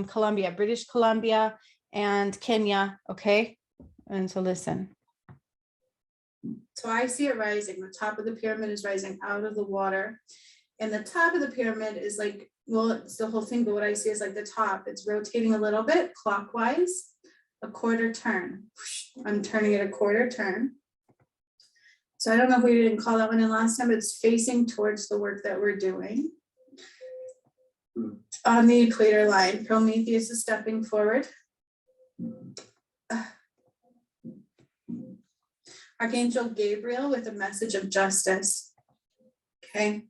Columbia, British Columbia and Kenya. Okay. And so listen. So I see it rising. The top of the pyramid is rising out of the water. And the top of the pyramid is like, well, it's the whole thing, but what I see is like the top, it's rotating a little bit clockwise, a quarter turn. I'm turning it a quarter turn. So I don't know if we didn't call that one in last time, but it's facing towards the work that we're doing. On the equator line, Prometheus is stepping forward. Archangel Gabriel with a message of justice. Okay,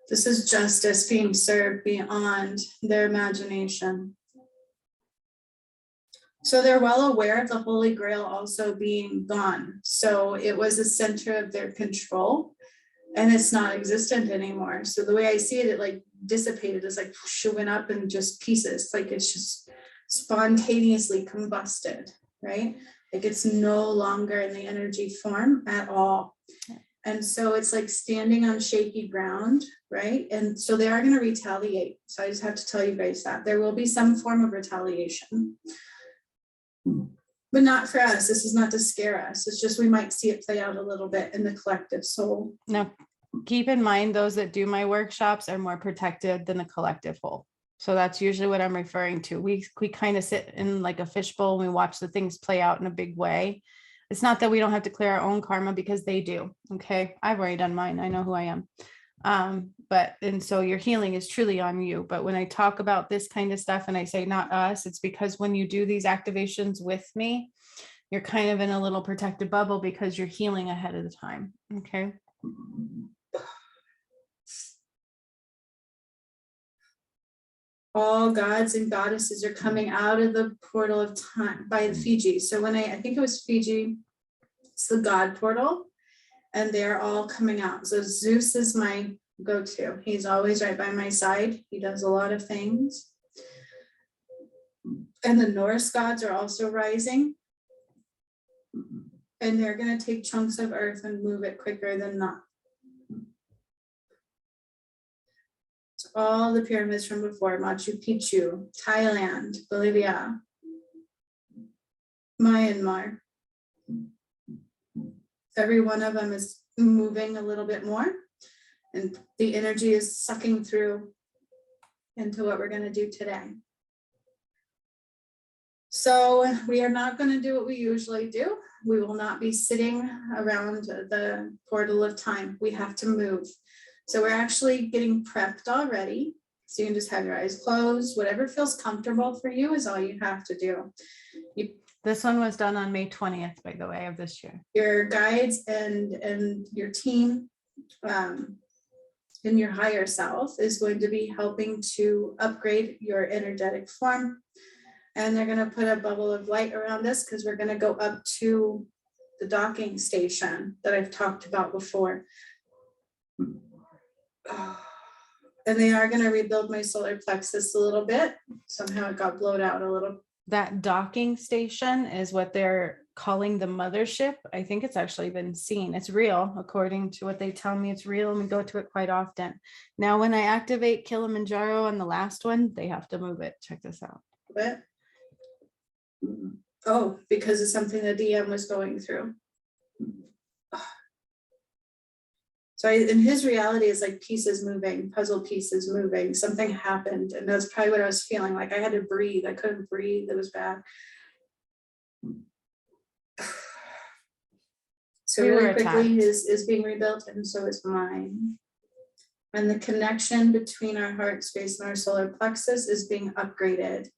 this is justice being served beyond their imagination. So they're well aware of the Holy Grail also being gone. So it was a center of their control and it's not existent anymore. So the way I see it, it like dissipated. It's like went up in just pieces. Like it's just spontaneously combusted, right? Like it's no longer in the energy form at all. And so it's like standing on shaky ground, right? And so they are going to retaliate. So I just have to tell you guys that there will be some form of retaliation, but not for us. This is not to scare us. It's just we might see it play out a little bit in the collective soul. Now, keep in mind, those that do my workshops are more protected than the collective whole. So that's usually what I'm referring to. We kind of sit in like a fishbowl and we watch the things play out in a big way. It's not that we don't have to clear our own karma, because they do. Okay. I've already done mine. I know who I am. And so your healing is truly on you. But when I talk about this kind of stuff and I say not us, it's because when you do these activations with me, you're kind of in a little protected bubble because you're healing ahead of the time. Okay. All gods and goddesses are coming out of the portal of time by Fiji. So when I think it was Fiji, it's the God portal, and they're all coming out. So Zeus is my go-to. He's always right by my side. He does a lot of things. And the Norse gods are also rising. And they're going to take chunks of earth and move it quicker than not. All the pyramids from before, Machu Picchu, Thailand, Bolivia, Myanmar. Every one of them is moving a little bit more, and the energy is sucking through into what we're going to do today. So we are not going to do what we usually do. We will not be sitting around the portal of time. We have to move. So we're actually getting prepped already. So you can just have your eyes closed. Whatever feels comfortable for you is all you have to do. This one was done on May 20th, by the way, of this year. Your guides and your team and your higher self is going to be helping to upgrade your energetic form. And they're going to put a bubble of light around us because we're going to go up to the docking station that I've talked about before. And they are going to rebuild my solar plexus a little bit. Somehow it got blown out a little. That docking station is what they're calling the mothership. I think it's actually been seen. It's real. According to what they tell me, it's real. And we go to it quite often. Now, when I activate Kilimanjaro on the last one, they have to move it. Check this out. What? Oh, because of something the DM was going through. So in his reality is like pieces moving, puzzle pieces moving, something happened. And that's probably what I was feeling like. I had to breathe. I couldn't breathe. It was bad. So really quickly is being rebuilt, and so is mine. And the connection between our heart space and our solar plexus is being upgraded.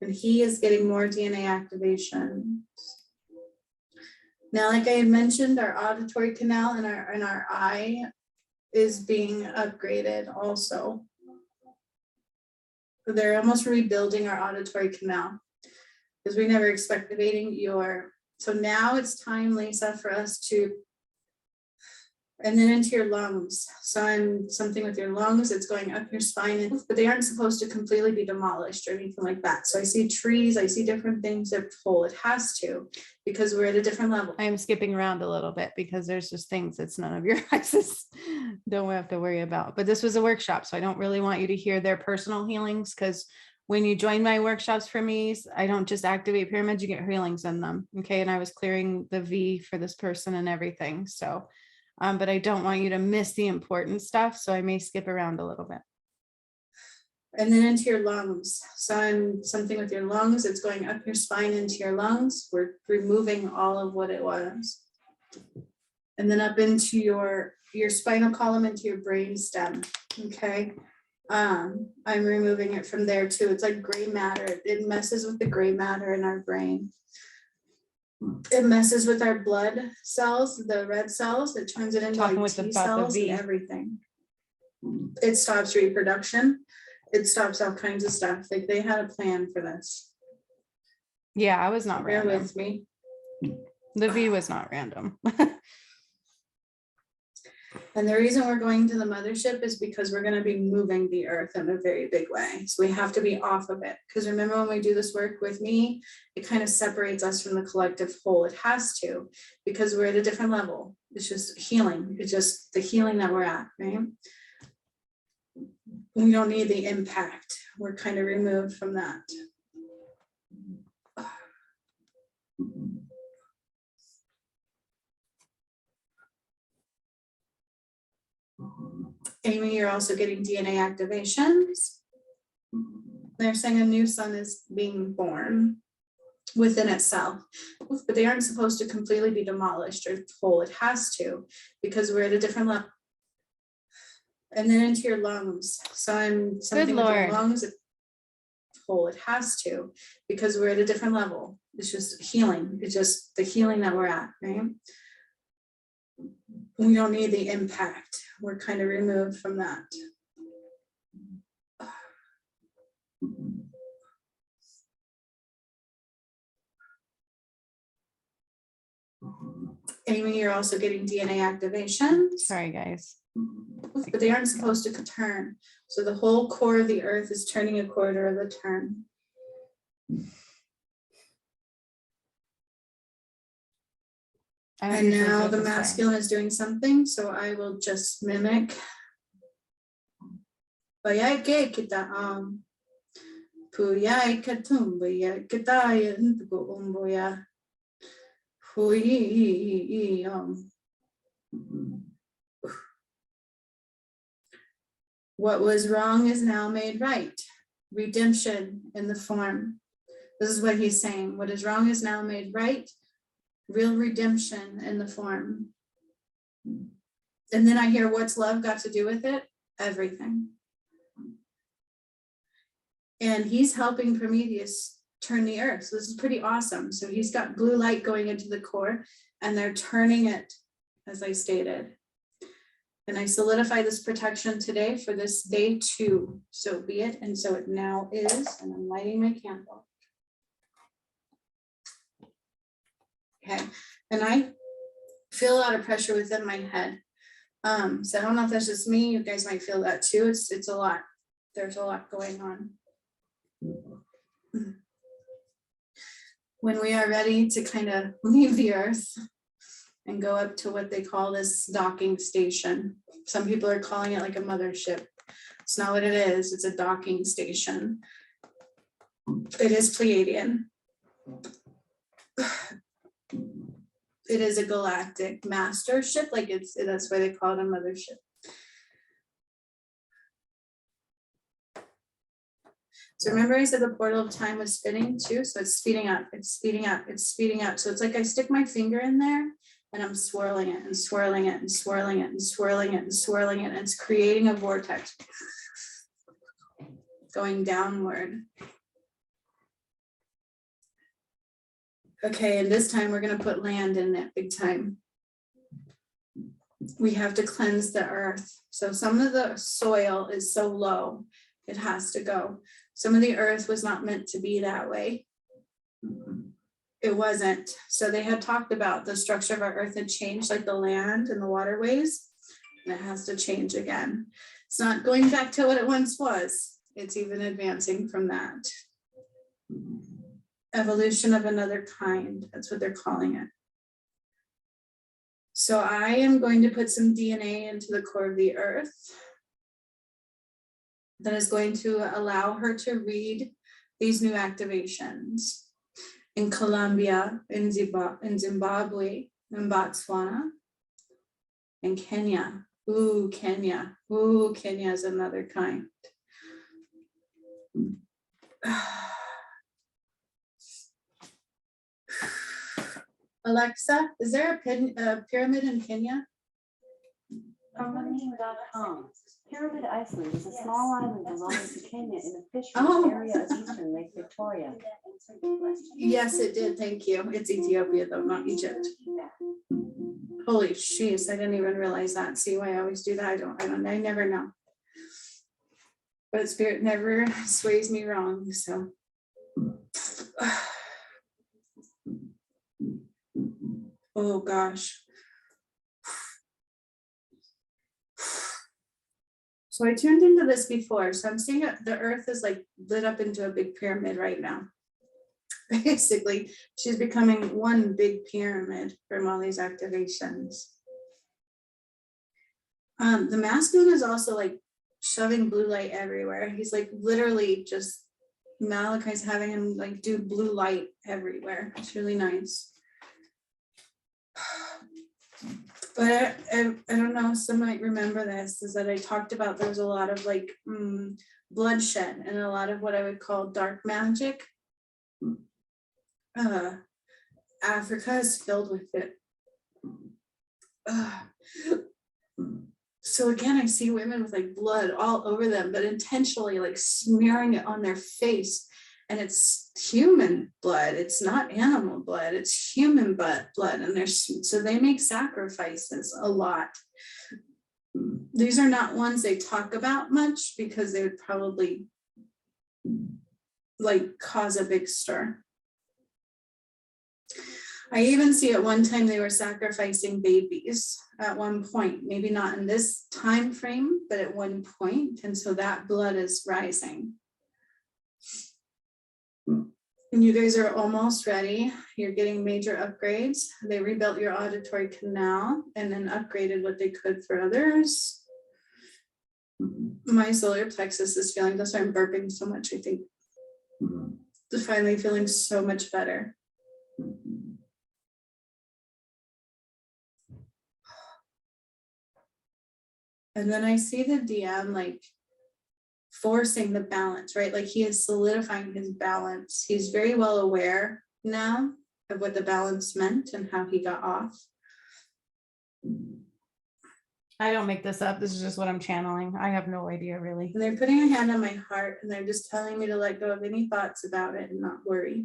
And he is getting more DNA activation. Now, like I had mentioned, our auditory canal and our eye is being upgraded also. So they're almost rebuilding our auditory canal because we never activating your. So now it's time, Lisa, for us to And then into your lungs. So I'm something with your lungs, it's going up your spine, but they aren't supposed to completely be demolished or anything like that. So I see trees, I see different things that pull. It has to, because we're at a different level. I am skipping around a little bit because there's just things that's none of your guys' don't have to worry about. But this was a workshop, so I don't really want you to hear their personal healings, because when you join my workshops for me, I don't just activate pyramids, you get healings in them. Okay. And I was clearing the V for this person and everything. So but I don't want you to miss the important stuff. So I may skip around a little bit. And then into your lungs. So I'm something with your lungs. It's going up your spine into your lungs. We're removing all of what it was. And then up into your spinal column, into your brain stem. Okay. I'm removing it from there too. It's like gray matter. It messes with the gray matter in our brain. It messes with our blood cells, the red cells. It turns it into like T cells and everything. It stops reproduction. It stops all kinds of stuff. Like they had a plan for this. Yeah, I was not Bear random. with me. The V was not random. And the reason we're going to the mothership is because we're going to be moving the earth in a very big way. So we have to be off of it. Because remember, when we do this work with me, it kind of separates us from the collective whole. It has to, because we're at a different level. It's just healing. It's just the healing that we're at, right? We don't need the impact. We're kind of removed from that. Amy, you're also getting DNA activations. They're saying a new sun is being born within itself, but they aren't supposed to completely be demolished or whole. It has to, because we're at a different level. And then into your lungs. So I'm something with your lungs. Whole. It has to, because we're at a different level. It's just healing. It's just the healing that we're at, right? We don't need the impact. We're kind of removed from that. Amy, you're also getting DNA activations. Sorry, guys. But they aren't supposed to turn. So the whole core of the earth is turning a quarter of a turn. And now the masculine is doing something, so I will just mimic. Bayake kita puyai katum baya kita go umboya hui What was wrong is now made right. Redemption in the form. This is what he's saying. What is wrong is now made right. Real redemption in the form. And then I hear, what's love got to do with it? Everything. And he's helping Prometheus turn the earth. So this is pretty awesome. So he's got blue light going into the core and they're turning it, as I stated. And I solidify this protection today for this day 2. So be it. And so it now is, and I'm lighting my candle. Okay, and I feel a lot of pressure within my head. So I don't know if that's just me. You guys might feel that too. It's a lot. There's a lot going on. When we are ready to kind of leave the earth and go up to what they call this docking station. Some people are calling it like a mothership. It's not what it is. It's a docking station. It is Pleiadian. It is a galactic master ship, like that's why they call it a mothership. So remember I said the portal of time was spinning too, so it's speeding up, it's speeding up, it's speeding up. So it's like I stick my finger in there and I'm swirling it and swirling it and swirling it and swirling it and swirling it, and it's creating a vortex going downward. Okay, and this time we're going to put land in it big time. We have to cleanse the earth. So some of the soil is so low, it has to go. Some of the earth was not meant to be that way. It wasn't. So they had talked about the structure of our earth had changed, like the land and the waterways. It has to change again. It's not going back to what it once was. It's even advancing from that. Evolution of another kind. That's what they're calling it. So I am going to put some DNA into the core of the earth that is going to allow her to read these new activations in Colombia, in Zimbabwe, in Botswana, in Kenya. Ooh, Kenya. Ooh, Kenya is another kind. Alexa, is there a pyramid in Kenya? Pyramid.com. Pyramid Iceland is a small island belonging to Kenya in the fisheries Oh. area of eastern Lake Victoria. Yes, it did. Thank you. It's Ethiopia, though, not Egypt. Holy jeez, I didn't even realize that. See why I always do that? I never know. But spirit never sways me wrong. So. Oh gosh. So I tuned into this before. So I'm seeing the earth is like lit up into a big pyramid right now. Basically, she's becoming one big pyramid from all these activations. The masculine is also like shoving blue light everywhere. He's like literally just, Malachi's having him like do blue light everywhere. It's really nice. But I don't know, some might remember this, is that I talked about there was a lot of like bloodshed and a lot of what I would call dark magic. Africa is filled with it. So again, I see women with like blood all over them, but intentionally like smearing it on their face. And it's human blood. It's not animal blood. It's human blood. And so they make sacrifices a lot. These are not ones they talk about much because they would probably like cause a big stir. I even see at one time they were sacrificing babies at one point, maybe not in this time frame, but at one point. And so that blood is rising. And you guys are almost ready. You're getting major upgrades. They rebuilt your auditory canal and then upgraded what they could for others. My solar plexus is feeling, that's why I'm burping so much, I think. Finally feeling so much better. And then I see the DM like forcing the balance, right? Like he is solidifying his balance. He's very well aware now of what the balance meant and how he got off. I don't make this up. This is just what I'm channeling. I have no idea really. And they're putting a hand on my heart and they're just telling me to let go of any thoughts about it and not worry.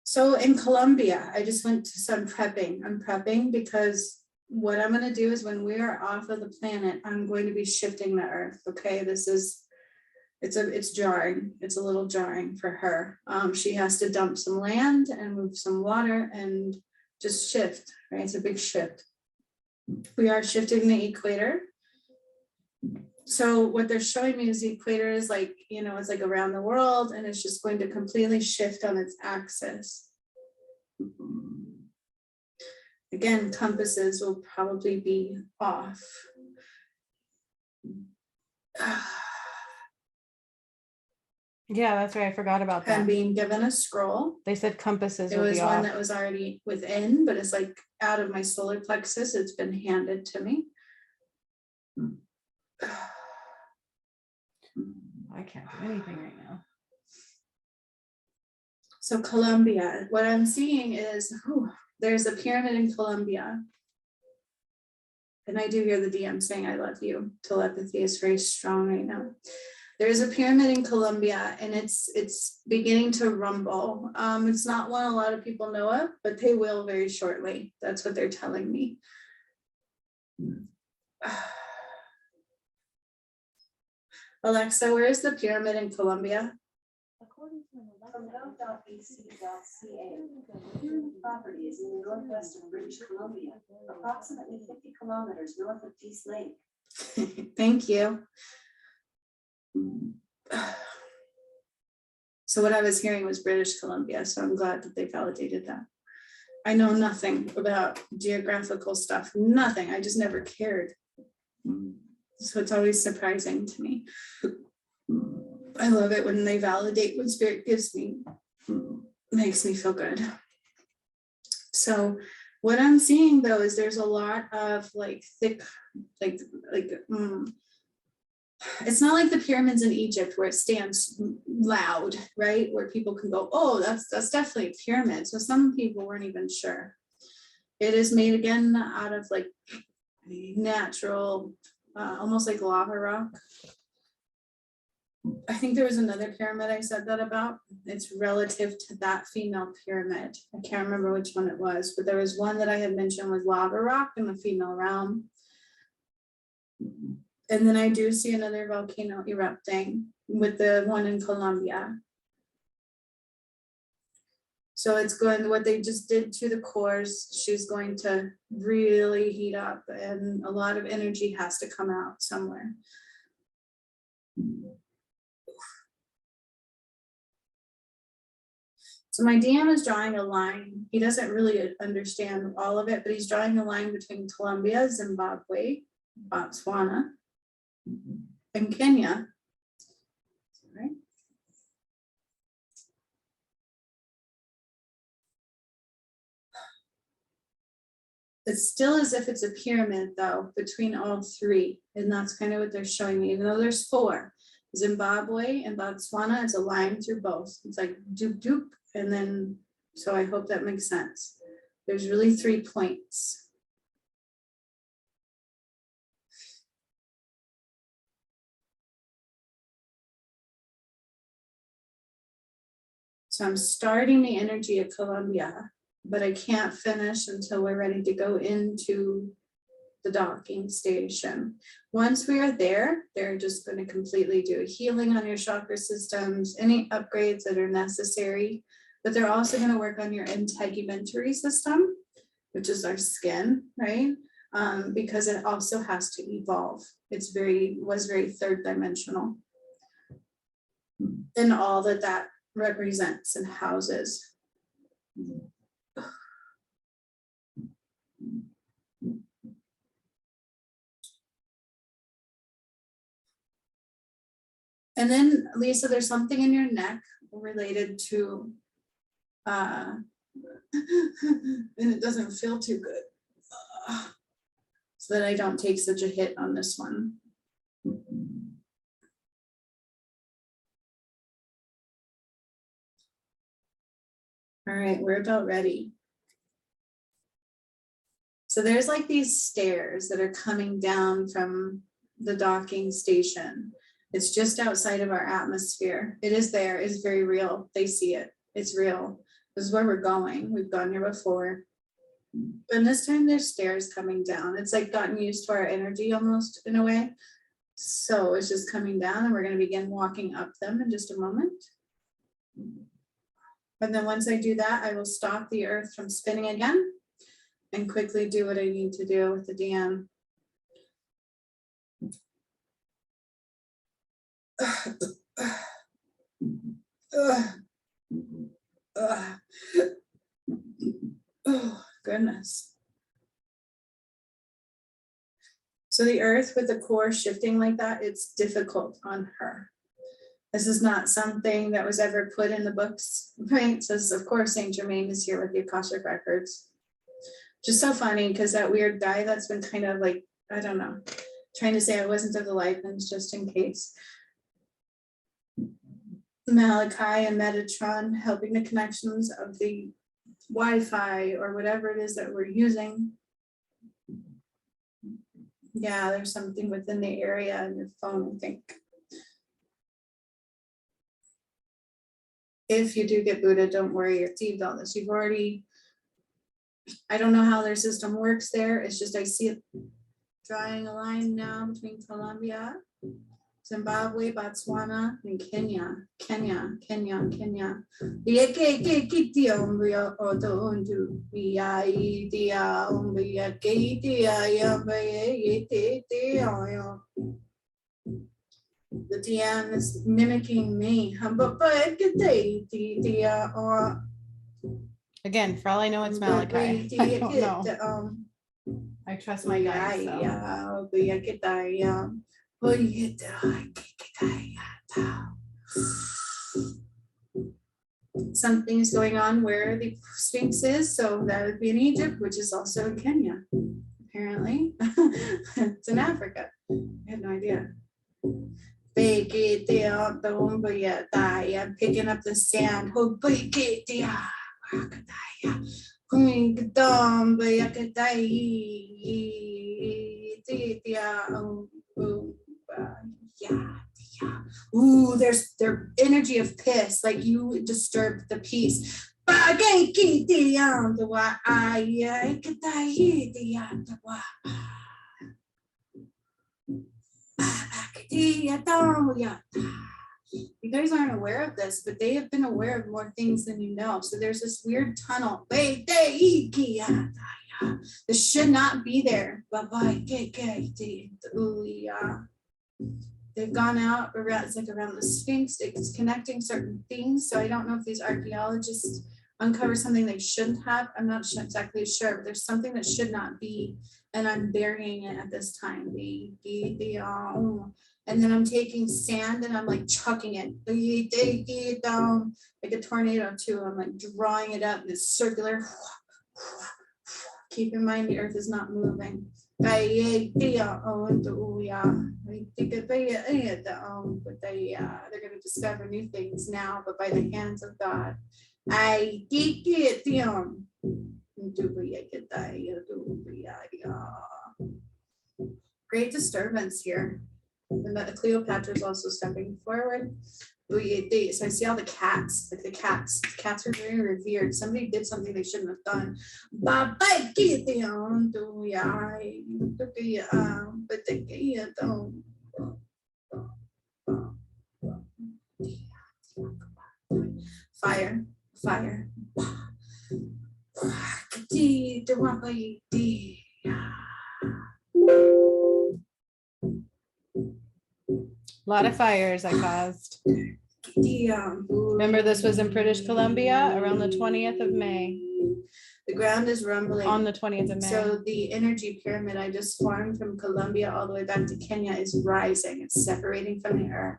So in Colombia, I just went to some prepping. I'm prepping because what I'm going to do is when we are off of the planet, I'm going to be shifting the earth. Okay, it's jarring. It's a little jarring for her. She has to dump some land and move some water and just shift, right? It's a big shift. We are shifting the equator. So what they're showing me is the equator is like, you know, it's like around the world and it's just going to completely shift on its axis. Again, compasses will probably be off. Yeah, that's right. I forgot about that. I'm being given a scroll. They said compasses It will was be one off. that was already within, but it's like out of my solar plexus. It's been handed to me. I can't do anything right now. So Colombia, what I'm seeing is, there's a pyramid in Colombia. And I do hear the DM saying, I love you. Telepathy is very strong right now. There's a pyramid in Colombia and it's beginning to rumble. It's not one a lot of people know of, but they will very shortly. That's what they're telling me. Alexa, where is the pyramid in Colombia? According to an from gov.bc.ca, pyramid property is in the northwest of British Columbia, approximately 50 kilometers north of Peace Lake. Thank you. So what I was hearing was British Columbia, so I'm glad that they validated that. I know nothing about geographical stuff, nothing. I just never cared. So it's always surprising to me. I love it when they validate what spirit gives me. Makes me feel good. So what I'm seeing though is there's a lot of like thick, it's not like the pyramids in Egypt where it stands loud, right? Where people can go, oh, that's definitely a pyramid. So some people weren't even sure. It is made again out of like natural, almost like lava rock. I think there was another pyramid I said that about. It's relative to that female pyramid. I can't remember which one it was, but there was one that I had mentioned was lava rock in the female realm. And then I do see another volcano erupting with the one in Colombia. So it's going, what they just did to the cores, she's going to really heat up and a lot of energy has to come out somewhere. So my DM is drawing a line. He doesn't really understand all of it, but he's drawing a line between Colombia, Zimbabwe, Botswana, and Kenya. Right. It's still as if it's a pyramid though, between all three. And that's kind of what they're showing me, even though there's four. Zimbabwe and Botswana, it's a line through both. It's like doop doop. And then, so I hope that makes sense. There's really 3 points. So I'm starting the energy of Colombia, but I can't finish until we're ready to go into the docking station. Once we are there, they're just going to completely do a healing on your chakra systems, any upgrades that are necessary, but they're also going to work on your integumentary system, which is our skin, right? Because it also has to evolve. Was very third dimensional. And all that represents and houses. And then Lisa, there's something in your neck related to, and it doesn't feel too good. So that I don't take such a hit on this one. All right, we're about ready. So there's like these stairs that are coming down from the docking station. It's just outside of our atmosphere. It is there, it's very real. They see it, it's real. This is where we're going. We've gone here before. And this time there's stairs coming down. It's like gotten used to our energy almost in a way. So it's just coming down and we're going to begin walking up them in just a moment. And then once I do that, I will stop the earth from spinning again and quickly do what I need to do with the DM. Oh, goodness. So the earth with the core shifting like that, it's difficult on her. This is not something that was ever put in the books, right? It says, of course, Saint Germain is here with the Akashic records. Just so funny because that weird guy that's been kind of like, I don't know, trying to say I wasn't of the light ones just in case. Malachi and Metatron helping the connections of the Wi-Fi or whatever it is that we're using. Yeah, there's something within the area on your phone, I think. If you do get booted, don't worry, you're received all this. You've already, I don't know how their system works there. It's just I see it drawing a line now between Colombia, Zimbabwe, Botswana, and Kenya. The DM is mimicking me. Again, for all I know, it's Malachi. I don't know. I trust my guys. Something's going on where the Sphinx is, so that would be in Egypt, which is also in Kenya. Apparently, it's in Africa. I had no idea. I'm picking up the sand. Ooh, there's their energy of piss, like you disturbed the peace. You guys aren't aware of this, but they have been aware of more things than you know. So there's this weird tunnel. This should not be there. They've gone out around, it's like around the Sphinx, it's connecting certain things. So I don't know if these archaeologists uncover something they shouldn't have. I'm not exactly sure, but there's something that should not be, and I'm burying it at this time. And then I'm taking sand and I'm like chucking it like a tornado too. I'm like drawing it up, this circular. Keep in mind the earth is not moving. They're going to discover new things now, but by the hands of God. Great disturbance here. And that Cleopatra is also stepping forward. So I see all the cats, like the cats are very revered. Somebody did something they shouldn't have done. Fire. A lot of fires I caused. Remember, this was in British Columbia around the 20th of May. The ground is rumbling. On the 20th of May. So the energy pyramid I just formed from Colombia all the way back to Kenya is rising. It's separating from the earth.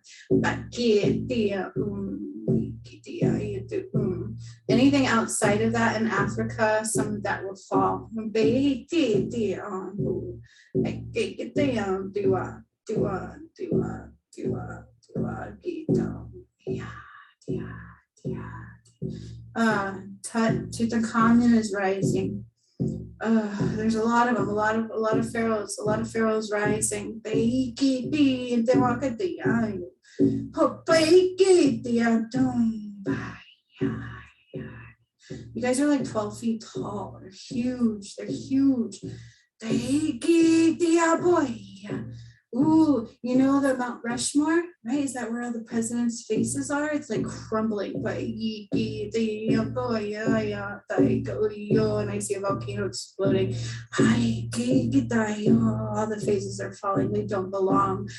Anything outside of that in Africa, some of that will fall. Tutankhamun is rising. There's a lot of them, a lot of pharaohs rising. You guys are like 12 feet tall. They're huge. Ooh, you know the Mount Rushmore, right? Is that where all the presidents' faces are? It's like crumbling. And I see a volcano exploding. All the faces are falling. They don't belong.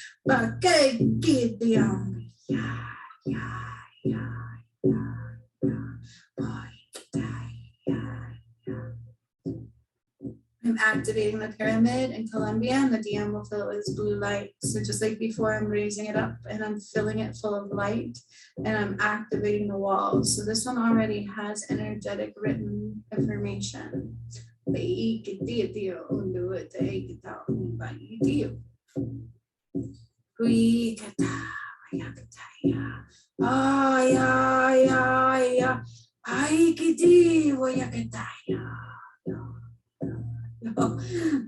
I'm activating the pyramid in Colombia, and the DM will fill it with blue light. So just like before, I'm raising it up and I'm filling it full of light, and I'm activating the walls. So this one already has energetic written information.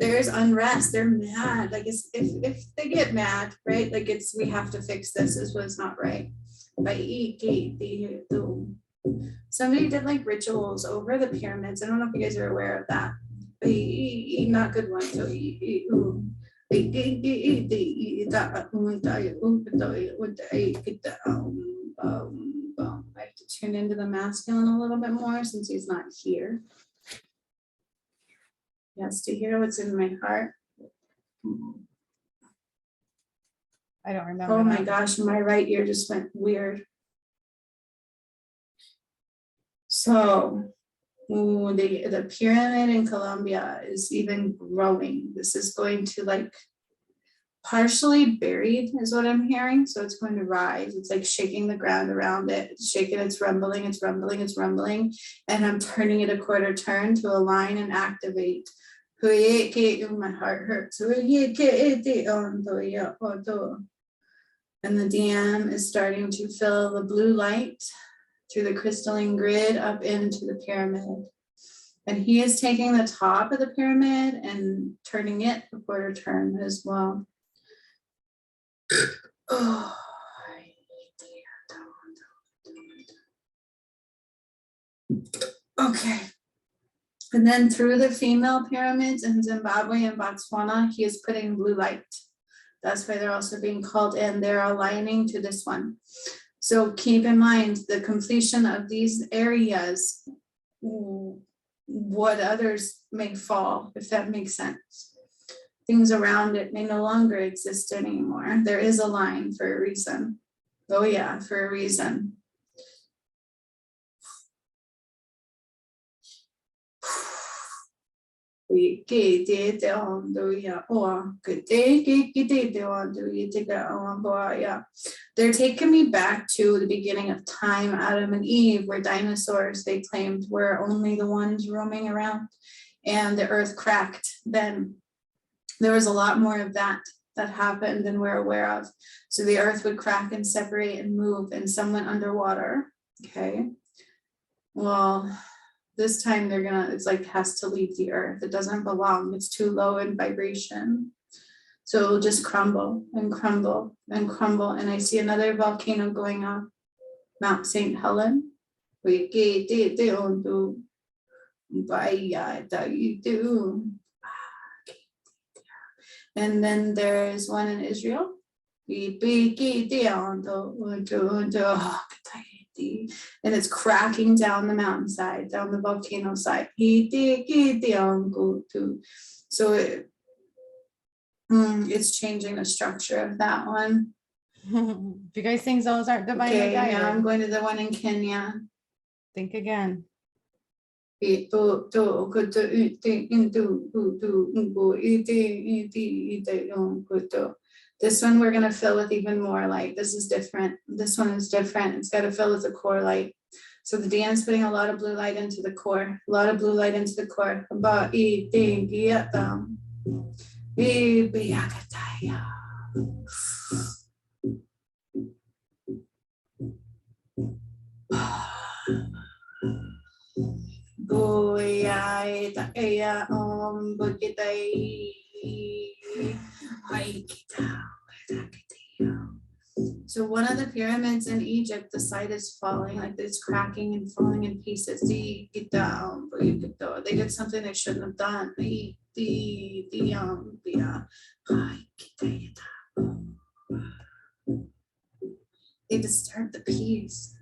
There's unrest. They're mad. Like if they get mad, right? Like we have to fix this. This was not right. Somebody did like rituals over the pyramids. I don't know if you guys are aware of that. Not good ones. So have to tune into the masculine a little bit more since he's not here. Yes, to hear what's in my heart. I don't remember. Oh my that. gosh, my right ear just went weird. So the pyramid in Colombia is even growing. This is going to like partially buried is what I'm hearing. So it's going to rise. It's like shaking the ground around it. It's shaking, it's rumbling, it's rumbling, it's rumbling. And I'm turning it a quarter turn to align and activate. My heart hurts. And the DM is starting to fill the blue light through the crystalline grid up into the pyramid. And he is taking the top of the pyramid and turning it a quarter turn as well. Oh. Okay. And then through the female pyramids in Zimbabwe and Botswana, he is putting blue light. That's why they're also being called in. They're aligning to this one. So keep in mind the completion of these areas, what others may fall, if that makes sense. Things around it may no longer exist anymore. There is a line for a reason. Oh yeah, for a reason. They're taking me back to the beginning of time, Adam and Eve, where dinosaurs, they claimed, were only the ones roaming around, and the earth cracked. Then there was a lot more of that happened than we're aware of. So the earth would crack and separate and move, and some went underwater. Okay, well, this time they're gonna, it's like has to leave the earth. It doesn't belong. It's too low in vibration. So it'll just crumble and crumble and crumble. And I see another volcano going off, Mount St. Helen. And then there's one in Israel. And it's cracking down the mountainside, down the volcano side. So it's changing the structure of that one. If you guys think those aren't divinely Okay, now I'm guided, going to the one in Kenya. think again. This one we're going to fill with even more light. This is different. This one is different. It's got to fill with the core light. So the DM's putting a lot of blue light into the core. A lot of blue light into the core. So one of the pyramids in Egypt, the side is falling, like it's cracking and falling in pieces. They did something they shouldn't have done. They disturb the peace.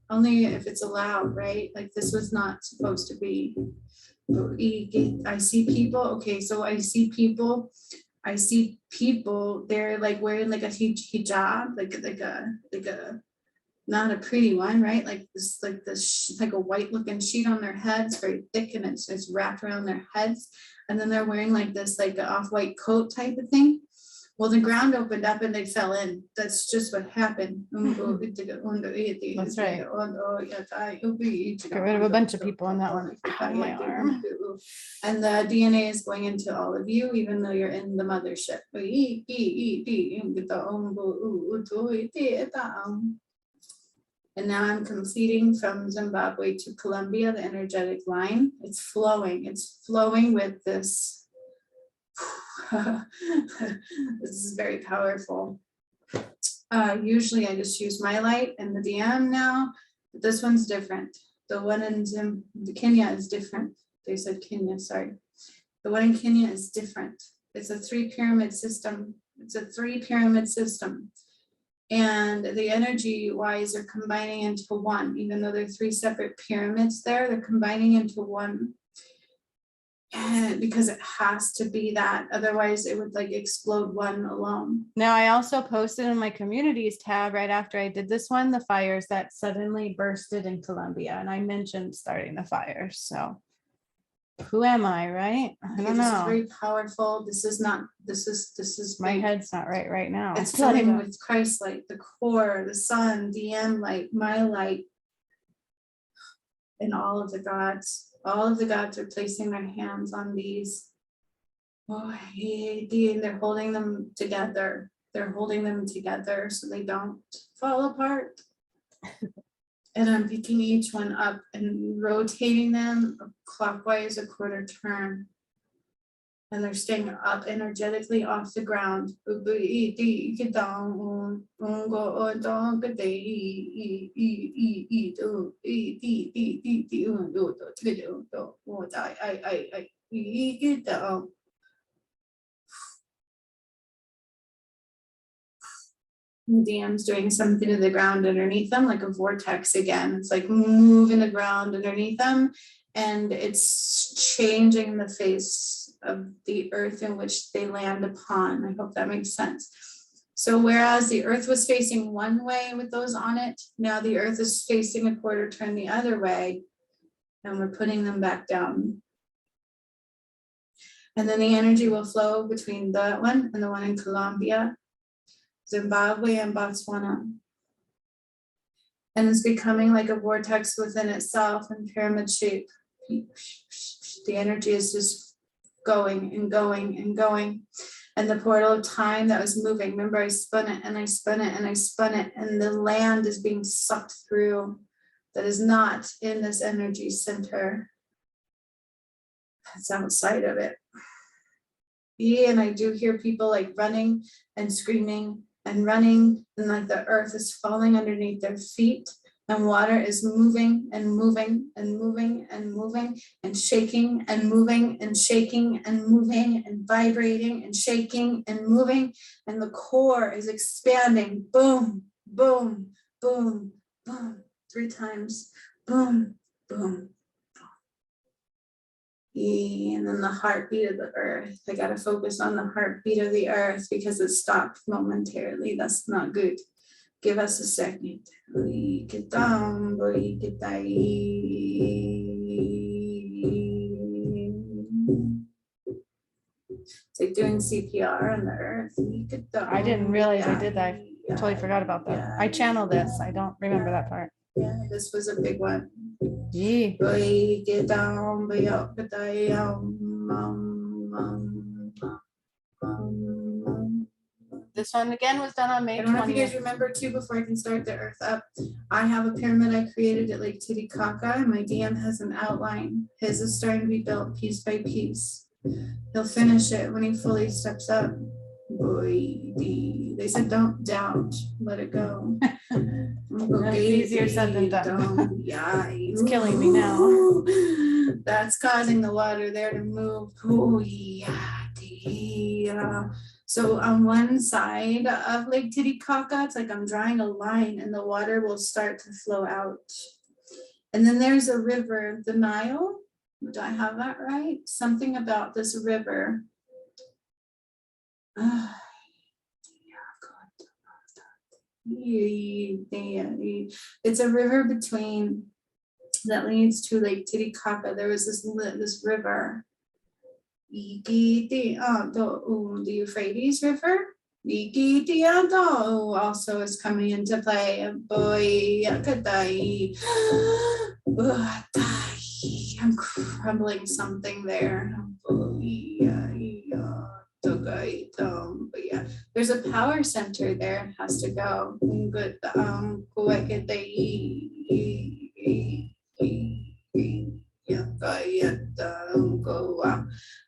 Only if it's allowed, right? Like this was not supposed to be. I see people. Okay, so I see people. They're like wearing like a hijab, like a not a pretty one, right? Like this, like a white looking sheet on their heads, very thick, and it's wrapped around their heads. And then they're wearing like this, like an off-white coat type of thing. Well, the ground opened up and they fell in. That's just what happened. That's right. Get rid of a bunch of people on that one. Ow, my arm. And the DNA is going into all of you, even though you're in the mothership. And now I'm completing from Zimbabwe to Colombia, the energetic line. It's flowing with this. This is very powerful. Usually I just use my light and the DM now, but this one's different. The one in Kenya is different. They said Kenya, sorry. The one in Kenya is different. It's a 3 pyramid system. It's a 3 pyramid system. And the energy wise are combining into one, even though they're 3 separate pyramids there, they're combining into one. And because it has to be that, otherwise it would like explode one alone. Now, I also posted in my communities tab right after I did this one, the fires that suddenly bursted in Colombia. And I mentioned starting the fires. So who am I, right? I don't This is know. very powerful. This is not, this is My big. head's not right now. It's I'll tell you filling that. with Christ light, the core, the sun, DM light, my light, and all of the gods. All of the gods are placing their hands on these. Oh, and they're holding them together. They're holding them together so they don't fall apart. And I'm picking each one up and rotating them clockwise a quarter turn. And they're staying up energetically off the ground. DM's doing something to the ground underneath them, like a vortex again. It's like moving the ground underneath them, and it's changing the face of the earth in which they land upon. I hope that makes sense. So whereas the earth was facing one way with those on it, now the earth is facing a quarter turn the other way, and we're putting them back down. And then the energy will flow between that one and the one in Colombia, Zimbabwe, and Botswana. And it's becoming like a vortex within itself in pyramid shape. The energy is just going and going and going. And the portal of time that was moving, remember I spun it and I spun it and I spun it, and the land is being sucked through that is not in this energy center. It's outside of it. Yeah, and I do hear people like running and screaming and running, and like the earth is falling underneath their feet, and water is moving and moving and moving and moving and shaking and moving and shaking and moving and vibrating and shaking and moving, and the core is expanding. Boom, boom, boom, boom, 3 times. Boom, boom. And then the heartbeat of the earth. I gotta focus on the heartbeat of the earth because it stopped momentarily. That's not good. Give us a second. Break it down, break it down. It's like doing CPR on the earth. I didn't realize I did that. I totally forgot about that. I channeled this. I don't remember that part. Yeah, this was a big one. Gee. Break it down, break it down. This one again was done on May I don't know if you guys 20th. remember too, before I can start the earth up, I have a pyramid I created at Lake Titicaca, and my DM has an outline. His is starting to be built piece by piece. He'll finish it when he fully steps up. Boy, they said don't doubt, let it go. It's easier said than done. Yeah, It's killing me now. That's causing the water there to move. Oh, yeah. So on one side of Lake Titicaca, it's like I'm drawing a line and the water will start to flow out. And then there's a river, the Nile. Do I have that right? Something about this river. It's a river between that leads to Lake Titicaca. There was this river. The Euphrates River. Also is coming into play. I'm crumbling something there. But yeah, there's a power center there. It has to go.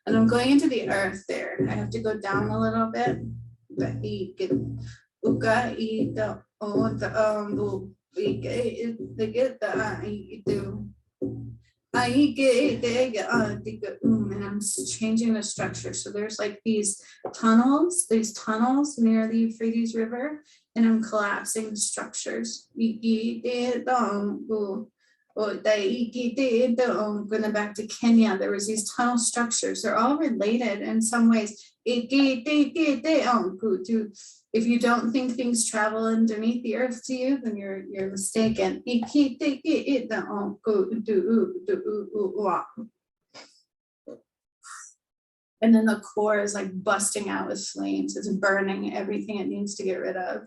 And I'm going into the earth there. I have to go down a little bit. And I'm changing the structure. So there's like these tunnels near the Euphrates River, and I'm collapsing the structures. Going back to Kenya, there was these tunnel structures. They're all related in some ways. If you don't think things travel underneath the earth to you, then you're mistaken. And then the core is like busting out with flames. It's burning everything it needs to get rid of.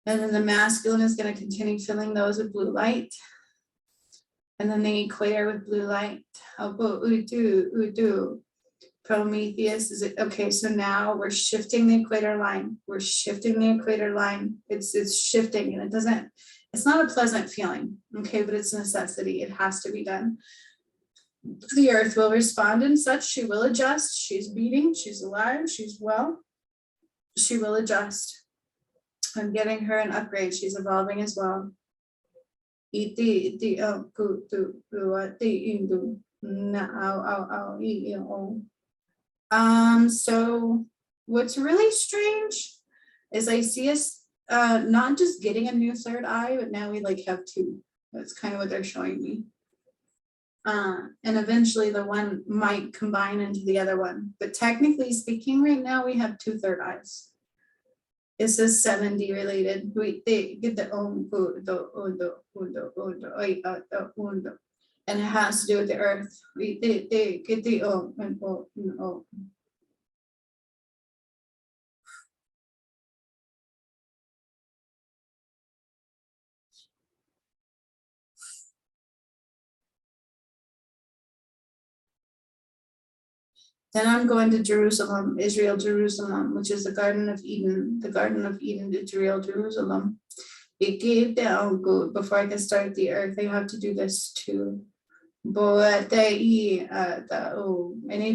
And then the masculine is going to continue filling those with blue light. And then the equator with blue light. Prometheus is it okay? So now we're shifting the equator line. It's shifting, and it's not a pleasant feeling, okay, but it's a necessity. It has to be done. The earth will respond in such. She will adjust. She's beating, she's alive, she's well. She will adjust. I'm getting her an upgrade. She's evolving as well. So what's really strange is I see us not just getting a new third eye, but now we like have two. That's kind of what they're showing me. And eventually the one might combine into the other one. But technically speaking, right now we have two third eyes. This is 7D related. We get the and it has to do with the earth. We get the Then I'm going to Jerusalem, Israel, Jerusalem, which is the Garden of Eden Israel, Jerusalem. It gave down good before I can start the earth. I have to do this too. But any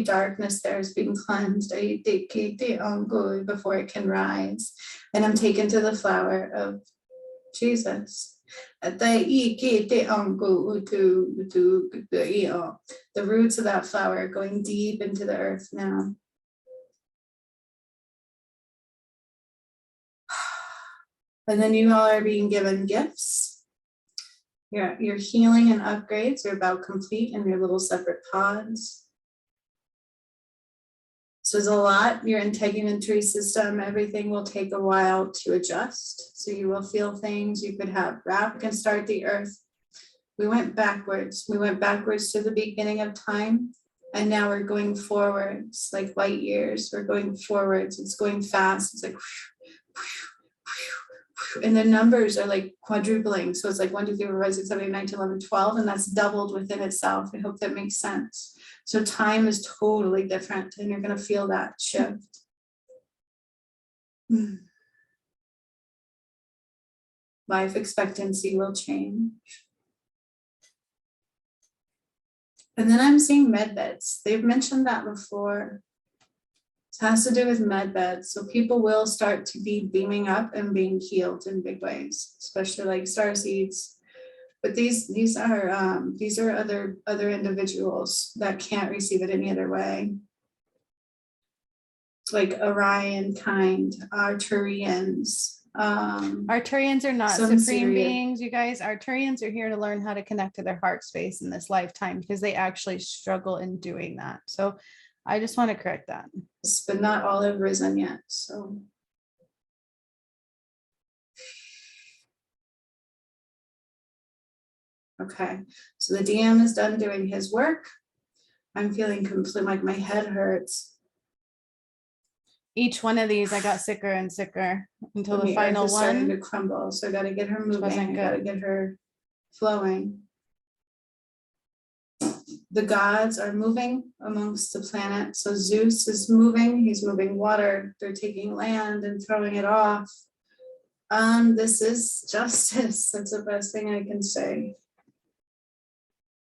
darkness there is being cleansed. I good before it can rise. And I'm taken to the flower of Jesus. The roots of that flower are going deep into the earth now. And then you all are being given gifts. Your healing and upgrades are about complete in your little separate pods. So there's a lot, your integumentary system, everything will take a while to adjust. So you will feel things, you could have wrap, can start the earth. We went backwards to the beginning of time. And now we're going forwards, like light years. We're going forwards, it's going fast. It's like, and the numbers are like quadrupling. So it's like 1, 2, 3, 4, 5, 6, 7, 8, 9, 10, 11, 12, and that's doubled within itself. I hope that makes sense. So time is totally different, and you're going to feel that shift. Life expectancy will change. And then I'm seeing med beds. They've mentioned that before. It has to do with med beds. So people will start to be beaming up and being healed in big ways, especially like star seeds. But these are other individuals that can't receive it any other way. Like Orion kind, Arcturians. Arcturians are not supreme beings, you guys. Arcturians are here to learn how to connect to their heart space in this lifetime because they actually struggle in doing that. So I just want to correct that. But not all have risen yet. So okay, so the DM is done doing his work. I'm feeling completely like my head hurts. Each one of these, I got sicker and sicker until the final one. Starting to crumble, so I got to get her moving. I got to get her flowing. The gods are moving amongst the planet. So Zeus is moving. He's moving water. They're taking land and throwing it off. This is justice. That's the best thing I can say.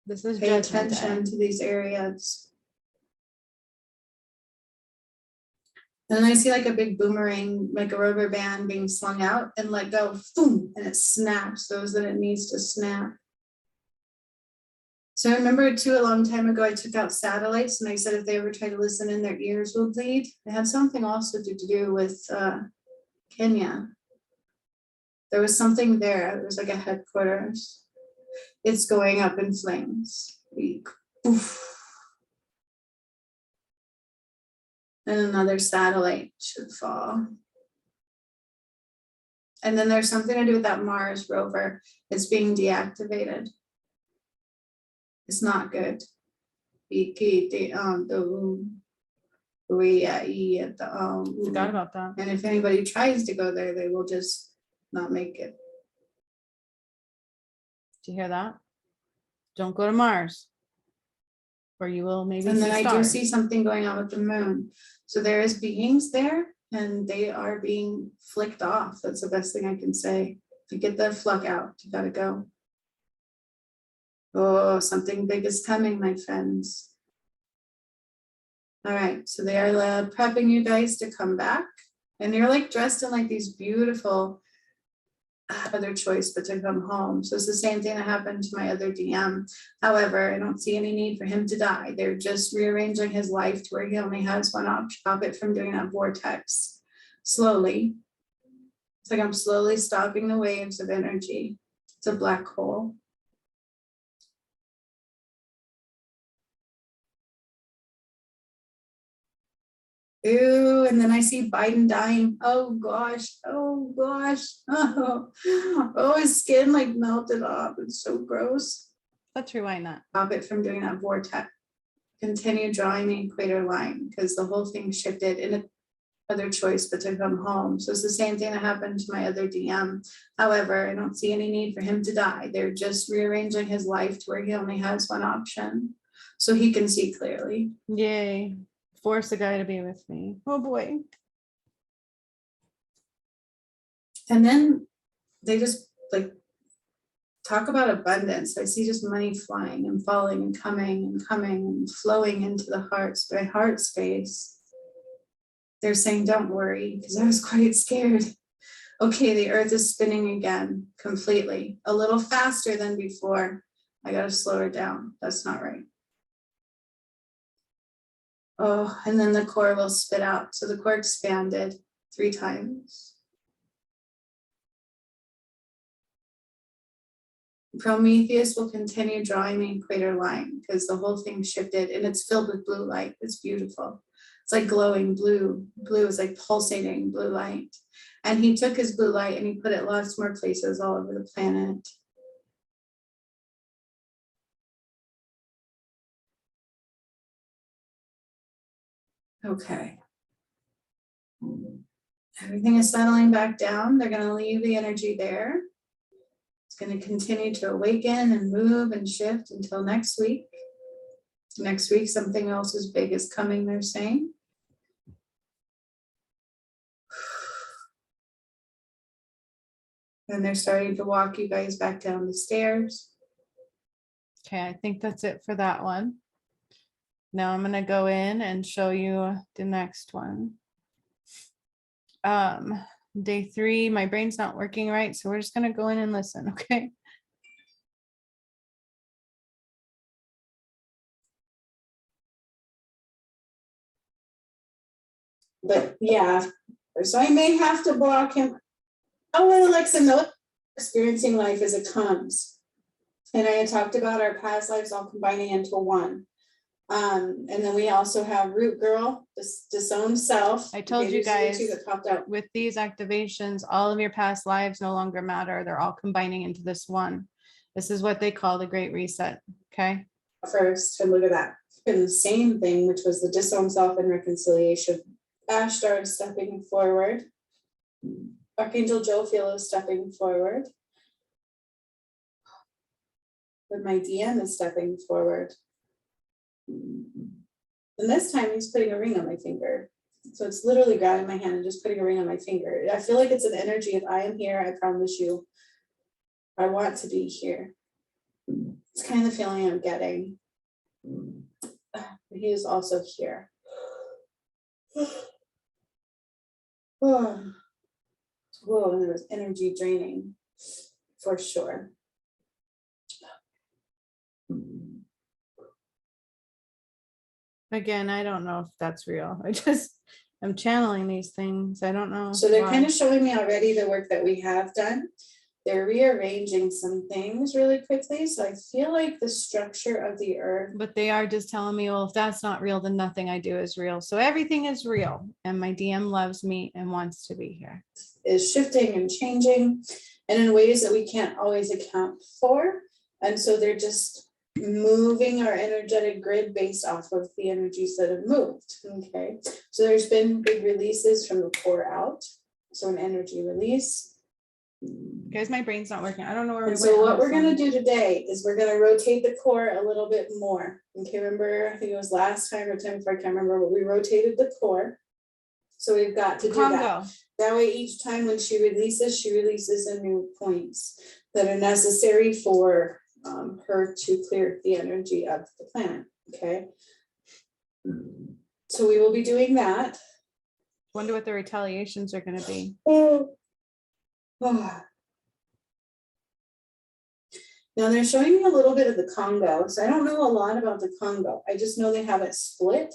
This is pay attention to these areas. And then I see like a big boomerang, like a rubber band being slung out and let go, boom, and it snaps those that it needs to snap. So I remember too, a long time ago, I took out satellites and I said if they ever try to listen in, their ears will bleed. It had something also to do with Kenya. There was something there. It was like a headquarters. It's going up in flames. Poof. And another satellite should fall. And then there's something to do with that Mars rover. It's being deactivated. It's not good. Forgot about that. And if anybody tries to go there, they will just not make it. Do you hear that? Don't go to Mars. Or you will maybe And then see I do stars. see something going on with the moon. So there is beings there and they are being flicked off. That's the best thing I can say. To get the fluck out, you gotta go. Oh, something big is coming, my friends. All right, so they are prepping you guys to come back. And you're like dressed in like these beautiful other choice, but to come home. So it's the same thing that happened to my other DM. However, I don't see any need for him to die. They're just rearranging his life to where he only has one option. Stop it from doing that vortex slowly. It's like I'm slowly stopping the waves of energy. It's a black hole. Ew, and then I see Biden dying. Oh gosh, oh gosh. Oh, his skin like melted off. It's so gross. Let's rewind that. Stop it from doing that vortex. Continue drawing the equator line because the whole thing shifted in another choice but to come home. So it's the same thing that happened to my other DM. However, I don't see any need for him to die. They're just rearranging his life to where he only has one option so he can see clearly. Yay. Force a guy to be with me. Oh boy. And then they just like talk about abundance. I see just money flying and falling and coming and flowing into the hearts, my heart space. They're saying, don't worry, because I was quite scared. Okay, the earth is spinning again, completely, a little faster than before. I gotta slow her down. That's not right. Oh, and then the core will spit out. So the core expanded 3 times. Prometheus will continue drawing the equator line because the whole thing shifted and it's filled with blue light. It's beautiful. It's like glowing blue. Blue is like pulsating blue light. And he took his blue light and he put it lots more places all over the planet. Okay. Everything is settling back down. They're going to leave the energy there. It's going to continue to awaken and move and shift until next week. Next week, something else as big is coming, they're saying. And they're starting to walk you guys back down the stairs. Okay, I think that's it for that one. Now I'm gonna go in and show you the next one. Day 3, my brain's not working right, so we're just gonna go in and listen, okay? But yeah, so I may have to block him. I'll let Alexa know experiencing life as it comes. And I had talked about our past lives all combining into one. And then we also have Root Girl, this disowned self. I told Okay, you these are the guys two that popped out with these activations, all of your past lives no longer matter. They're all combining into this one. This is what they call the Great Reset, okay? first. And look at that. And the same thing, which was the disowned self and reconciliation. Ashtar is stepping forward. Archangel Jophiel is stepping forward. But my DM is stepping forward. And this time he's putting a ring on my finger. So it's literally grabbing my hand and just putting a ring on my finger. I feel like it's an energy. If I am here, I promise you, I want to be here. It's kind of the feeling I'm getting. He is also here. Whoa, and there was energy draining for sure. Again, I don't know if that's real. I'm channeling these things. I don't know. So they're why. kind of showing me already the work that we have done. They're rearranging some things really quickly. So I feel like the structure of the earth, But they are just telling me, well, if that's not real, then nothing I do is real. So everything is real. And my DM loves me and wants to be here. is shifting and changing and in ways that we can't always account for. And so they're just moving our energetic grid based off of the energies that have moved. Okay. So there's been big releases from the core out. So an energy release. Guys, my brain's not working. I don't know where we And went. so on what we're this gonna one. do today is we're gonna rotate the core a little bit more. Okay, remember, I think it was last time or time before, I can't remember, but we rotated the core. So we've got to do that. Congo. That way, each time when she releases the new points that are necessary for her to clear the energy of the planet, okay? So we will be doing that. Wonder what the retaliations are going to be. Now they're showing me a little bit of the Congo. So I don't know a lot about the Congo. I just know they have it split.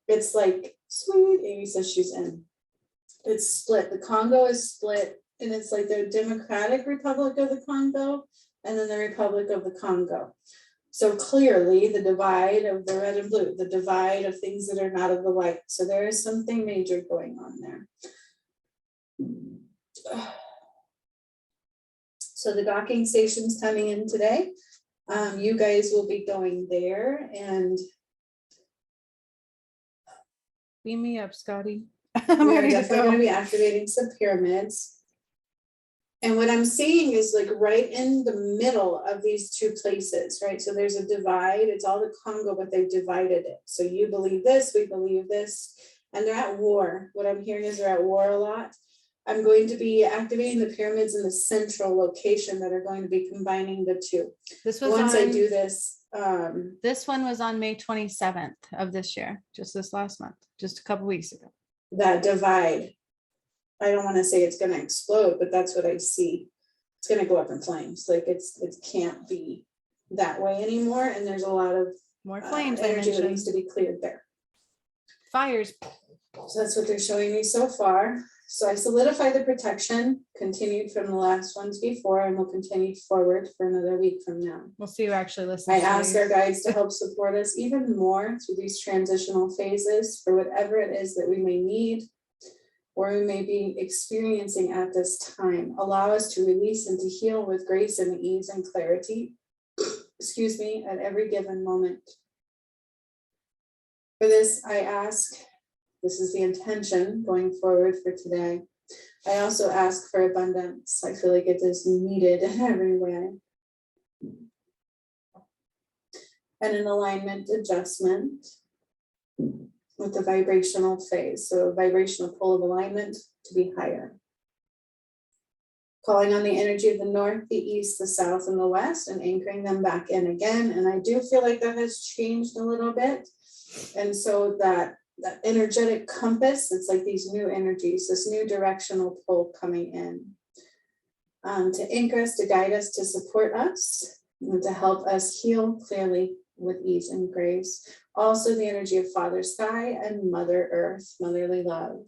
It's like, sweet, Amy says she's in. It's split. The Congo is split, and it's like the Democratic Republic of the Congo and then the Republic of the Congo. So clearly the divide of the red and blue, the divide of things that are not of the white. So there is something major going on there. So the docking station's coming in today. You guys will be going there and Beam me up, Scotty. I'm we're ready to definitely going to go. be activating some pyramids. And what I'm seeing is like right in the middle of these two places, right? So there's a divide. It's all the Congo, but they've divided it. So you believe this, we believe this, and they're at war. What I'm hearing is they're at war a lot. I'm going to be activating the pyramids in the central location that are going to be combining the two. This was Once on, I do this, this one was on May 27th of this year, just this last month, just a couple weeks ago. that divide, I don't want to say it's going to explode, but that's what I see. It's going to go up in flames. Like it can't be that way anymore. And there's a lot of More flames, I energy that mentioned. needs to be cleared there. Fires. So that's what they're showing me so far. So I solidify the protection, continued from the last ones before, and we'll continue forward for another week from now. We'll see who actually listens. I to ask these. our guides to help support us even more through these transitional phases for whatever it is that we may need or we may be experiencing at this time. Allow us to release and to heal with grace and ease and clarity, excuse me, at every given moment. For this, I ask, this is the intention going forward for today. I also ask for abundance. I feel like it is needed in every way. And an alignment adjustment with the vibrational phase. So a vibrational pull of alignment to be higher. Calling on the energy of the north, the east, the south, and the west, and anchoring them back in again. And I do feel like that has changed a little bit. And so that energetic compass, it's like these new energies, this new directional pull coming in to anchor us, to guide us, to support us, and to help us heal clearly with ease and grace. Also the energy of Father Sky and Mother Earth, motherly love.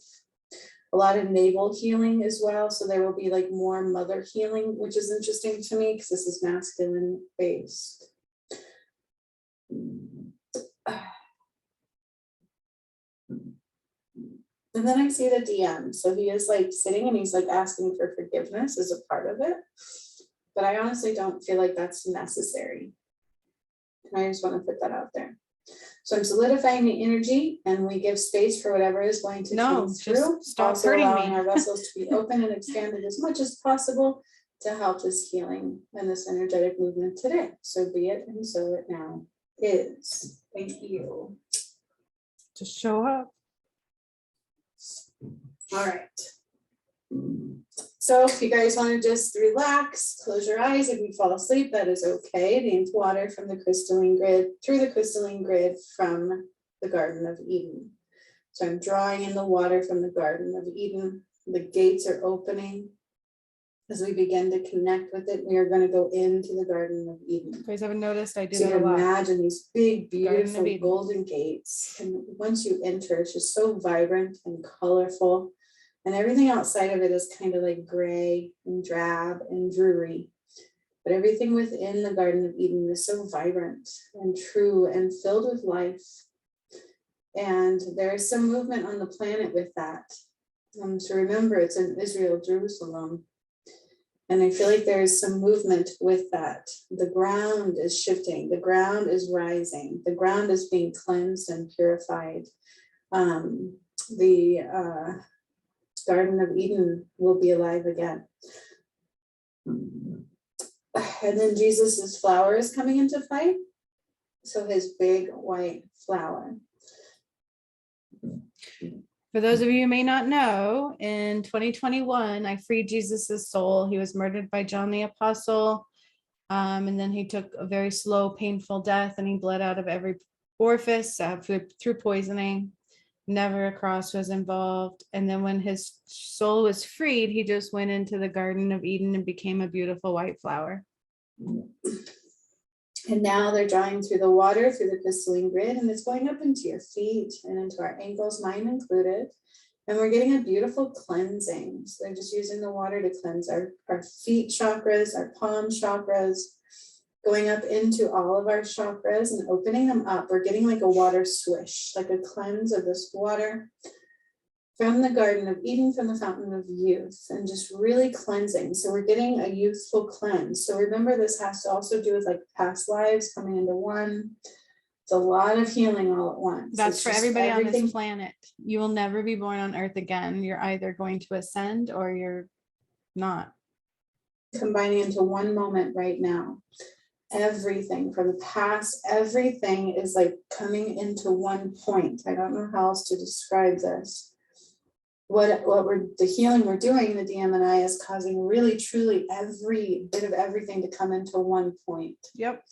A lot of navel healing as well. So there will be like more mother healing, which is interesting to me because this is masculine based. And then I see the DM. So he is like sitting and he's like asking for forgiveness as a part of it. But I honestly don't feel like that's necessary. I just want to put that out there. So I'm solidifying the energy and we give space for whatever is going to come through. Just stop Also hurting allowing me. our vessels to be open and expanded as much as possible to help this healing and this energetic movement today. So be it and so it now is. Thank you. Just show up. All right. So if you guys want to just relax, close your eyes. If you fall asleep, that is okay. The water from the crystalline grid, through the crystalline grid from the Garden of Eden. So I'm drawing in the water from the Garden of Eden. The gates are opening. as we begin to connect with it, we are going to go into the Garden of Eden. You guys haven't noticed I do So that a lot. imagine these big, Garden of beautiful Eden. golden gates. And once you enter, it's just so vibrant and colorful. And everything outside of it is kind of like gray and drab and dreary. But everything within the Garden of Eden is so vibrant and true and filled with life. And there's some movement on the planet with that. So remember, it's in Israel, Jerusalem. And I feel like there's some movement with that. The ground is shifting. The ground is rising. The ground is being cleansed and purified. The Garden of Eden will be alive again. And then Jesus's flower is coming into play. So his big white flower. For those of you who may not know, in 2021, I freed Jesus's soul. He was murdered by John the Apostle. And then he took a very slow, painful death, and he bled out of every orifice through poisoning. Never a cross was involved. And then when his soul was freed, he just went into the Garden of Eden and became a beautiful white flower. And now they're drawing through the water, through the crystalline grid, and it's going up into your feet and into our ankles, mine included. And we're getting a beautiful cleansing. So they're just using the water to cleanse our feet chakras, our palm chakras, going up into all of our chakras and opening them up. We're getting like a water swish, like a cleanse of this water from the Garden of Eden, from the fountain of youth, and just really cleansing. So we're getting a youthful cleanse. So remember, this has to also do with like past lives coming into one. It's a lot of healing all at once. That's It's for just everybody on everything this planet. You will never be born on earth again. You're either going to ascend or you're not. combining into one moment right now. Everything from the past, everything is like coming into one point. I don't know how else to describe this. The healing we're doing, the DM&I, is causing really truly every bit of everything to come into one point. Yep.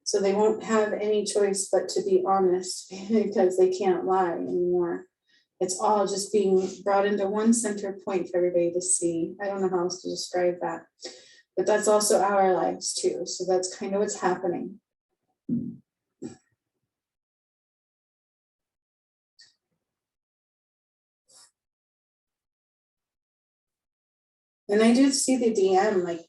So they won't have any choice but to be honest because they can't lie anymore. It's all just being brought into one center point for everybody to see. I don't know how else to describe that, but that's also our lives too. So that's kind of what's happening. And I do see the DM, like,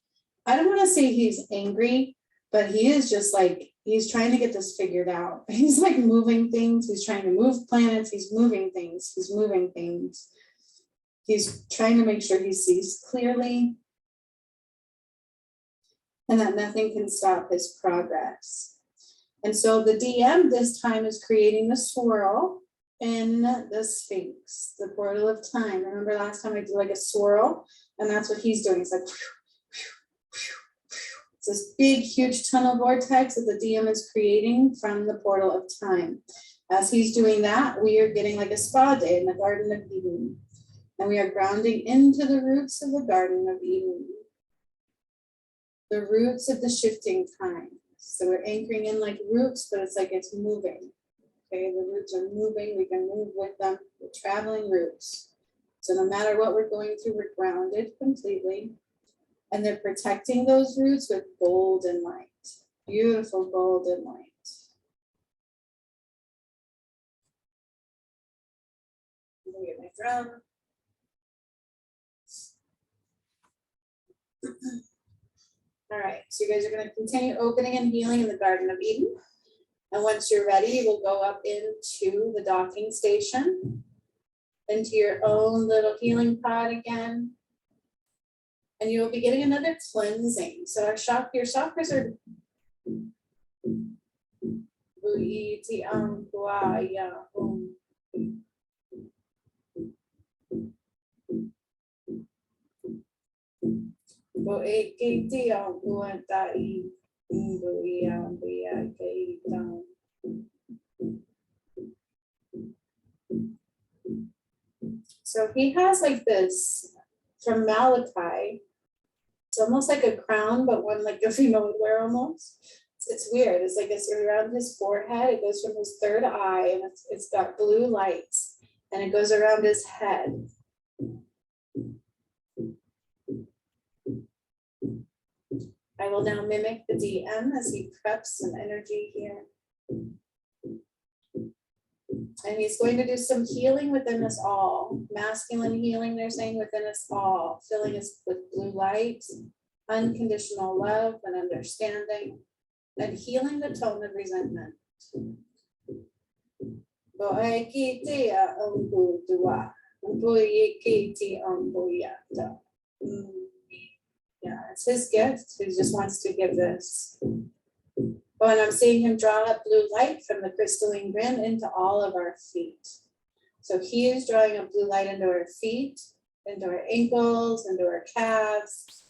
I don't want to say he's angry, but he is just like, he's trying to get this figured out. He's like moving things. He's trying to move planets. He's moving things. He's moving things. He's trying to make sure he sees clearly and that nothing can stop his progress. And so the DM this time is creating the swirl in the Sphinx, the portal of time. Remember last time I did like a swirl, and that's what he's doing. It's like, it's this big, huge tunnel vortex that the DM is creating from the portal of time. As he's doing that, we are getting like a spa day in the Garden of Eden. And we are grounding into the roots of the Garden of Eden. The roots of the shifting time. So we're anchoring in like roots, but it's like it's moving. Okay, the roots are moving, we can move with them. We're traveling roots. So no matter what we're going through, we're grounded completely. And they're protecting those roots with golden light. Beautiful golden light. I'm gonna get my drum. All right, so you guys are going to continue opening and healing in the Garden of Eden. And once you're ready, we'll go up into the docking station, into your own little healing pod again. And you will be getting another cleansing. So your chakras are so he has like this from Malachi. It's almost like a crown, but one like a female would wear almost. It's weird. It's like it's around his forehead. It goes from his third eye, and it's got blue lights, and it goes around his head. I will now mimic the DM as he preps some energy here. And he's going to do some healing within us all. Masculine healing, they're saying, within us all, filling us with blue light, unconditional love and understanding, and healing the tone of resentment. Yeah, it's his gift. He just wants to give this. Oh, and I'm seeing him draw up blue light from the crystalline grin into all of our feet. So he is drawing up blue light into our feet, into our ankles, into our calves,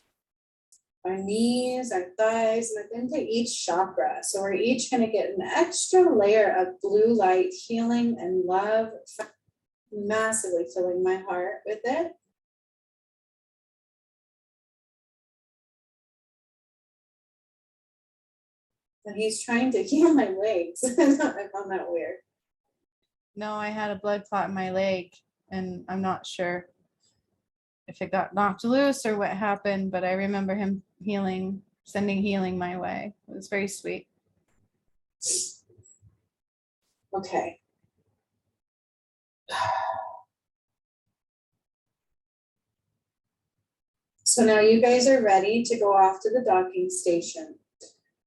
our knees, our thighs, and into each chakra. So we're each going to get an extra layer of blue light, healing and love, massively filling my heart with it. And he's trying to heal my legs. I found that weird. No, I had a blood clot in my leg, and I'm not sure if it got knocked loose or what happened, but I remember him healing, sending healing my way. It was very sweet. Okay. So now you guys are ready to go off to the docking station.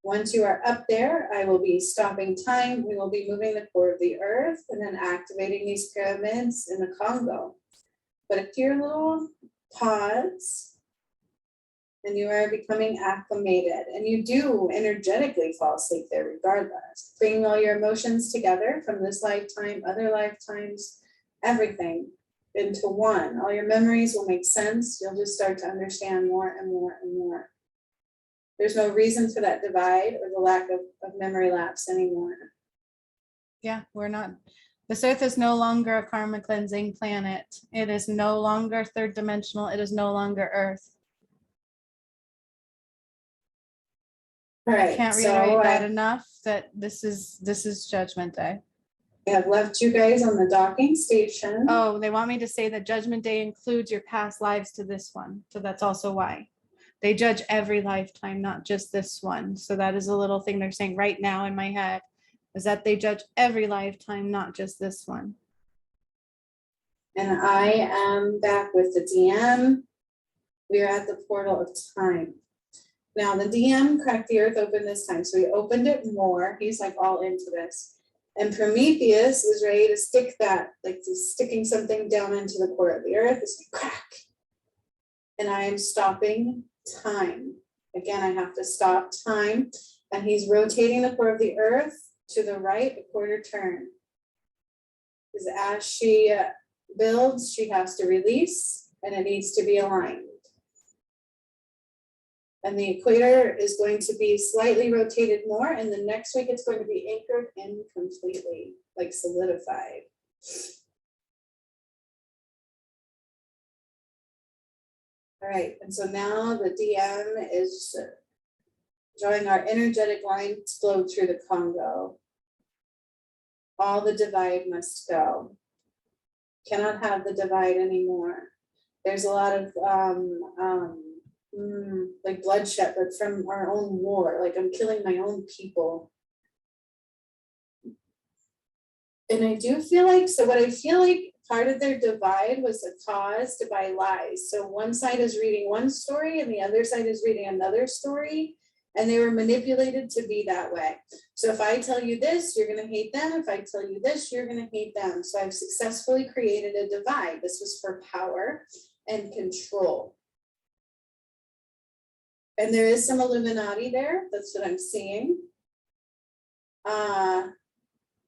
Once you are up there, I will be stopping time. We will be moving the core of the earth and then activating these pyramids in the Congo. But if you're little pods and you are becoming acclimated, and you do energetically fall asleep there regardless, bringing all your emotions together from this lifetime, other lifetimes, everything into one. All your memories will make sense. You'll just start to understand more and more and more. There's no reason for that divide or the lack of memory lapse anymore. Yeah, we're not. This earth is no longer a karma cleansing planet. It is no longer third dimensional. It is no longer Earth. All right, I can't reiterate that enough, that this is Judgment Day. I have left you guys on the docking station. Oh, they want me to say that Judgment Day includes your past lives to this one. So that's also why. They judge every lifetime, not just this one. So that is a little thing they're saying right now in my head, is that they judge every lifetime, not just this one. And I am back with the DM. We are at the portal of time. Now the DM cracked the earth open this time. So he opened it more. He's like all into this. And Prometheus is ready to stick that, like he's sticking something down into the core of the earth. It's like crack. And I am stopping time. Again, I have to stop time. And he's rotating the core of the earth to the right, a quarter turn. Because as she builds, she has to release, and it needs to be aligned. And the equator is going to be slightly rotated more, and the next week it's going to be anchored in completely, like solidified. All right, and so now the DM is drawing our energetic line to flow through the Congo. All the divide must go. Cannot have the divide anymore. There's a lot of like bloodshed, but from our own war. Like I'm killing my own people. And I do feel like, so what I feel like part of their divide was caused by lies. So one side is reading one story and the other side is reading another story. And they were manipulated to be that way. So if I tell you this, you're going to hate them. If I tell you this, you're going to hate them. So I've successfully created a divide. This was for power and control. And there is some Illuminati there. That's what I'm seeing.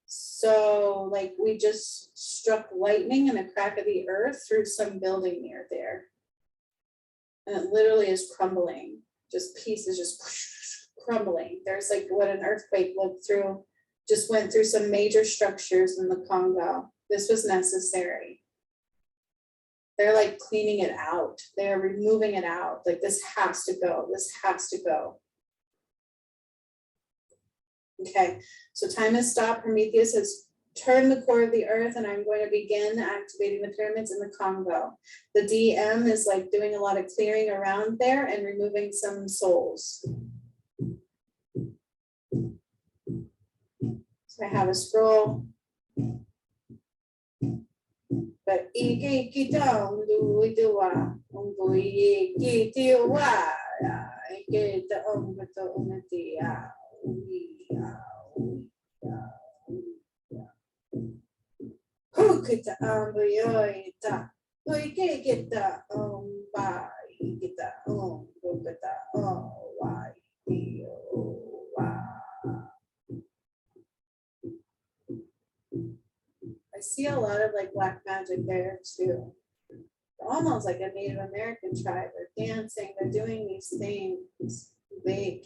So like we just struck lightning in a crack of the earth through some building near there. And it literally is crumbling. Just pieces just crumbling. There's like what an earthquake went through, just went through some major structures in the Congo. This was necessary. They're like cleaning it out. They're removing it out. Like this has to go. This has to go. Okay, so time has stopped. Prometheus has turn the core of the earth, and I'm going to begin activating the pyramids in the Congo. The DM is like doing a lot of clearing around there and removing some souls. So I have a scroll. But I see a lot of like black magic there too. Almost like a Native American tribe. They're dancing, they're doing these things. I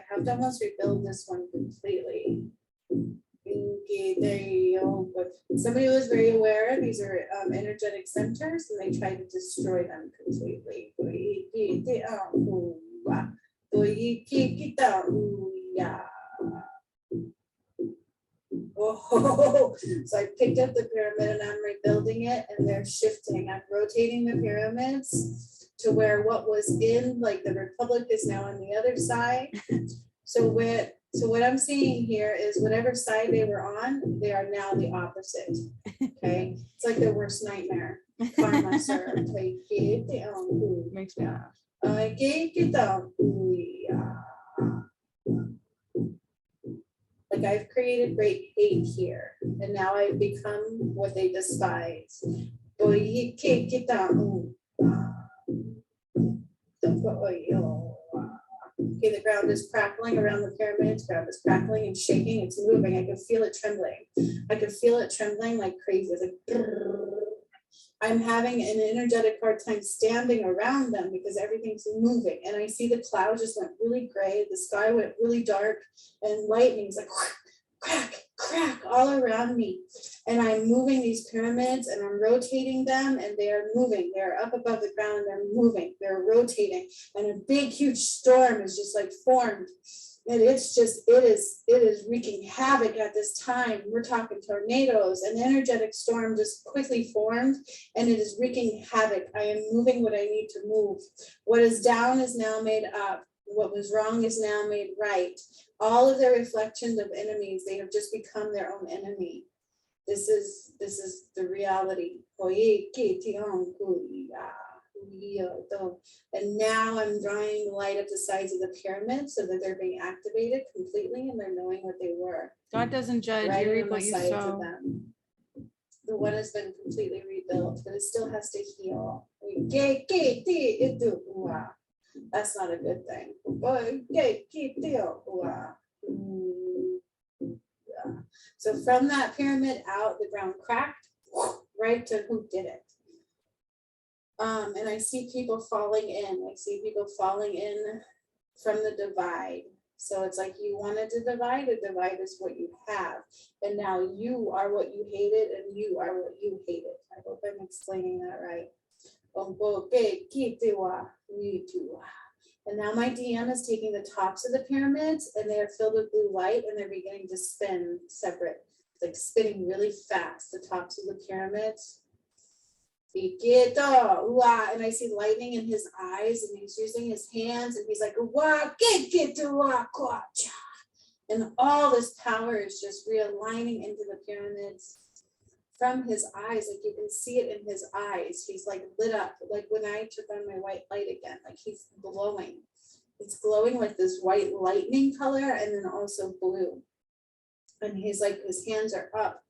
have to almost rebuild this one completely. But somebody was very aware these are energetic centers, and they tried to destroy them completely. Oh, so I picked up the pyramid and I'm rebuilding it, and they're shifting. I'm rotating the pyramids to where what was in like the Republic is now on the other side. So what I'm seeing here is whatever side they were on, they are now the opposite. Okay, it's like their worst nightmare. Karma, sir. Makes me laugh. Like I've created great hate here, and now I've become what they despise. Okay, the ground is crackling around the pyramids. Ground is crackling and shaking. It's moving. I can feel it trembling. I can feel it trembling like crazy. It's like I'm having an energetic hard time standing around them because everything's moving. And I see the cloud just went really gray. The sky went really dark, and lightning's like crack, crack all around me. And I'm moving these pyramids and I'm rotating them, and they are moving. They're up above the ground and they're moving. They're rotating. And a big, huge storm is just like formed. And it's just, it is wreaking havoc at this time. We're talking tornadoes. An energetic storm just quickly formed, and it is wreaking havoc. I am moving what I need to move. What is down is now made up. What was wrong is now made right. All of their reflections of enemies, they have just become their own enemy. This is the reality. And now I'm drawing the light up the sides of the pyramid so that they're being activated completely, and they're knowing what they were. God doesn't judge. You Right reap on what the you sides of sow. them. The one has been completely rebuilt, but it still has to heal. That's not a good thing. So from that pyramid out, the ground cracked right to who did it. And I see people falling in. I see people falling in from the divide. So it's like you wanted to divide. A divide is what you have. And now you are what you hated, and you are what you hated. I hope I'm explaining that right. And now my DM is taking the tops of the pyramids, and they are filled with blue light, and they're beginning to spin separate, like spinning really fast, the tops of the pyramids. And I see lightning in his eyes, and he's using his hands, and he's like, and all this power is just realigning into the pyramids from his eyes. Like you can see it in his eyes. He's like lit up, like when I took on my white light again, like he's glowing. It's glowing like this white lightning color, and then also blue. And he's like, his hands are up,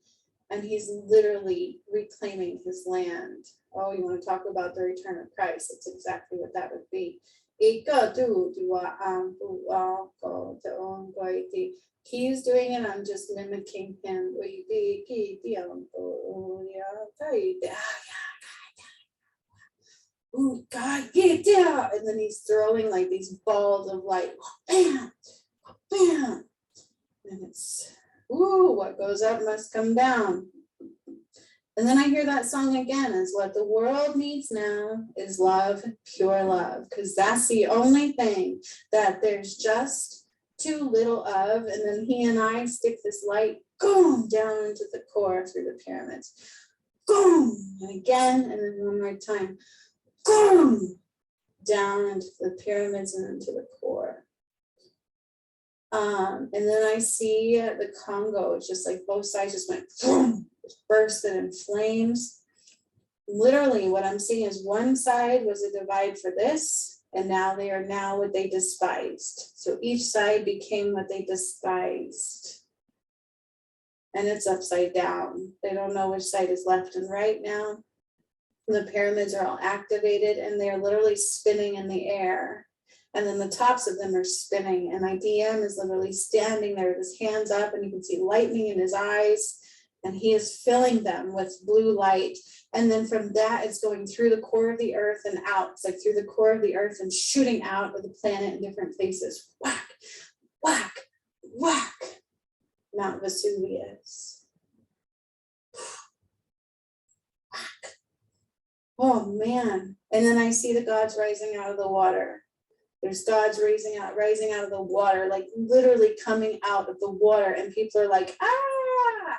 and he's literally reclaiming his land. Oh, you want to talk about the return of Christ? It's exactly what that would be. He's doing it, I'm just mimicking him. Ooh, God, get down. And then he's throwing like these balls of light. Bam, bam. And it's, ooh, what goes up must come down. And then I hear that song again, is what the world needs now is love, pure love, because that's the only thing that there's just too little of. And then he and I stick this light, boom, down into the core through the pyramids. Boom, and again, and then one more time, boom, down into the pyramids and into the core. And then I see the Congo, it's just like both sides just went boom, bursted in flames. Literally what I'm seeing is one side was a divide for this, and now they are now what they despised. So each side became what they despised. And it's upside down. They don't know which side is left and right now. The pyramids are all activated and they're literally spinning in the air. And then the tops of them are spinning. And my DM is literally standing there with his hands up, and you can see lightning in his eyes. And he is filling them with blue light. And then from that, it's going through the core of the earth and out. It's like through the core of the earth and shooting out of the planet in different places. Whack, whack, whack. Mount Vesuvius. Whack. Oh man. And then I see the gods rising out of the water. There's gods rising out of the water, like literally coming out of the water. And people are like, ah.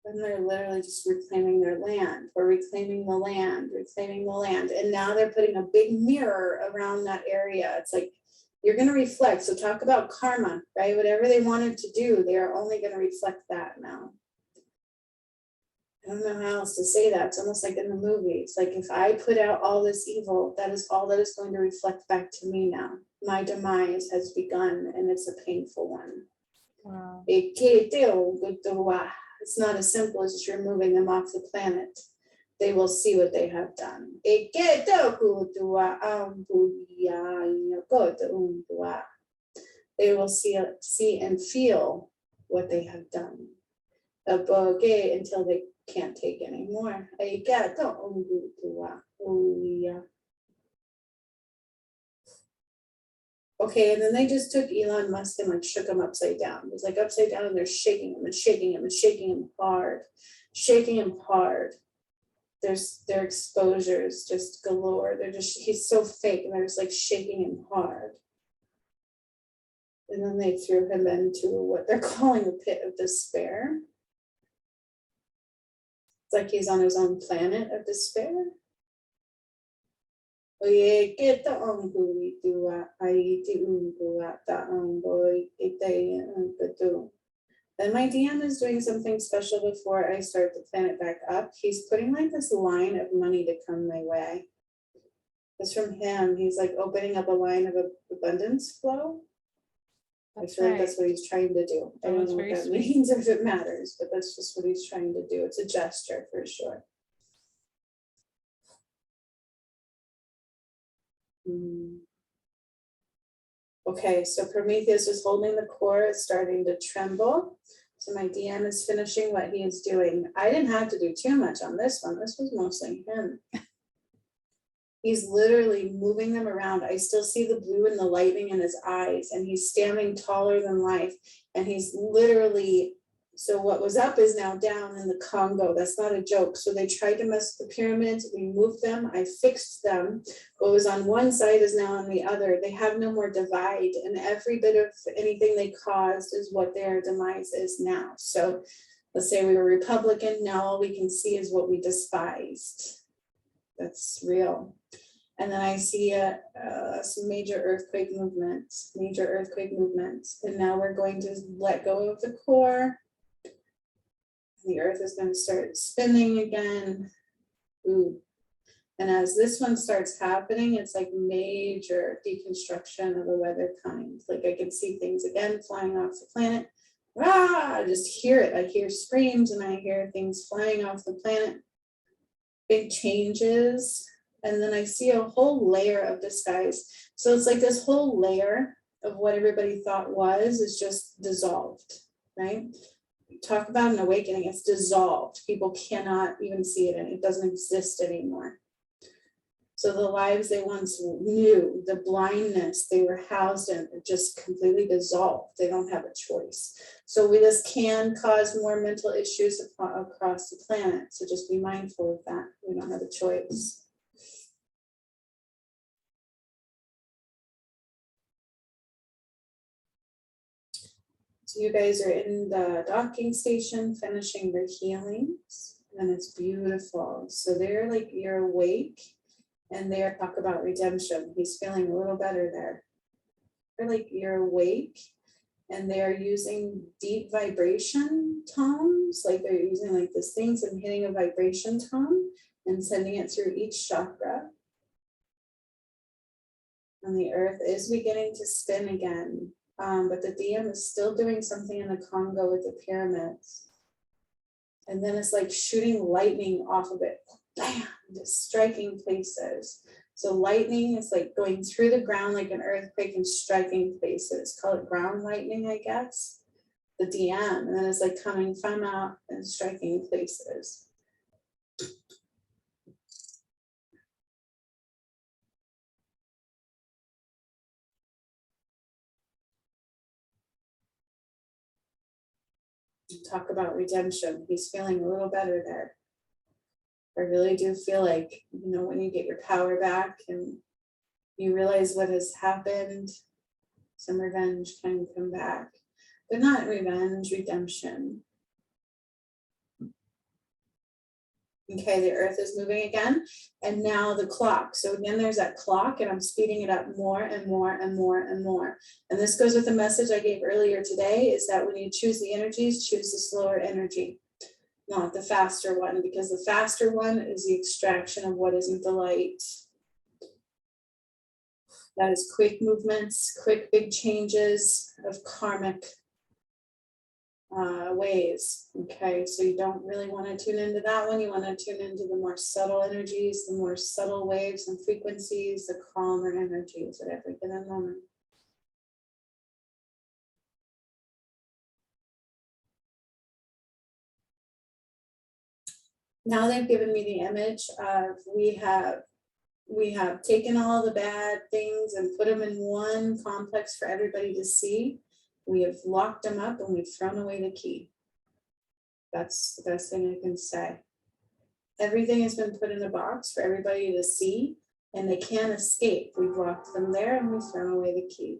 And they're literally just reclaiming their land, or reclaiming the land. And now they're putting a big mirror around that area. It's like, you're going to reflect. So talk about karma, right? Whatever they wanted to do, they are only going to reflect that now. I don't know how else to say that. It's almost like in the movie. It's like, if I put out all this evil, that is all that is going to reflect back to me now. My demise has begun, and it's a painful one. Wow. It's not as simple as just removing them off the planet. They will see what they have done. They will see and feel what they have done. Until they can't take anymore. Okay, and then they just took Elon Musk and like shook him upside down. It was like upside down, and they're shaking him and shaking him and shaking him hard, shaking him hard. Their exposures just galore. He's so fake, and they're just like shaking him hard. And then they threw him into what they're calling a pit of despair. It's like he's on his own planet of despair. Then my DM is doing something special before I start the planet back up. He's putting like this line of money to come my way. It's from him. He's like opening up a line of abundance flow. I feel like that's what he's trying to do. I don't know what that means or if it matters, but that's just what he's trying to do. It's a gesture for sure. Okay, so Prometheus is holding the core, it's starting to tremble. So my DM is finishing what he is doing. I didn't have to do too much on this one. This was mostly him. He's literally moving them around. I still see the blue and the lightning in his eyes, and he's standing taller than life. And he's literally, so what was up is now down in the Congo. That's not a joke. So they tried to mess with the pyramids. We moved them. I fixed them. What was on one side is now on the other. They have no more divide. And every bit of anything they caused is what their demise is now. So let's say we were Republican. Now all we can see is what we despised. That's real. And then I see some major earthquake movements. And now we're going to let go of the core. The earth is going to start spinning again. Ooh. And as this one starts happening, it's like major deconstruction of a weather kind. Like I can see things again flying off the planet. Ah, I just hear it. I hear screams and I hear things flying off the planet. Big changes. And then I see a whole layer of disguise. So it's like this whole layer of what everybody thought was is just dissolved, right? Talk about an awakening, it's dissolved. People cannot even see it and it doesn't exist anymore. So the lives they once knew, the blindness they were housed in, just completely dissolved. They don't have a choice. So this can cause more mental issues across the planet. So just be mindful of that. We don't have a choice. So you guys are in the docking station, finishing their healings, and it's beautiful. So they're like, you're awake. And they're talk about redemption. He's feeling a little better there. They're like, you're awake, and they're using deep vibration tones, like they're using like this things and hitting a vibration tone and sending it through each chakra. And the earth is beginning to spin again. But the DM is still doing something in the Congo with the pyramids. And then it's like shooting lightning off of it. Bam, just striking places. So lightning is like going through the ground like an earthquake and striking places. Call it ground lightning, I guess. The DM, and then it's like coming from out and striking places. Talk about redemption. He's feeling a little better there. I really do feel like, you know, when you get your power back and you realize what has happened, some revenge can come back, but not revenge, redemption. Okay, the earth is moving again, and now the clock. So again, there's that clock, and I'm speeding it up more and more and more and more. And this goes with the message I gave earlier today, is that when you choose the energies, choose the slower energy, not the faster one, because the faster one is the extraction of what isn't the light. That is quick movements, quick big changes of karmic ways. Okay, so you don't really want to tune into that one. You want to tune into the more subtle energies, the more subtle waves and frequencies, the calmer energies at every given moment. Now they've given me the image of we have taken all the bad things and put them in one complex for everybody to see. We have locked them up and we've thrown away the key. That's the best thing I can say. Everything has been put in a box for everybody to see, and they can't escape. We've locked them there and we've thrown away the key.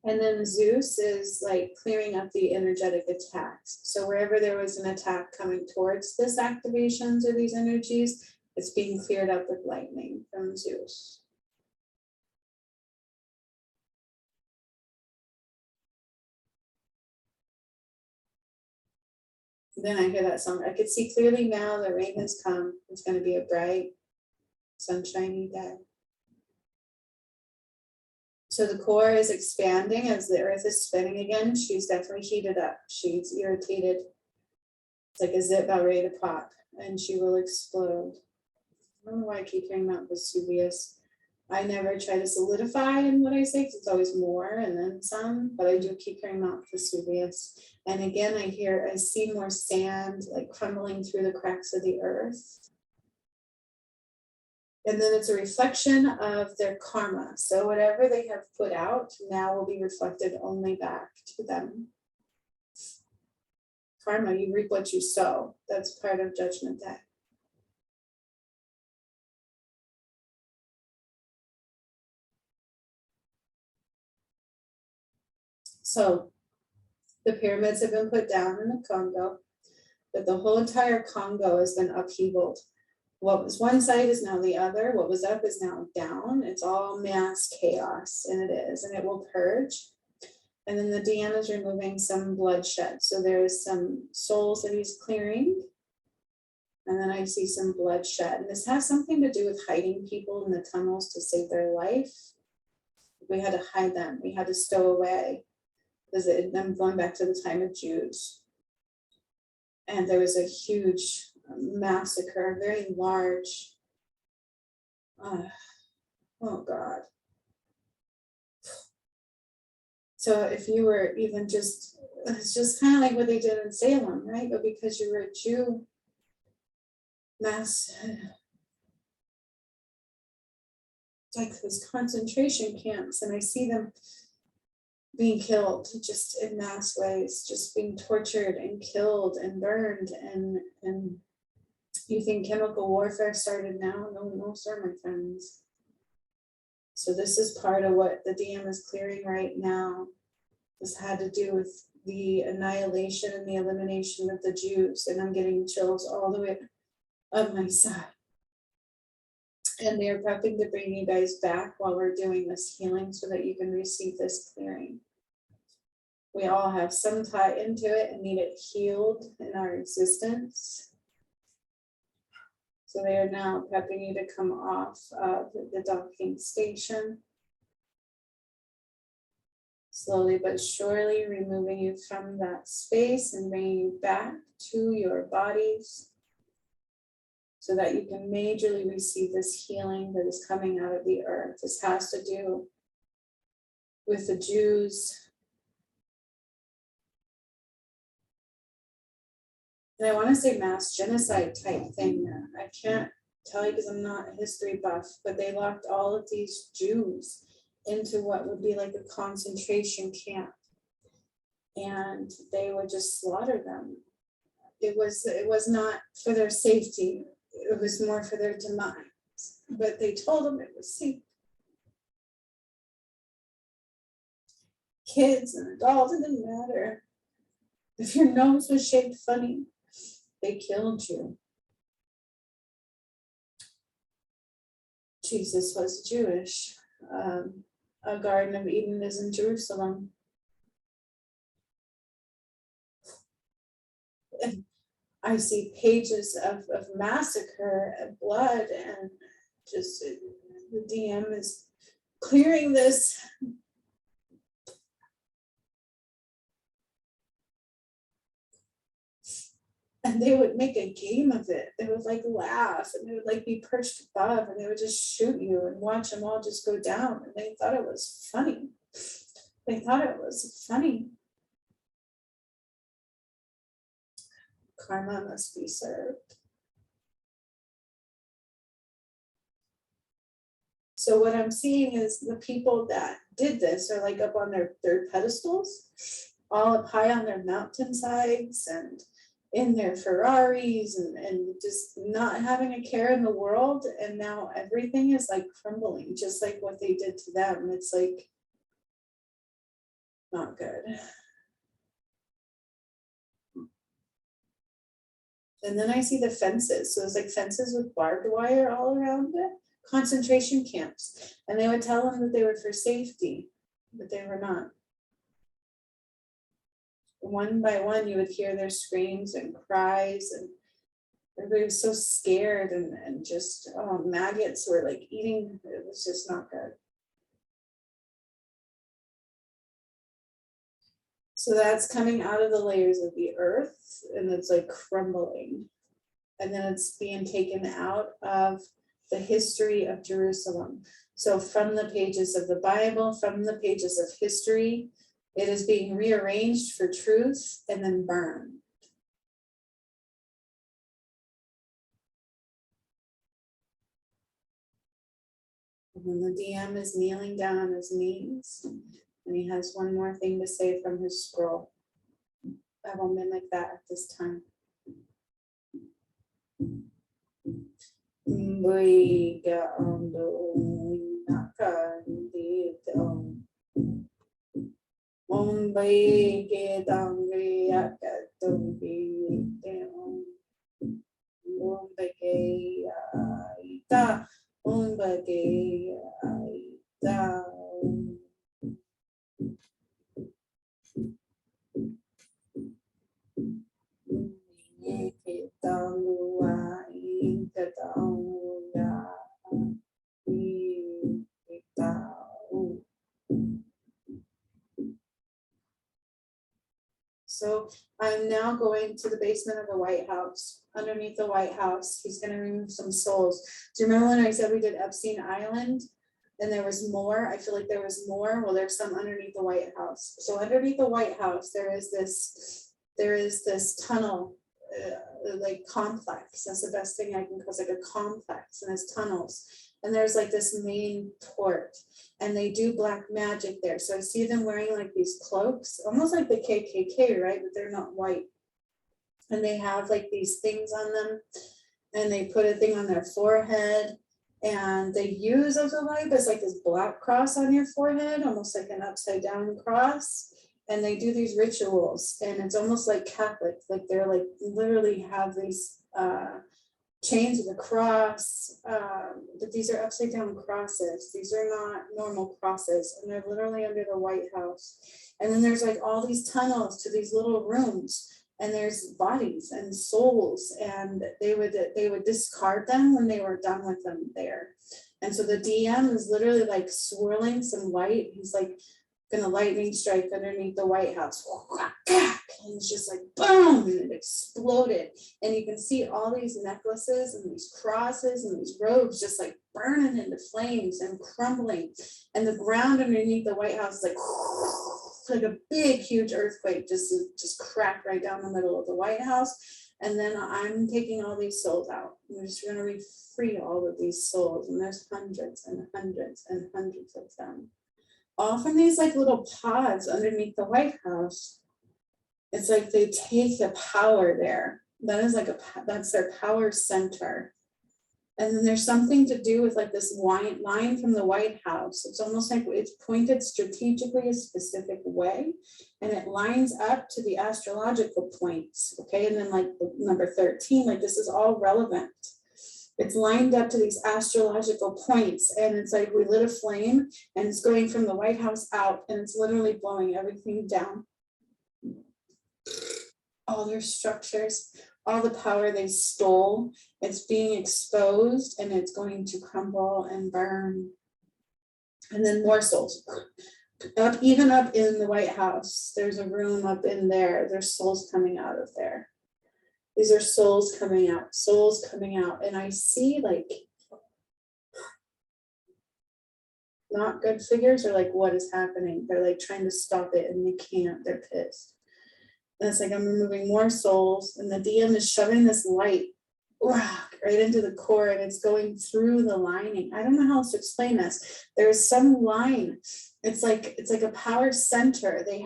And then Zeus is like clearing up the energetic attacks. So wherever there was an attack coming towards this activations or these energies, it's being cleared up with lightning from Zeus. Then I hear that song. I could see clearly now the rain has come. It's going to be a bright, sunshiny day. So the core is expanding as the earth is spinning again. She's definitely heated up. She's irritated. It's like a zip about ready to pop, and she will explode. I don't know why I keep hearing Mount Vesuvius. I never try to solidify in what I say because it's always more and then some, but I do keep hearing Mount Vesuvius. And again, I see more sand like crumbling through the cracks of the earth. And then it's a reflection of their karma. So whatever they have put out now will be reflected only back to them. Karma, you reap what you sow. That's part of Judgment Day. So the pyramids have been put down in the Congo, but the whole entire Congo has been upheavaled. What was one side is now the other. What was up is now down. It's all mass chaos, and it is, and it will purge. And then the DM is removing some bloodshed. So there's some souls that he's clearing. And then I see some bloodshed. And this has something to do with hiding people in the tunnels to save their life. We had to hide them. We had to stow away. Because I'm going back to the time of Jews. And there was a huge massacre, very large. Oh God. So if you were even just, it's just kind of like what they did in Salem, right? But because you were a Jew, mass, like those concentration camps, and I see them being killed just in mass ways, just being tortured and killed and burned. And you think chemical warfare started now? No, sir, my friends. So this is part of what the DM is clearing right now. This had to do with the annihilation and the elimination of the Jews. And I'm getting chills all the way up my side. And they are prepping to bring you guys back while we're doing this healing so that you can receive this clearing. We all have some tie into it and need it healed in our existence. So they are now prepping you to come off of the docking station. Slowly but surely removing you from that space and bringing you back to your bodies so that you can majorly receive this healing that is coming out of the earth. This has to do with the Jews. And I want to say mass genocide type thing. I can't tell you because I'm not a history buff, but they locked all of these Jews into what would be like a concentration camp. And they would just slaughter them. It was not for their safety. It was more for their demise. But they told them it was safe. Kids and adults, it didn't matter. If your nose was shaped funny, they killed you. Jesus was Jewish. A Garden of Eden is in Jerusalem. And I see pages of massacre and blood, and just the DM is clearing this. And they would make a game of it. They would like laugh, and they would like be perched above, and they would just shoot you and watch them all just go down. And they thought it was funny. They thought it was funny. Karma must be served. So what I'm seeing is the people that did this are like up on their pedestals, all up high on their mountainsides and in their Ferraris and just not having a care in the world. And now everything is like crumbling, just like what they did to them. It's like not good. And then I see the fences. So it's like fences with barbed wire all around it, concentration camps. And they would tell them that they were for safety, but they were not. One by one, you would hear their screams and cries, and everybody was so scared, and just maggots were like eating. It was just not good. So that's coming out of the layers of the earth, and it's like crumbling. And then it's being taken out of the history of Jerusalem. So from the pages of the Bible, from the pages of history, it is being rearranged for truth and then burned. And then the DM is kneeling down on his knees, and he has one more thing to say from his scroll. I will mimic that at this time. So I'm now going to the basement of the White House. Underneath the White House, he's going to remove some souls. Do you remember when I said we did Epstein Island? and there was more. I feel like there was more. Well, there's some underneath the White House. So underneath the White House, there is this tunnel, like complex. That's the best thing I can call. It's like a complex, and it's tunnels. And there's like this main port, and they do black magic there. So I see them wearing like these cloaks, almost like the KKK, right? But they're not white. And they have like these things on them, and they put a thing on their forehead, and they use as a light, it's like this black cross on your forehead, almost like an upside down cross. And they do these rituals, and it's almost like Catholic, like they're like literally have these chains of the cross, but these are upside down crosses. These are not normal crosses, and they're literally under the White House. And then there's like all these tunnels to these little rooms, and there's bodies and souls, and they would discard them when they were done with them there. And so the DM is literally like swirling some light. He's like gonna lightning strike underneath the White House. And it's just like boom, and it exploded. And you can see all these necklaces and these crosses and these robes just like burning into flames and crumbling. And the ground underneath the White House is like a big, huge earthquake, just cracked right down the middle of the White House. And then I'm taking all these souls out. We're just gonna free all of these souls. And there's hundreds and hundreds and hundreds of them. All from these like little pods underneath the White House. It's like they take the power there. That is like that's their power center. And then there's something to do with like this line from the White House. It's almost like it's pointed strategically a specific way, and it lines up to the astrological points. Okay, and then like number 13, like this is all relevant. It's lined up to these astrological points, and it's like we lit a flame, and it's going from the White House out, and it's literally blowing everything down. All their structures, all the power they stole, it's being exposed, and it's going to crumble and burn. And then more souls. Even up in the White House, there's a room up in there. There's souls coming out of there. These are souls coming out. And I see like not good figures, or like what is happening. They're like trying to stop it, and they can't. They're pissed. And it's like I'm removing more souls, and the DM is shoving this light right into the core, and it's going through the lining. I don't know how else to explain this. There's some line. It's like a power center. They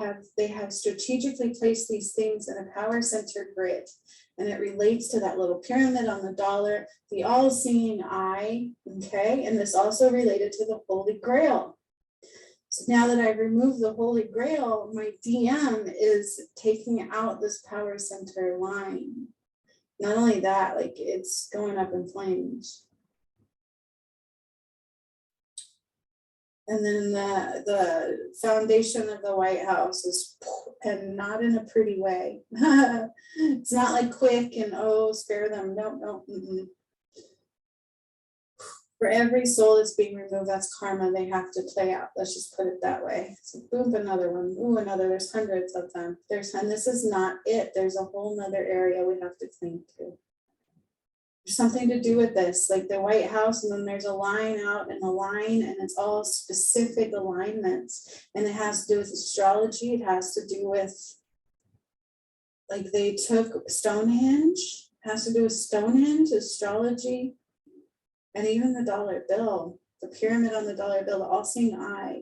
have strategically placed these things in a power center grid, and it relates to that little pyramid on the dollar, the all-seeing eye. Okay, and this also related to the Holy Grail. So now that I've removed the Holy Grail, my DM is taking out this power center line. Not only that, like it's going up in flames. And then the foundation of the White House is, and not in a pretty way. It's not like quick and oh, spare them. No. For every soul that's being removed, that's karma they have to play out. Let's just put it that way. So boom, another one. Ooh, another. There's hundreds of them. And this is not it. There's a whole nother area we have to cling to. There's something to do with this, like the White House, and then there's a line out and a line, and it's all specific alignments. And it has to do with astrology. It has to do with, like they took Stonehenge. It has to do with Stonehenge, astrology. And even the dollar bill, the pyramid on the dollar bill, the all-seeing eye.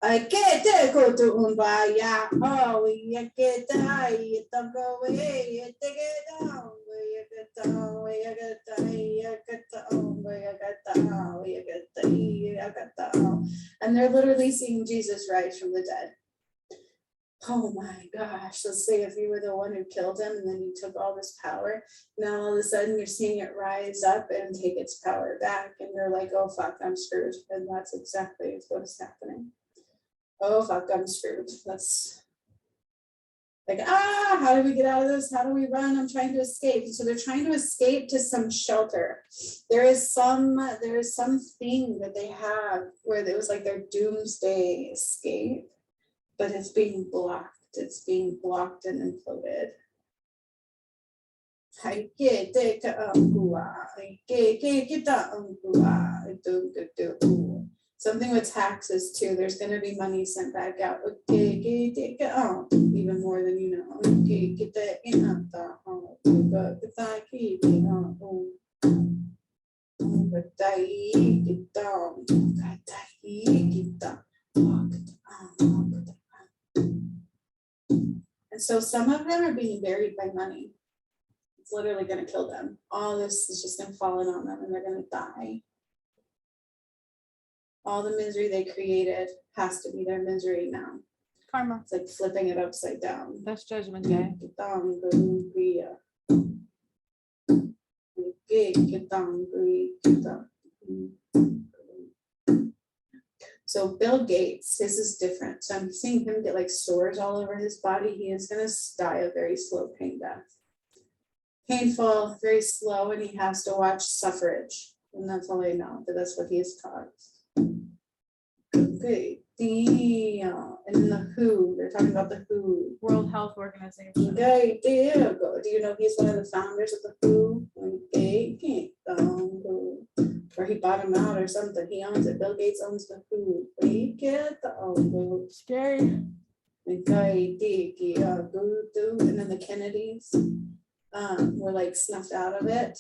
I get to go to Umbaya. Oh, you get the eye, you don't go away, you take it down. You get down, you get down, you get down, you get down, you get down, you get down. And they're literally seeing Jesus rise from the dead. Oh my gosh, let's say if you were the one who killed him and then you took all this power, now all of a sudden you're seeing it rise up and take its power back, and you're like, oh fuck, I'm screwed. And that's exactly what is happening. Oh fuck, I'm screwed. That's like, how do we get out of this? How do we run? I'm trying to escape. So they're trying to escape to some shelter. There is something that they have where it was like their doomsday escape, but it's being blocked. It's being blocked and imploded. I get something with taxes too. There's gonna be money sent back out. Even more than you know. And so some of them are being buried by money. It's literally going to kill them. All this is just going to fall in on them and they're going to die. All the misery they created has to be their misery now. Karma. It's like flipping it upside down. That's Judgment Day. So Bill Gates, this is different. So I'm seeing him get like sores all over his body. He is going to die a very slow pain death. Painful, very slow, and he has to watch suffrage. And that's all I know, but that's what he has caused. Okay. And the WHO, they're talking about the WHO. World Health Organization. Okay, do you know he's one of the founders of the WHO? Okay, or he bought him out or something. He owns it. Bill Gates owns the WHO. Scary. And then the Kennedys were like snuffed out of it.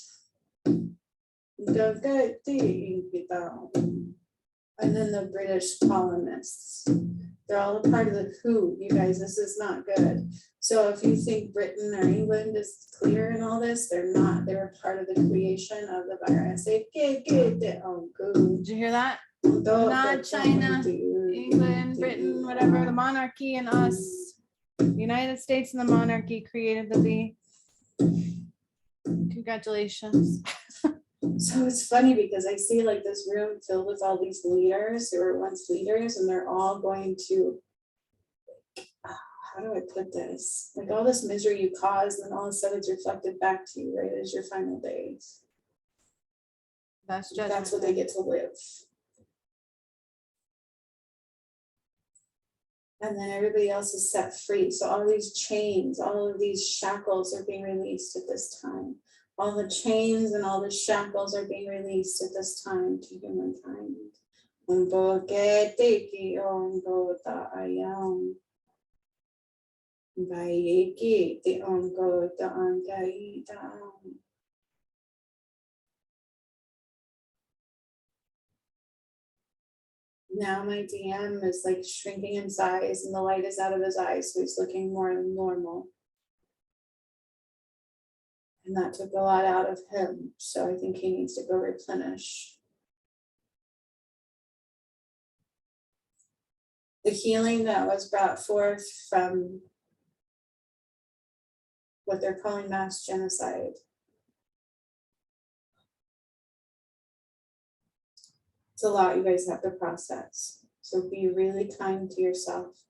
And then the British colonists. They're all a part of the WHO. You guys, this is not good. So if you think Britain or England is clear in all this, they're not. They were part of the creation of the virus. Did you hear that? Not China, England, Britain, whatever, the monarchy and us. The United States and the monarchy created the V. Congratulations. So it's funny because I see like this room filled with all these leaders who were once leaders, and they're all going to, how do I put this? Like all this misery you caused, and then all of a sudden it's reflected back to you, right, as your final days. That's what they get to live. And then everybody else is set free. So all these chains, all of these shackles are being released at this time. All the chains and all the shackles are being released at this time to humankind. Now my DM is like shrinking in size and the light is out of his eyes, so he's looking more normal. And that took a lot out of him. So I think he needs to go replenish. The healing that was brought forth from what they're calling mass genocide. It's a lot you guys have to process. So be really kind to yourself.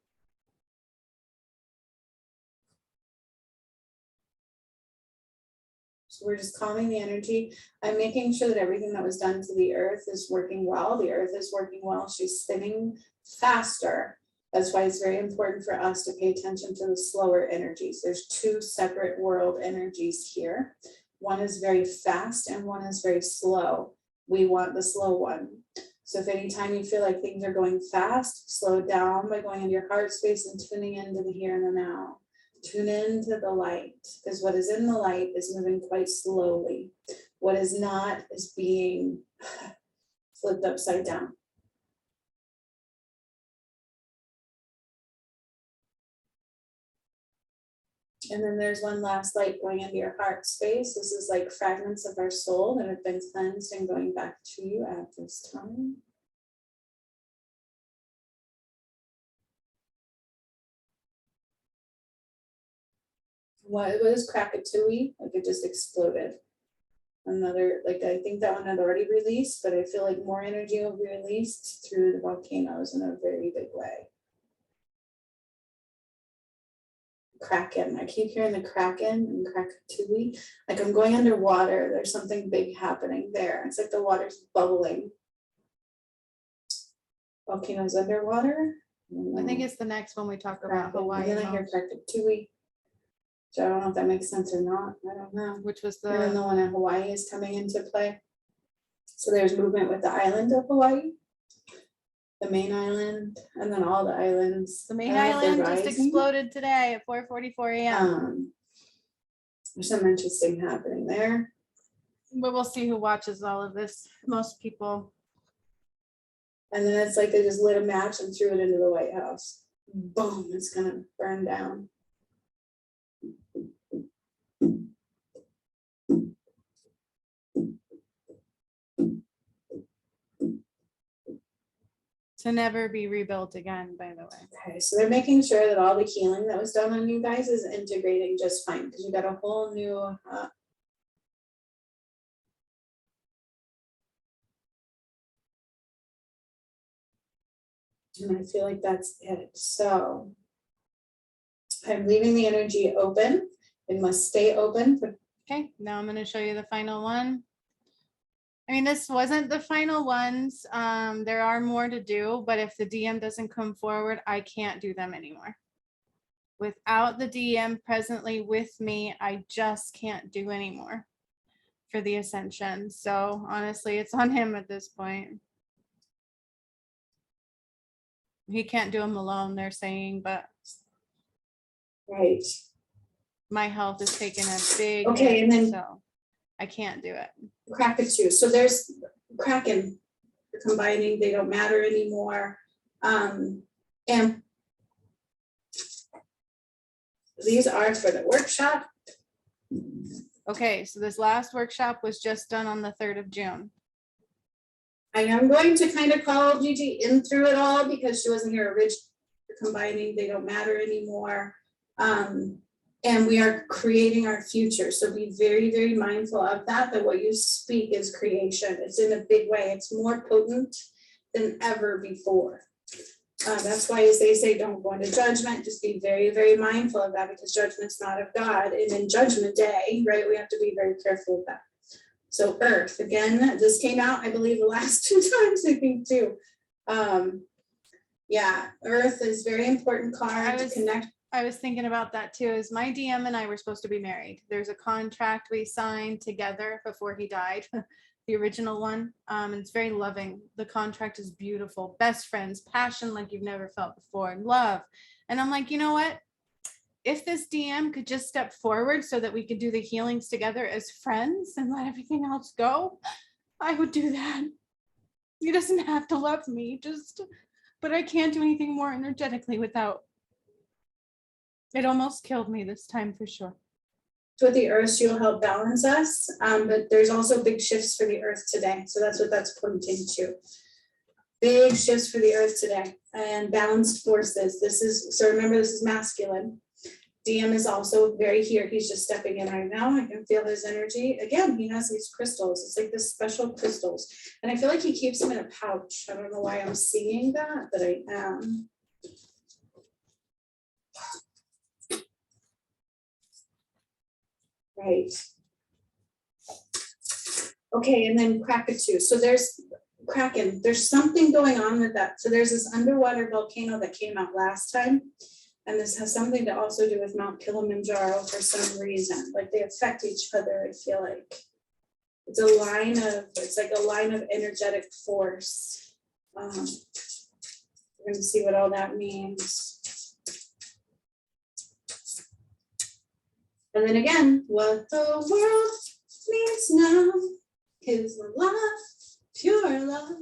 So we're just calming the energy. I'm making sure that everything that was done to the earth is working well. The earth is working well. She's spinning faster. That's why it's very important for us to pay attention to the slower energies. There's two separate world energies here. One is very fast and one is very slow. We want the slow one. So if anytime you feel like things are going fast, slow down by going into your heart space and tuning into the here and the now. Tune into the light, because what is in the light is moving quite slowly. What is not is being flipped upside down. And then there's one last light going into your heart space. This is like fragments of our soul that have been cleansed and going back to you at this time. What was Krakatui? Like it just exploded. Another, like I think that one had already released, but I feel like more energy will be released through the volcanoes in a very big way. Kraken. I keep hearing the Kraken and Krakatui. Like I'm going underwater. There's something big happening there. It's like the water's bubbling. Volcanoes underwater. I think it's the next one we talk about Hawaii. And then I hear Krakatui. So I don't know if that makes sense or not. I don't know. Which was And then the the, one in Hawaii is coming into play. So there's movement with the island of Hawaii, the main island, and then all the islands. the main I don't know if they're island just rising. exploded today at 4:44 a.m. There's some interesting happening there. But we'll see who watches all of this. Most people. And then it's like they just lit a match and threw it into the White House. Boom, it's gonna burn down. To never be rebuilt again, by the way. Okay, so they're making sure that all the healing that was done on you guys is integrating just fine, because you got a whole new and I feel like that's it. So I'm leaving the energy open. It must stay open. Okay, now I'm going to show you the final one. I mean, this wasn't the final ones. There are more to do, but if the DM doesn't come forward, I can't do them anymore. Without the DM presently with me, I just can't do anymore for the ascension. So honestly, it's on him at this point. He can't do them alone, they're saying, but Right. my health is taking a big Okay, hit, and then- so I can't do it. Krakatoa. So there's Kraken combining, they don't matter anymore. And these are for the workshop. Okay, so this last workshop was just done on the 3rd of June. I am going to kind of call Gigi in through it all because she wasn't here originally. Combining, they don't matter anymore. And we are creating our future. So be very, very mindful of that, that what you speak is creation. It's in a big way. It's more potent than ever before. That's why, as they say, don't go into judgment. Just be very, very mindful of that, because judgment's not of God. And in Judgment Day, right, we have to be very careful of that. So Earth, again, this came out, I believe, the last 2 times, I think, too. Yeah, Earth is very important card to connect. I was thinking about that too, is my DM and I were supposed to be married. There's a contract we signed together before he died, the original one. And it's very loving. The contract is beautiful. Best friends, passion like you've never felt before, love. And I'm like, you know what? If this DM could just step forward so that we could do the healings together as friends and let everything else go, I would do that. He doesn't have to love me, but I can't do anything more energetically without. It almost killed me this time for sure. With the Earth, she will help balance us, but there's also big shifts for the Earth today. So that's what that's pointing to. Big shifts for the Earth today and balanced forces. So remember, this is masculine. DM is also very here. He's just stepping in right now. I can feel his energy. Again, he has these crystals. It's like this special crystals. And I feel like he keeps them in a pouch. I don't know why I'm seeing that, but I am. Right. Okay, and then Krakatoa. So there's Kraken. There's something going on with that. So there's this underwater volcano that came out last time. And this has something to also do with Mount Kilimanjaro for some reason. Like they affect each other, I feel like. It's like a line of energetic force. We're gonna see what all that means. And then again, what the world needs now is love, pure love.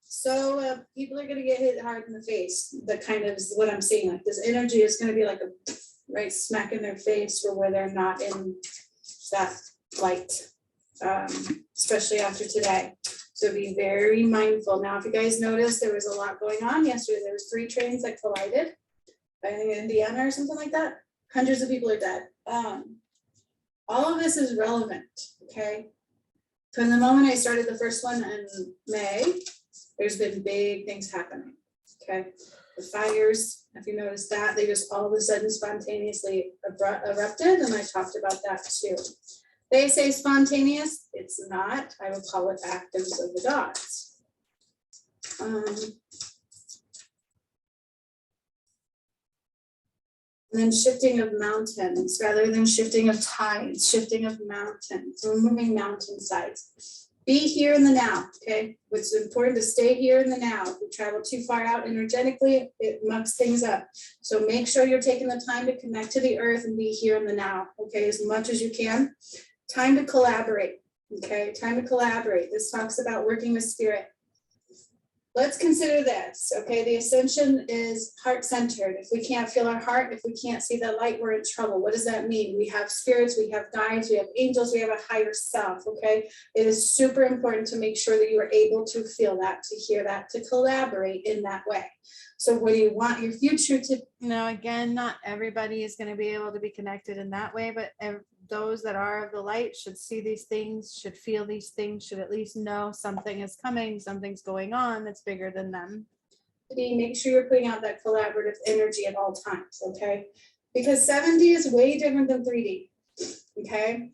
So people are gonna get hit hard in the face. That kind of is what I'm seeing. Like this energy is gonna be like a right smack in their face, or where they're not in that light, especially after today. So be very mindful. Now, if you guys noticed, there was a lot going on yesterday. There was 3 trains that collided. I think in Indiana or something like that. Hundreds of people are dead. All of this is relevant, okay? From the moment I started the first one in May, there's been big things happening, okay? The fires, if you noticed that, they just all of a sudden spontaneously erupted, and I talked about that too. They say spontaneous, it's not. I would call it actors of the gods. And then shifting of mountains rather than shifting of tides, shifting of mountains, removing mountainsides. Be here in the now, okay? It's important to stay here in the now. If we travel too far out energetically, it mucks things up. So make sure you're taking the time to connect to the earth and be here in the now, okay, as much as you can. Time to collaborate, okay? Time to collaborate. This talks about working with spirit. Let's consider this, okay? The ascension is heart-centered. If we can't feel our heart, if we can't see the light, we're in trouble. What does that mean? We have spirits, we have guides, we have angels, we have a higher self, okay? It is super important to make sure that you are able to feel that, to hear that, to collaborate in that way. So what do you want your future to? Now, again, not everybody is going to be able to be connected in that way, but those that are of the light should see these things, should feel these things, should at least know something is coming, something's going on that's bigger than them. Make sure you're putting out that collaborative energy at all times, okay? Because 7D is way different than 3D, okay?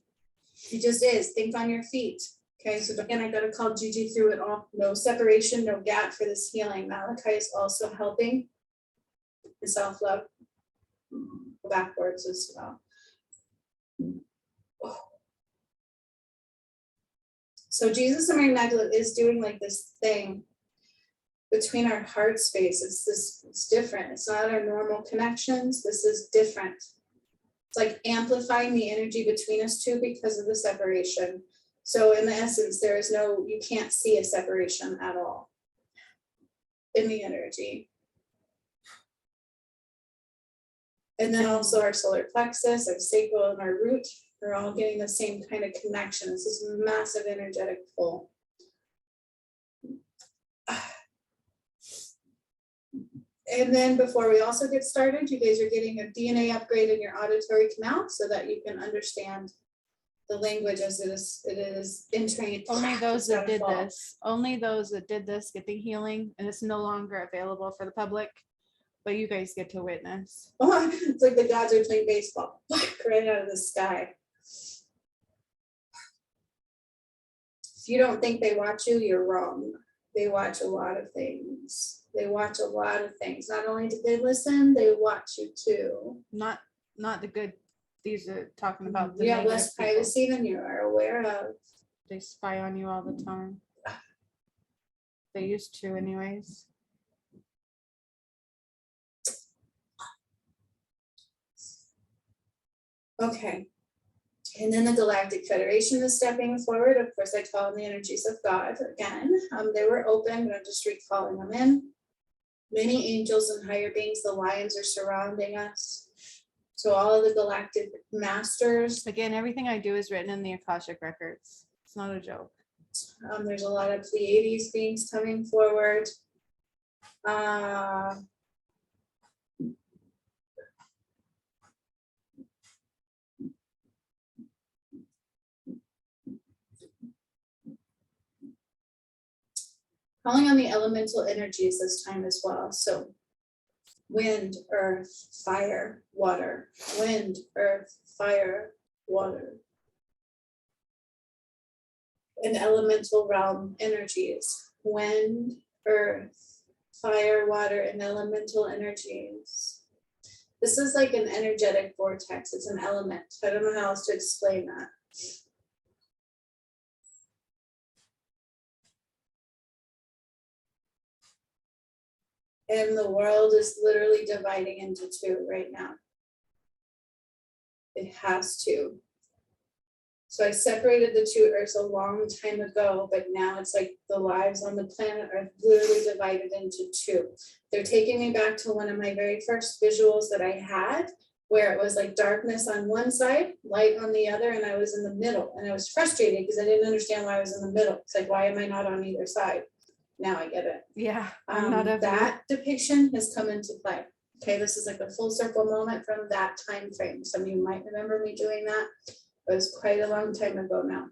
It just is. Think on your feet, okay? So again, I got to call Gigi through it all. No separation, no gap for this healing. Malachi is also helping the self-love backwards as well. So Jesus and Mary Magdalene is doing like this thing between our heart space. It's different. It's not our normal connections. This is different. It's like amplifying the energy between us two because of the separation. So in the essence, there is no, you can't see a separation at all in the energy. And then also our solar plexus, our sacral, and our root, they're all getting the same kind of connection. This is massive energetic pull. And then before we also get started, you guys are getting a DNA upgrade in your auditory canal so that you can understand the language as it is entering. Only those that did this, get the healing, and it's no longer available for the public, but you guys get to witness. Oh, it's like the gods are playing baseball right out of the sky. If you don't think they watch you, you're wrong. They watch a lot of things. They watch a lot of things. Not only do they listen, they watch you too. Not the good. These are talking about the You have negative less people. privacy than you are aware of. They spy on you all the time. They used to anyways. Okay. And then the Galactic Federation is stepping forward. Of course, I call in the energies of God again. They were open, but I'm just recalling them in. Many angels and higher beings, the lions are surrounding us. So all of the galactic masters. Again, everything I do is written in the Akashic records. It's not a joke. There's a lot of Pleiades beings coming forward. Calling on the elemental energies this time as well. So wind, earth, fire, water. Wind, earth, fire, water. And elemental realm energies. Wind, earth, fire, water, and elemental energies. This is like an energetic vortex. It's an element. I don't know how else to explain that. And the world is literally dividing into two right now. It has to. So I separated the two Earths a long time ago, but now it's like the lives on the planet are literally divided into two. They're taking me back to one of my very first visuals that I had, where it was like darkness on one side, light on the other, and I was in the middle. And I was frustrated because I didn't understand why I was in the middle. It's like, why am I not on either side? Now I get it. Yeah, I'm not of that depiction has come into play. Okay, this is like a full circle moment from that time frame. Some of you might remember me doing that. It was quite a long time ago now.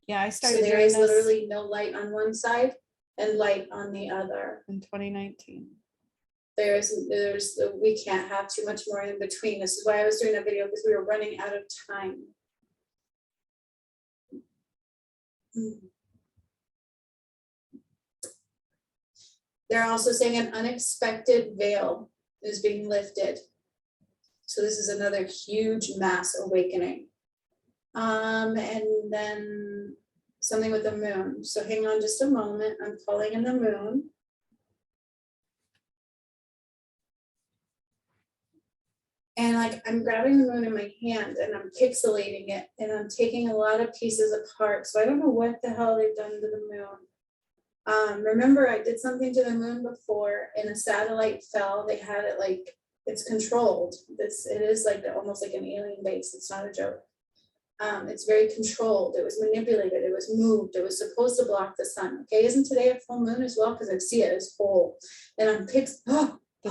Yeah, I started. So there doing is this literally no light on one side and light on the other. in 2019. We can't have too much more in between. This is why I was doing a video, because we were running out of time. They're also saying an unexpected veil is being lifted. So this is another huge mass awakening. And then something with the moon. So hang on just a moment. I'm calling in the moon. And like I'm grabbing the moon in my hand and I'm pixelating it and I'm taking a lot of pieces apart. So I don't know what the hell they've done to the moon. Remember I did something to the moon before and a satellite fell. They had it like, it's controlled. It is like almost like an alien base. It's not a joke. It's very controlled. It was manipulated. It was moved. It was supposed to block the sun. Okay, isn't today a full moon as well? Because I see it as whole. And I'm This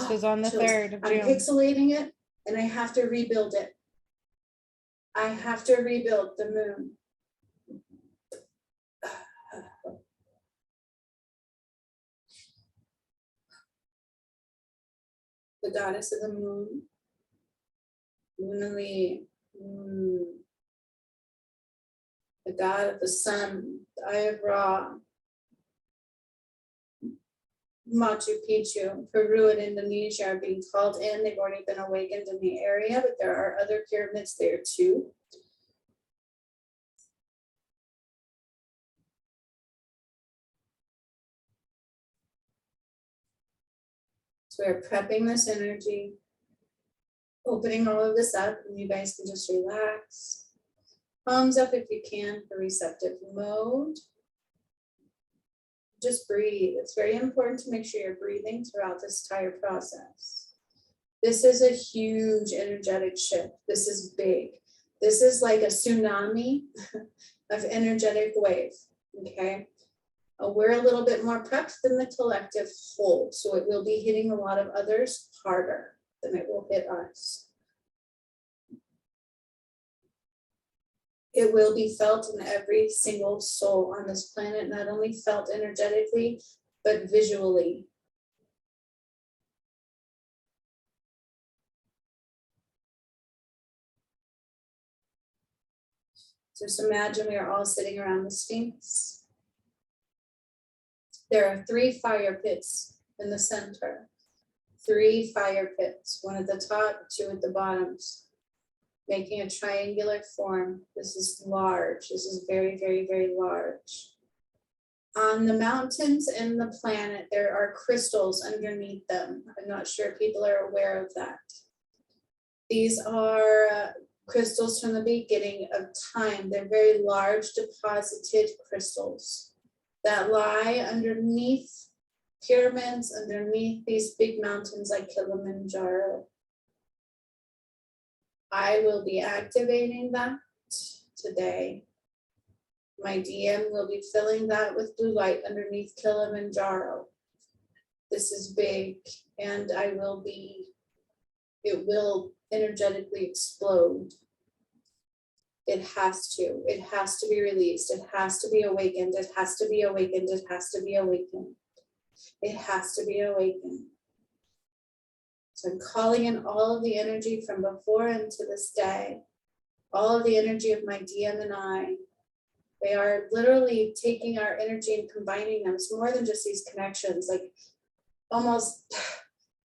was on the chills. 3rd of I'm June. pixelating it and I have to rebuild it. I have to rebuild the moon. The goddess of the moon. Lunali. The god of the sun, the eye of Ra, Machu Picchu, Peru and Indonesia are being called in. They've already been awakened in the area, but there are other pyramids there too. So we're prepping this energy, opening all of this up, and you guys can just relax. Palms up if you can for receptive mode. Just breathe. It's very important to make sure you're breathing throughout this entire process. This is a huge energetic shift. This is big. This is like a tsunami of energetic wave, okay? We're a little bit more prepped than the collective whole, so it will be hitting a lot of others harder than it will hit us. It will be felt in every single soul on this planet, not only felt energetically, but visually. Just imagine we are all sitting around the Sphinx. There are 3 fire pits in the center. 3 fire pits, one at the top, 2 at the bottoms, making a triangular form. This is large. This is very, very, very large. On the mountains and the planet, there are crystals underneath them. I'm not sure if people are aware of that. These are crystals from the beginning of time. They're very large deposited crystals that lie underneath pyramids, underneath these big mountains like Kilimanjaro. I will be activating that today. My DM will be filling that with blue light underneath Kilimanjaro. This is big, and it will energetically explode. It has to be released. It has to be awakened. It has to be awakened. It has to be awakened. It has to be awakened. So I'm calling in all of the energy from before and to this day, all of the energy of my DM and I. They are literally taking our energy and combining them. It's more than just these connections, like almost,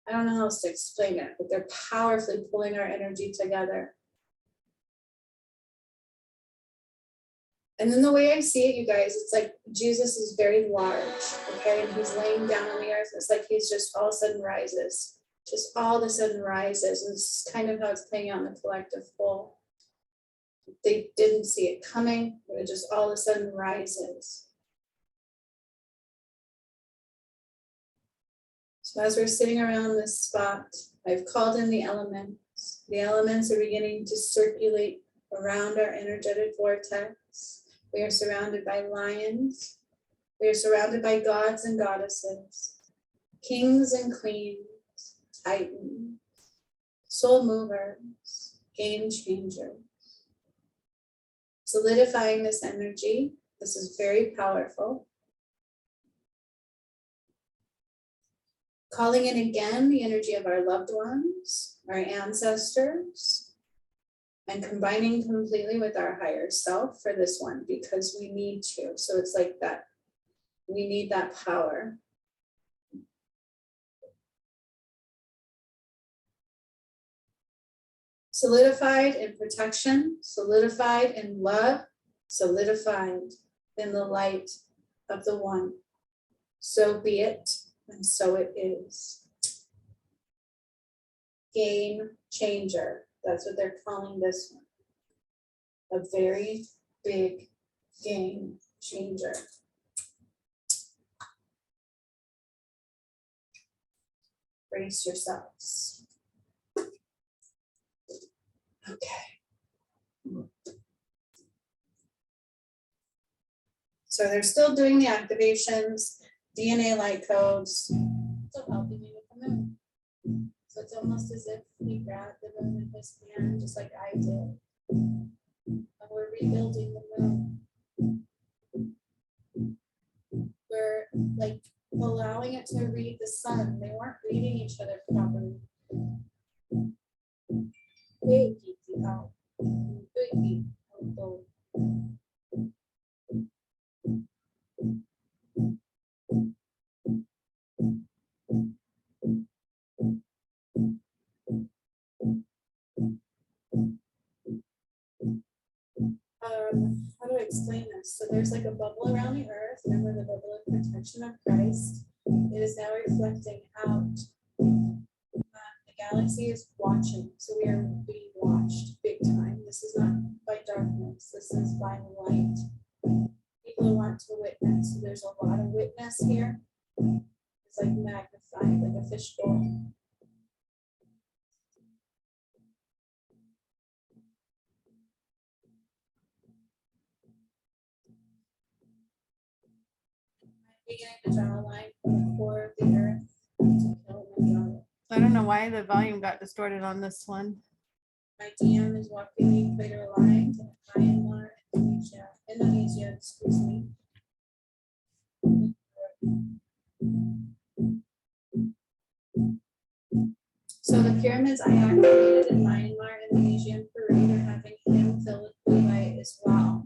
I don't know how else to explain it, but they're powerfully pulling our energy together. And then the way I see it, you guys, it's like Jesus is very large, okay? And he's laying down on the earth. It's like he's just all of a sudden rises, just all of a sudden rises. And this is kind of how it's playing out in the collective whole. They didn't see it coming, but it just all of a sudden rises. So as we're sitting around this spot, I've called in the elements. The elements are beginning to circulate around our energetic vortex. We are surrounded by lions. We are surrounded by gods and goddesses, kings and queens, titans, soul movers, game changers. Solidifying this energy. This is very powerful. Calling in again the energy of our loved ones, our ancestors, and combining completely with our higher self for this one because we need to. So it's like that. We need that power. solidified in protection, solidified in love, solidified in the light of the one. So be it, and so it is. Game changer. That's what they're calling this one. A very big game changer. Brace yourselves. Okay. So they're still doing the activations, DNA light codes, still helping you with the moon. So it's almost as if he grabbed the moon in his hand, just like I did. And we're rebuilding the moon. We're like allowing it to read the sun. They weren't reading each other properly. How do I explain this? So there's like a bubble around the earth. Remember the bubble of protection of Christ? It is now reflecting out. The galaxy is watching. So we are being watched big time. This is not by darkness. This is by light. People who want to witness. So there's a lot of witness here. It's like magnified, like a fishbowl. Beginning to draw a line from the core of the earth to Kilimanjaro. I don't know why the volume got distorted on this one. My DM is walking the equator line to Myanmar, Indonesia, excuse me. So the pyramids I activated in Myanmar, Indonesia, and Peru are having him filled with blue light as well.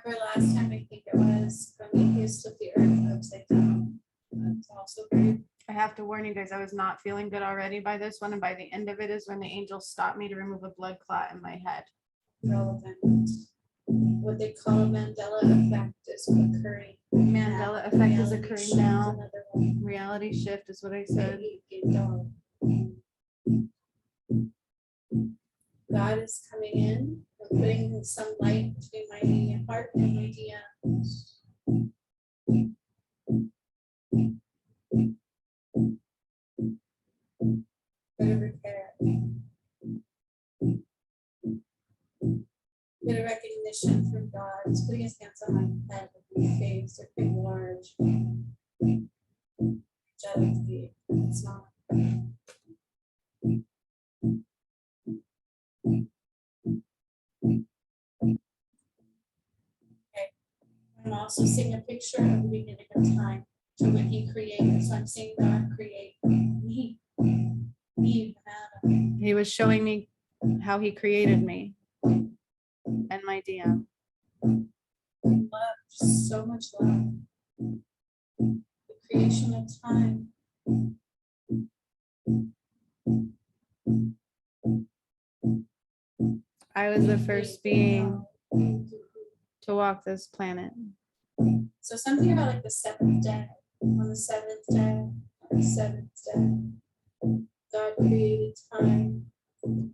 Remember last time, I think it was, Prometheus took the earth upside down. That's also very. I have to warn you guys, I was not feeling good already by this one. And by the end of it is when the angels stopped me to remove a blood clot in my head. Relevant. What they call a Mandela effect is occurring. Mandela effect is Reality occurring shift, now. another one. Reality shift is what I said. God is coming in and putting some light between my heart and my DMs. Bit of repair. Bit of recognition from God. He's putting his hands on my head, my face, they're pretty large. Jealousy. It's not. I'm also seeing a picture of the beginning of time to when he created. So I'm seeing God create me, Adam. He was showing me how he created me and my DM. Love, just so much love. The creation of time. I was the first being to walk this planet. So something about like the seventh day. On the seventh day, on the seventh day, God created time. On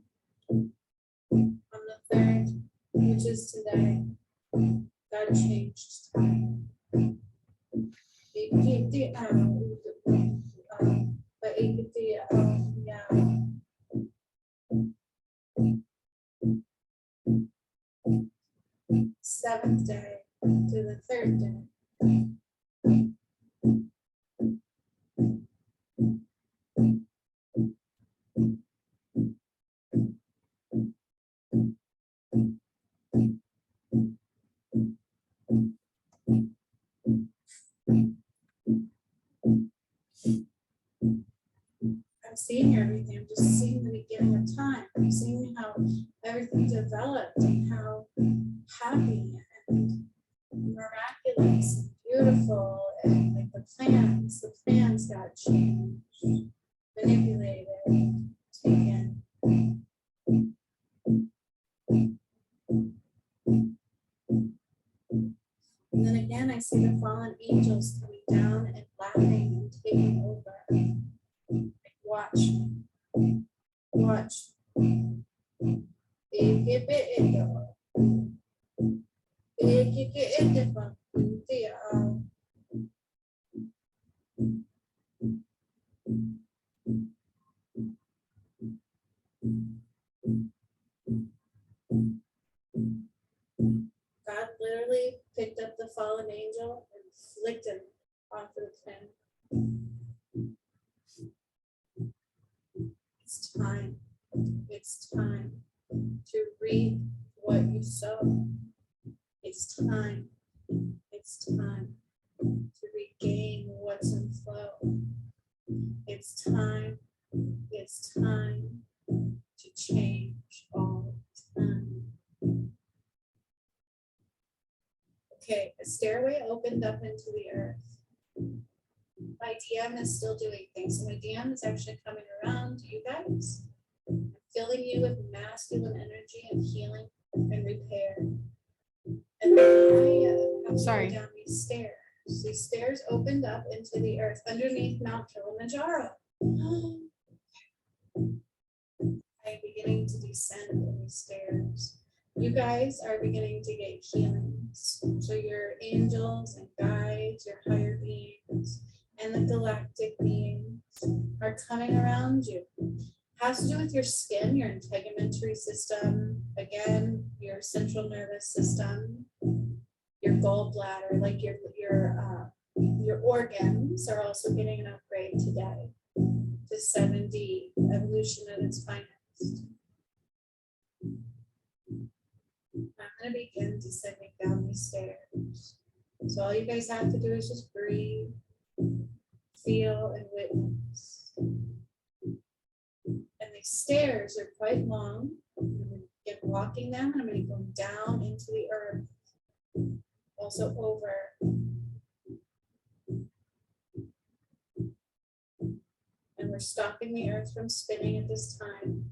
the third, which is today, God changed time. Seventh day to the third day. I'm seeing everything. I'm just seeing the beginning of time. I'm seeing how everything developed and how happy and miraculous and beautiful, and like the plans got changed, manipulated, taken. And then again, I see the fallen angels coming down and laughing and taking over. Like, watch. God literally picked up the fallen angel and flicked him off of him. It's time. It's time to reap what you sow. It's time. It's time to regain what's in flow. It's time. It's time to change all the time. Okay, a stairway opened up into the earth. My DM is still doing things. So my DM is actually coming around to you guys, filling you with masculine energy of healing and repair. And then I have to go down these stairs. These stairs opened up into the earth underneath Mount Kilimanjaro. I'm beginning to descend these stairs. You guys are beginning to get healings. So your angels and guides, your higher beings, and the galactic beings are coming around you. Has to do with your skin, your integumentary system, again, your central nervous system, your gallbladder, like your organs are also getting an upgrade today to 7D, evolution at its finest. I'm going to begin descending down these stairs. So all you guys have to do is just breathe, feel, and witness. And these stairs are quite long. I'm going to get walking them, and I'm going to go down into the earth. Also over. And we're stopping the earth from spinning at this time.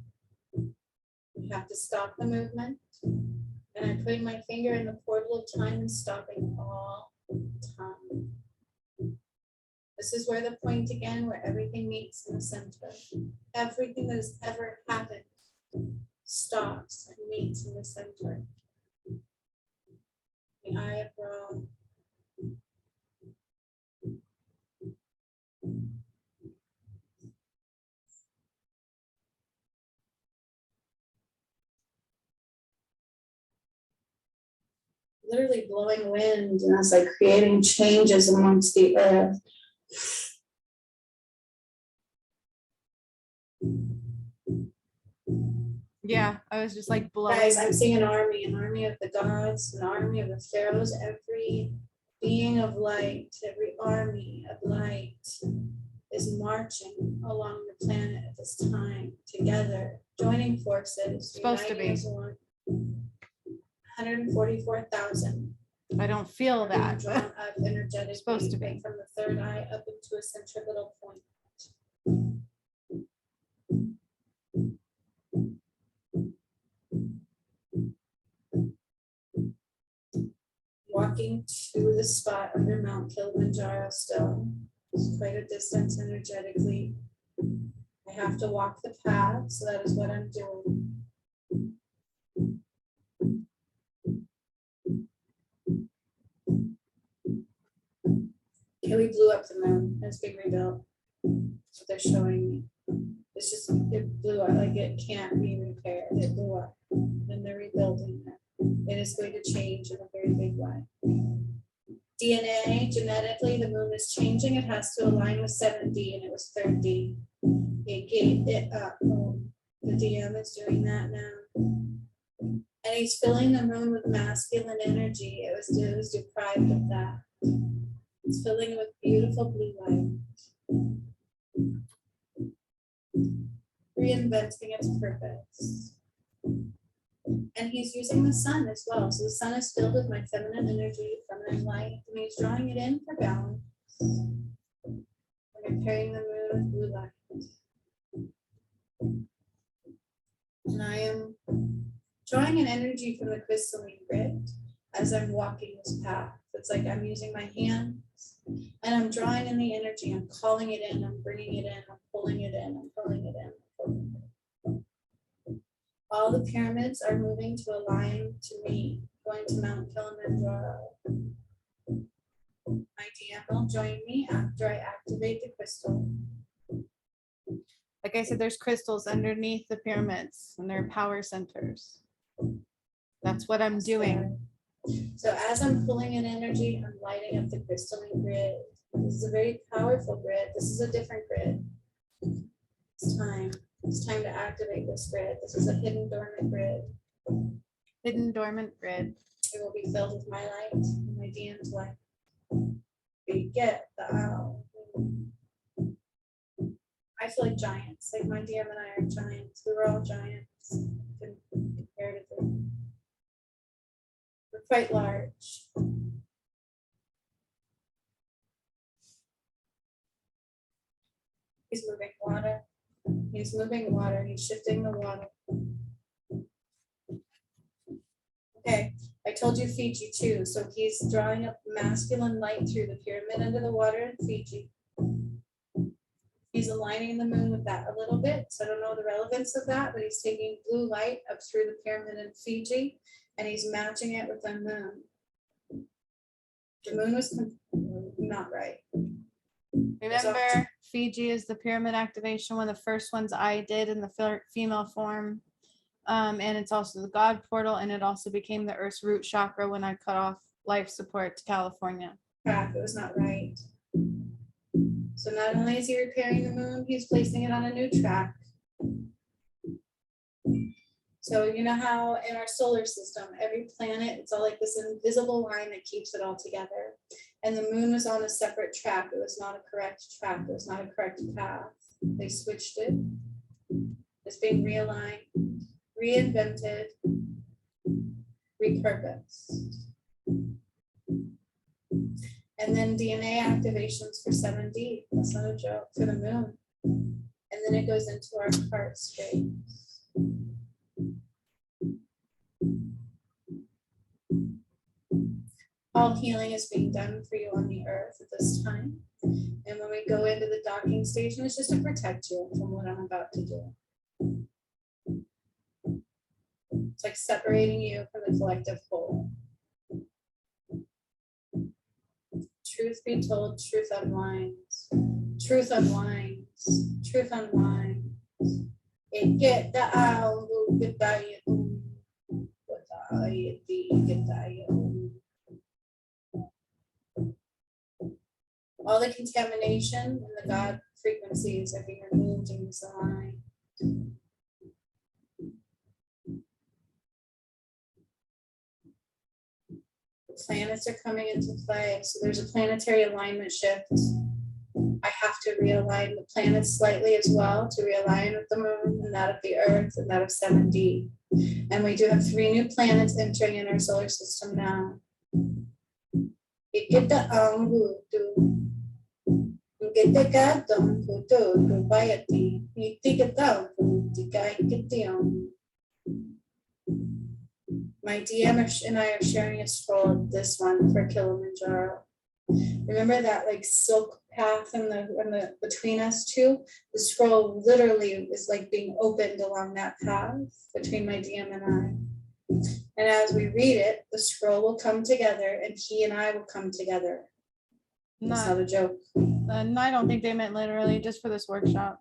We have to stop the movement. And I'm putting my finger in the portal of time and stopping all time. This is where the point again, where everything meets in the center. Everything that has ever happened stops and meets in the center. The eye of Ra. Literally blowing wind, and it's like creating changes amongst the earth. Yeah, I was just like blowing. Guys, I'm seeing an army of the gods, an army of the pharaohs, every being of light, every army of light is marching along the planet at this time together, joining forces. Supposed to be. 144,000. I don't feel that. Drawn up energetically. Supposed to be. From the third eye up into a centripetal point. Walking to the spot under Mount Kilimanjaro still. It's quite a distance energetically. I have to walk the path, so that is what I'm doing. Okay, we blew up the moon. It's being rebuilt. That's what they're showing me. It's just, it blew up, like it can't be repaired. It blew up. And they're rebuilding it. It is going to change in a very big way. DNA, genetically, the moon is changing. It has to align with 7D, and it was 3rd-D. It gave it up. The DM is doing that now. And he's filling the moon with masculine energy. It was deprived of that. It's filling it with beautiful blue light. Reinventing its purpose. And he's using the sun as well. So the sun is filled with my feminine energy from feminine light, and he's drawing it in for balance. And repairing the moon with blue light. And I am drawing an energy from the crystalline grid as I'm walking this path. It's like I'm using my hands and I'm drawing in the energy. I'm calling it in, I'm bringing it in, I'm pulling it in, I'm pulling it in, I'm pulling it in. All the pyramids are moving to align to me, going to Mount Kilimanjaro. My DM will join me after I activate the crystal. Like I said, there's crystals underneath the pyramids and they're power centers. That's what I'm doing. So as I'm pulling in energy, I'm lighting up the crystalline grid. This is a very powerful grid. This is a different grid. It's time. It's time to activate this grid. This is a hidden dormant grid. Hidden dormant grid. It will be filled with my light and my DM's light. We get the owl. I feel like giants. Like my DM and I are giants. We were all giants comparatively. We're quite large. He's moving water. He's moving water. He's shifting the water. Okay, I told you Fiji too. So he's drawing up masculine light through the pyramid under the water in Fiji. He's aligning the moon with that a little bit. So I don't know the relevance of that, but he's taking blue light up through the pyramid in Fiji and he's matching it with the moon. The moon was not right. Remember, Fiji is the pyramid activation, one of the first ones I did in the female form. And it's also the God portal, and it also became the Earth's root chakra when I cut off life support to California. Crap, it was not right. So not only is he repairing the moon, he's placing it on a new track. So you know how in our solar system, every planet, it's all like this invisible line that keeps it all together. And the moon was on a separate track. It was not a correct track. It was not a correct path. They switched it. It's being realigned, reinvented, repurposed. And then DNA activations for 7D. That's not a joke, for the moon. And then it goes into our heart space. All healing is being done for you on the earth at this time. And when we go into the docking station, it's just to protect you from what I'm about to do. It's like separating you from the collective whole. Truth be told, truth unwinds. Truth unwinds. Truth unwinds. It get the owl, get all the contamination and the God frequencies are being removed and misaligned. The planets are coming into play. So there's a planetary alignment shift. I have to realign the planets slightly as well to realign with the moon and that of the earth and that of 7D. And we do have 3 new planets entering in our solar system now. My DM and I are sharing a scroll of this one for Kilimanjaro. Remember that like silk path in the between us two? The scroll literally is like being opened along that path between my DM and I. And as we read it, the scroll will come together and he and I will come together. It's not a joke. And I don't think they meant literally, just for this workshop.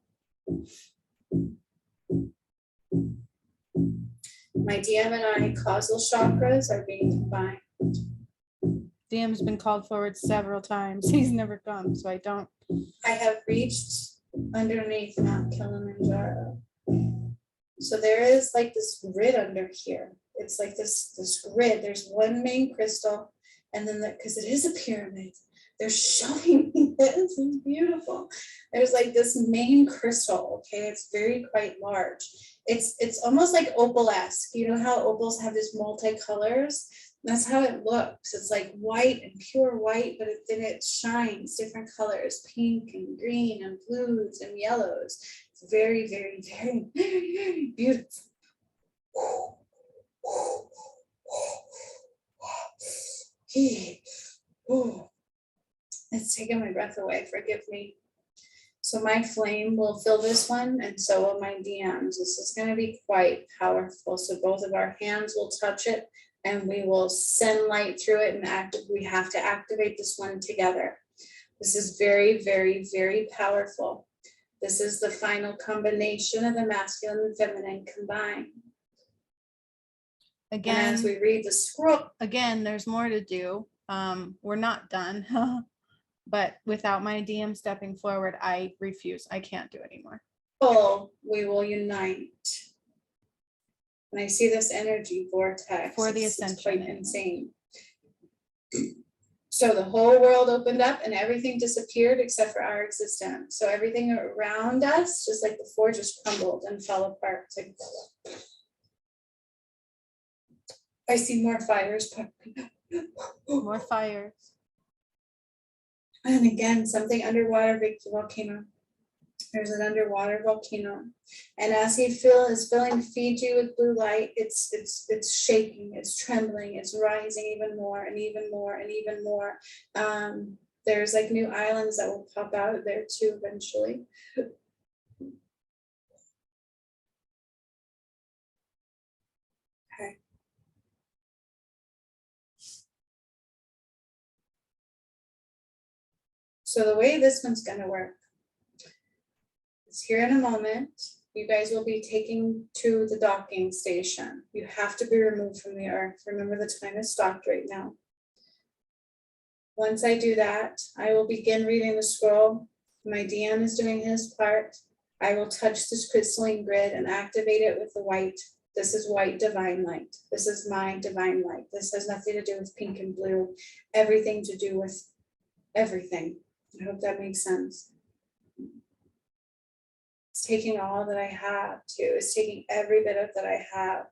My DM and I causal chakras are being combined. DM's been called forward several times. He's never come, so I don't. I have reached underneath Mount Kilimanjaro. So there is like this grid under here. It's like this grid. There's one main crystal, and then because it is a pyramid, they're showing me this. It's beautiful. There's like this main crystal. Okay, it's very quite large. It's almost like opal-esque. You know how opals have these multicolors? That's how it looks. It's like white and pure white, but then it shines different colors, pink and green and blues and yellows. It's very, very, very, very, very beautiful. It's taking my breath away, forgive me. So my flame will fill this one, and so will my DMs. This is going to be quite powerful. So both of our hands will touch it, and we will send light through it, and we have to activate this one together. This is very, very, very powerful. This is the final combination of the masculine and feminine combined. Again, and as we read the scroll, again, there's more to do. We're not done. But without my DM stepping forward, I refuse. I can't do anymore. We will unite. And I see this energy vortex. For the It's ascension. quite insane. So the whole world opened up and everything disappeared except for our existence. So everything around us, just like the floor, just crumbled and fell apart. It's like, I see more fires. More fires. And again, something underwater, big volcano. There's an underwater volcano. And as he is filling Fiji with blue light, it's shaking, it's trembling, it's rising even more and even more and even more. There's like new islands that will pop out of there too eventually. Okay. So the way this one's gonna work is here in a moment, you guys will be taken to the docking station. You have to be removed from the earth. Remember, the time is stopped right now. Once I do that, I will begin reading the scroll. My DM is doing his part. I will touch this crystalline grid and activate it with the white. This is white divine light. This is my divine light. This has nothing to do with pink and blue, everything to do with everything. I hope that makes sense. It's taking all that I have too. It's taking every bit of that I have.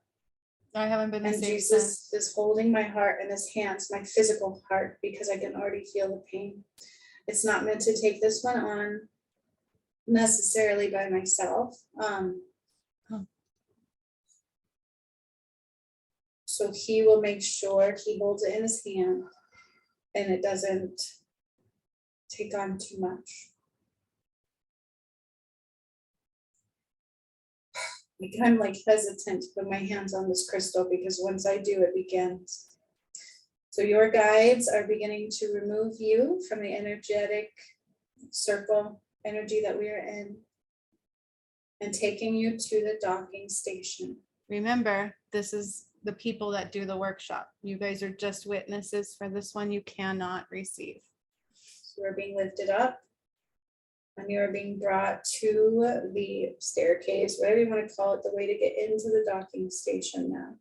I haven't been the And same Jesus since. is holding my heart in his hands, my physical heart, because I can already feel the pain. It's not meant to take this one on necessarily by myself. So he will make sure he holds it in his hand and it doesn't take on too much. I'm like hesitant to put my hands on this crystal because once I do, it begins. So your guides are beginning to remove you from the energetic circle energy that we are in and taking you to the docking station. Remember, this is the people that do the workshop. You guys are just witnesses for this one. You cannot receive. So we're being lifted up and you are being brought to the staircase, whatever you want to call it, the way to get into the docking station now.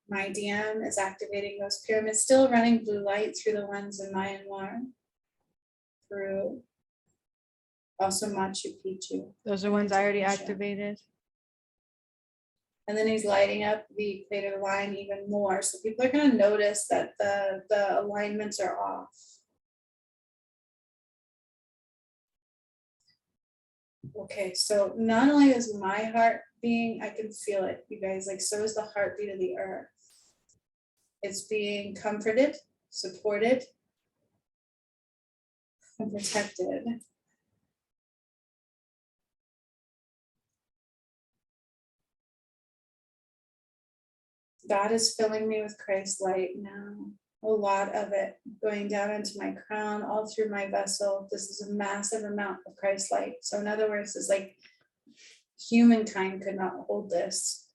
My DM is activating those pyramids, still running blue light through the ones in Myanmar, through also Machu Picchu. Those are ones I already activated. And then he's lighting up the equator line even more. So people are going to notice that the alignments are off. Okay, so not only is my heart being, I can feel it, you guys, like so is the heartbeat of the earth. It's being comforted, supported, and protected. God is filling me with Christ's light now. A lot of it going down into my crown, all through my vessel. This is a massive amount of Christ's light. So in other words, it's like humankind could not hold this.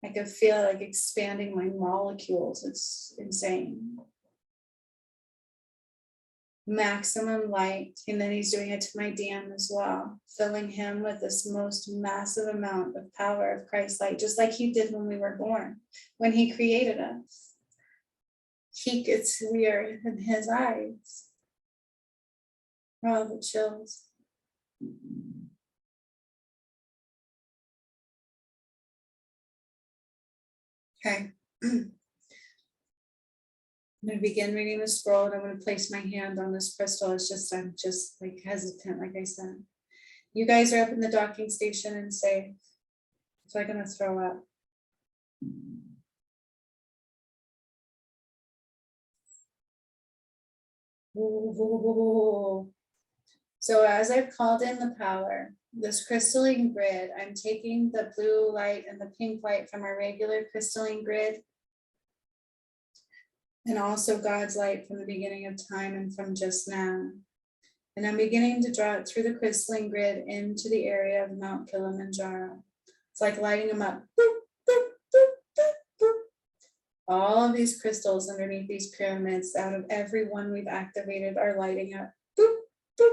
I could feel like expanding my molecules. It's insane. Maximum light. And then he's doing it to my DM as well, filling him with this most massive amount of power of Christ's light, just like he did when we were born, when he created us. We are in his eyes. Oh, the chills. Okay. I'm gonna begin reading the scroll and I'm gonna place my hand on this crystal. It's just, I'm just like hesitant, like I said. You guys are up in the docking station and safe. So I'm gonna throw up. So as I've called in the power, this crystalline grid, I'm taking the blue light and the pink light from our regular crystalline grid, and also God's light from the beginning of time and from just now. And I'm beginning to draw it through the crystalline grid into the area of Mount Kilimanjaro. It's like lighting them up. Boop, boop, boop, boop, boop. All of these crystals underneath these pyramids, out of every one we've activated, are lighting up. Boop, boop,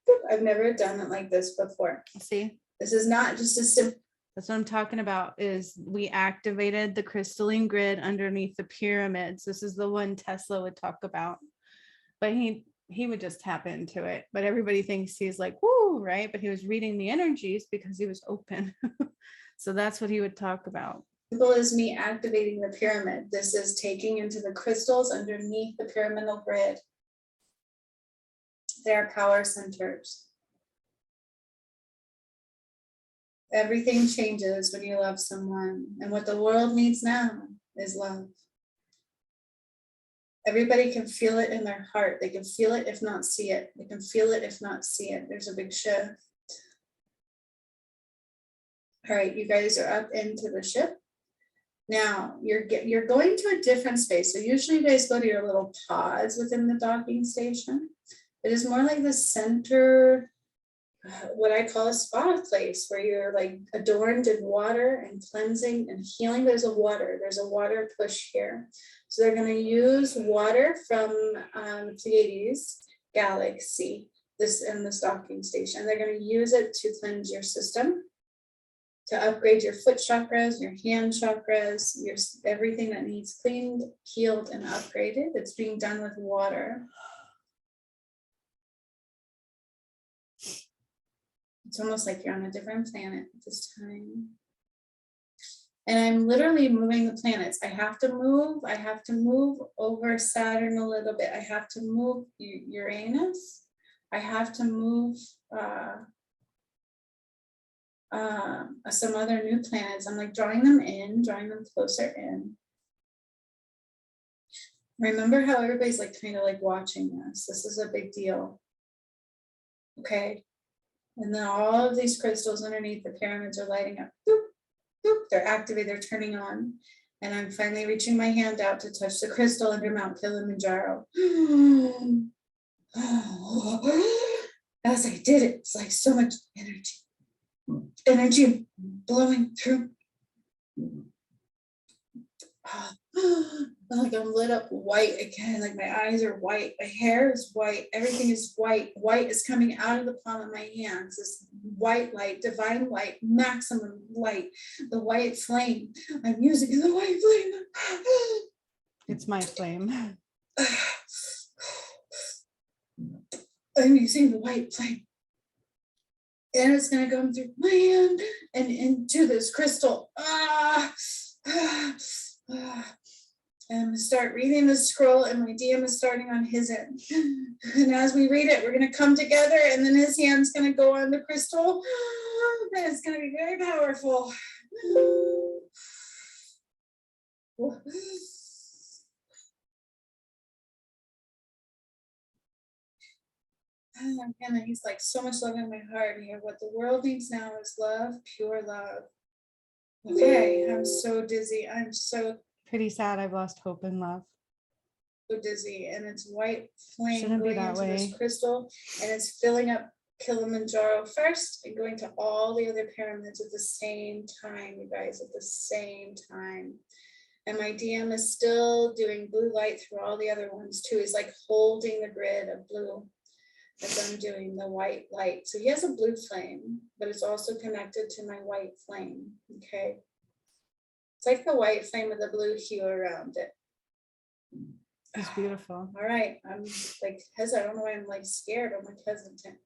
boop. I've never done it like this before. See, This is not just a simple. that's what I'm talking about, is we activated the crystalline grid underneath the pyramids. This is the one Tesla would talk about, but he would just tap into it. But everybody thinks he's like, woo, right? But he was reading the energies because he was open. So that's what he would talk about. Simple as me activating the pyramid. This is taking into the crystals underneath the pyramidal grid. They are power centers. Everything changes when you love someone, and what the world needs now is love. Everybody can feel it in their heart. They can feel it if not see it. They can feel it if not see it. There's a big shift. All right, you guys are up into the ship. Now you're going to a different space. So usually you guys go to your little pods within the docking station. It is more like the center, what I call a spa place, where you're like adorned in water and cleansing and healing. There's a water push here. So they're going to use water from Pleiades galaxy, this in this docking station. They're going to use it to cleanse your system, to upgrade your foot chakras, your hand chakras, your everything that needs cleaned, healed, and upgraded. It's being done with water. It's almost like you're on a different planet at this time. And I'm literally moving the planets. I have to move over Saturn a little bit. I have to move Uranus. I have to move some other new planets. I'm like drawing them closer in. Remember how everybody's like kind of like watching this. This is a big deal. Okay. And then all of these crystals underneath the pyramids are lighting up. Boop, boop. They're activated, they're turning on. And I'm finally reaching my hand out to touch the crystal under Mount Kilimanjaro. As I did it, it's like so much energy blowing through. Like I'm lit up white again, like my eyes are white, my hair is white, everything is white. White is coming out of the palm of my hands. This white light, divine light, maximum light, the white flame. I'm using the white flame. It's my flame. I'm using the white flame. And it's gonna go through my hand and into this crystal. And I'm gonna start reading the scroll, and my DM is starting on his end. And as we read it, we're gonna come together, and then his hand's gonna go on the crystal. And it's gonna be very powerful. And he's like, so much love in my heart here. What the world needs now is love, pure love. Okay, I'm so dizzy. I'm so Pretty sad. I've lost hope and love. dizzy, and it's white flame Shouldn't be going that into way. this crystal, and it's filling up Kilimanjaro first and going to all the other pyramids at the same time, you guys, at the same time. And my DM is still doing blue light through all the other ones too. He's like holding the grid of blue as I'm doing the white light. So he has a blue flame, but it's also connected to my white flame. Okay. It's like the white flame with the blue hue around it. It's beautiful. All right. I'm like hesitant. I don't know why I'm like scared. I'm like hesitant.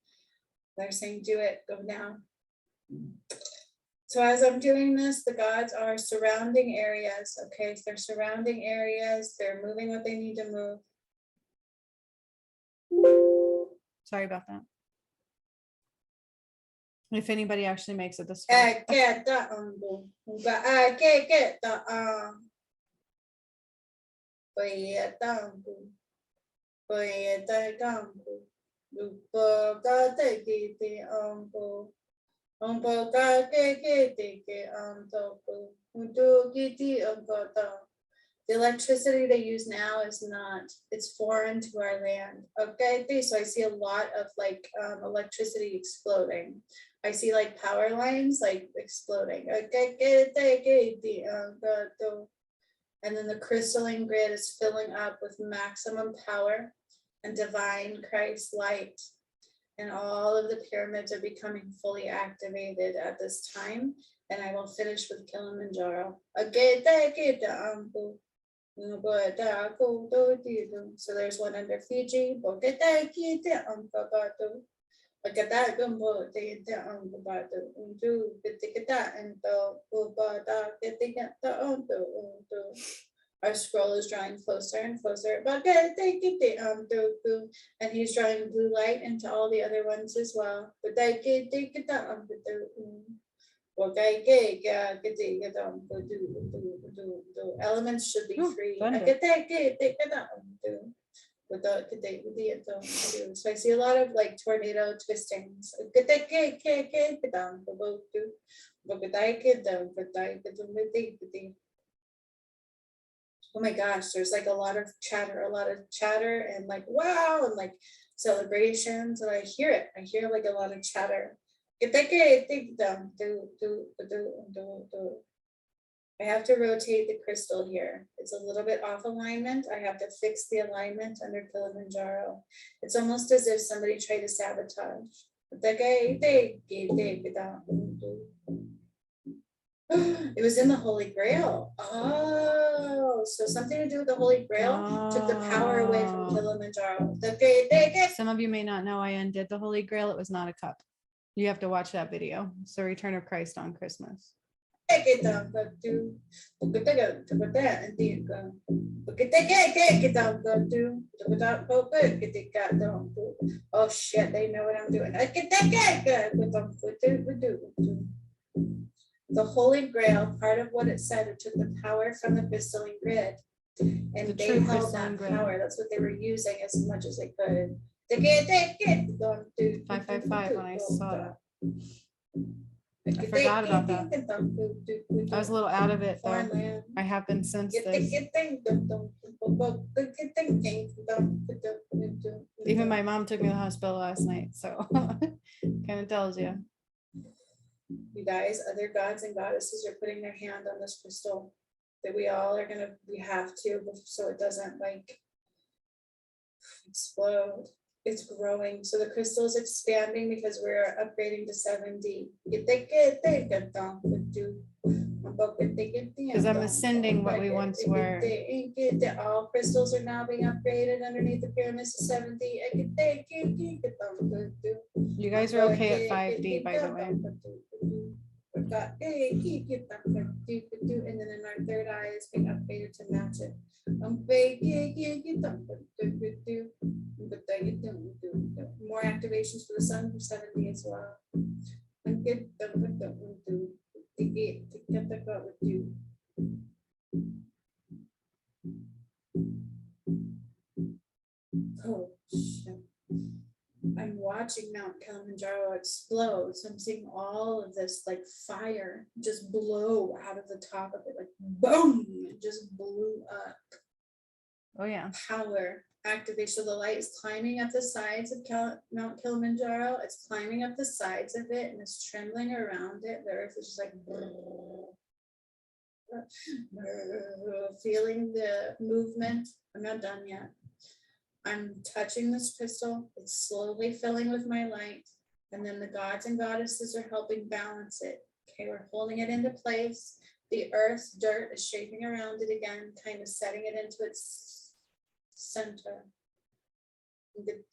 They're saying, do it, go now. So as I'm doing this, the gods are surrounding areas. Okay, so they're surrounding areas. They're moving what they need to move. Sorry about that. If anybody actually makes it this far. The electricity they use now is not, it's foreign to our land. Okay, so I see a lot of like electricity exploding. I see like power lines like exploding. And then the crystalline grid is filling up with maximum power and divine Christ light. And all of the pyramids are becoming fully activated at this time. And I will finish with Kilimanjaro. So there's one under Fiji. Our scroll is drawing closer and closer. And he's drawing blue light into all the other ones as well. Elements should be Ooh, free. thunder. So I see a lot of like tornado twistings. Oh my gosh, there's like a lot of chatter and like wow and like celebrations, and I hear it. I hear like a lot of chatter. I have to rotate the crystal here. It's a little bit off alignment. I have to fix the alignment under Kilimanjaro. It's almost as if somebody tried to sabotage. It was in the Holy Grail. Oh, so something to do with the Holy Grail took the power away from Oh. Kilimanjaro. Some of you may not know I undid the Holy Grail. It was not a cup. You have to watch that video. It's the Return of Christ on Christmas. Oh shit, they know what I'm doing. The Holy Grail, part of what it said, it took the power from the crystalline grid. And The they true held crystalline that grid. power. That's what they were using as much as they could. 555 when I saw that. I forgot about that. I was a little out of it though. I have been since this. Even my mom took me to the hospital last night, so kind of tells you. You guys, other gods and goddesses are putting their hand on this crystal that we all are gonna, we have to, so it doesn't like explode. It's growing. So the crystal is expanding because we're upgrading to 7D. Because I'm ascending what we once were. All crystals are now being upgraded underneath the pyramids to 7D. You guys are okay at 5D, by the way. And then in our third eye is being upgraded to match it. More activations for the sun for 7D as well. Oh shit. I'm watching Mount Kilimanjaro explode. So I'm seeing all of this like fire just blow out of the top of it, like boom, it just blew up. Oh yeah. Power activation. So the light is climbing up the sides of Mount Kilimanjaro. It's climbing up the sides of it and it's trembling around it. The earth is just like feeling the movement. I'm not done yet. I'm touching this crystal. It's slowly filling with my light. And then the gods and goddesses are helping balance it. Okay, we're holding it into place. The earth's dirt is shaping around it again, kind of setting it into its center. Did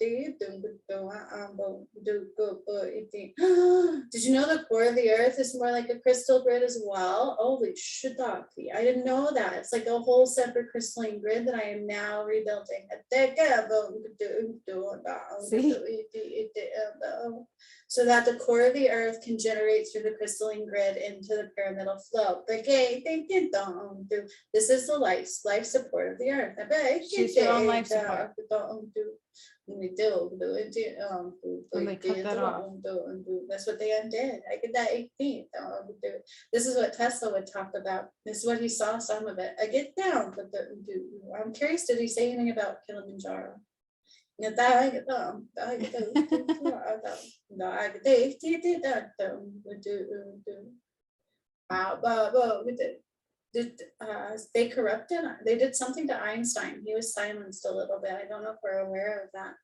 you know the core of the earth is more like a crystal grid as well? Holy shit, I didn't know that. It's like a whole separate crystalline grid that I am now rebuilding. So that the core of the earth can generate through the crystalline grid into the pyramidal flow. This is the life support of the earth. She's your own life support. When they cut that off. That's what they undid. I get that 18. This is what Tesla would talk about. This is what he saw some of it. I get down, but I'm curious, did he say anything about Kilimanjaro? They corrupted, they did something to Einstein. He was silenced a little bit. I don't know if we're aware of that.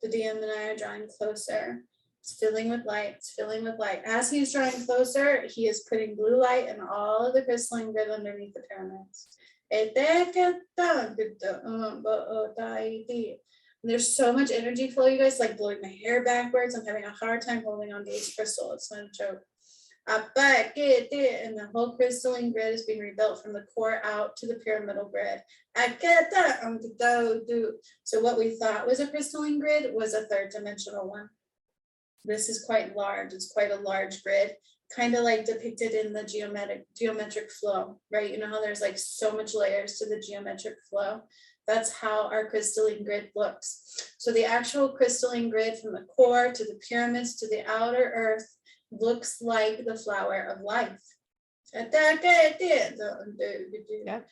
The DM and I are drawing closer. It's filling with light. It's filling with light. As he's drawing closer, he is putting blue light in all of the crystalline grid underneath the pyramids. There's so much energy flow, you guys, like blowing my hair backwards. I'm having a hard time holding on to each crystal. It's not a joke. And the whole crystalline grid is being rebuilt from the core out to the pyramidal grid. So what we thought was a crystalline grid was a third dimensional one. This is quite large. It's quite a large grid, kind of like depicted in the geometric flow, right? You know how there's like so much layers to the geometric flow. That's how our crystalline grid looks. So the actual crystalline grid from the core to the pyramids to the outer earth looks like the flower of life. Yep.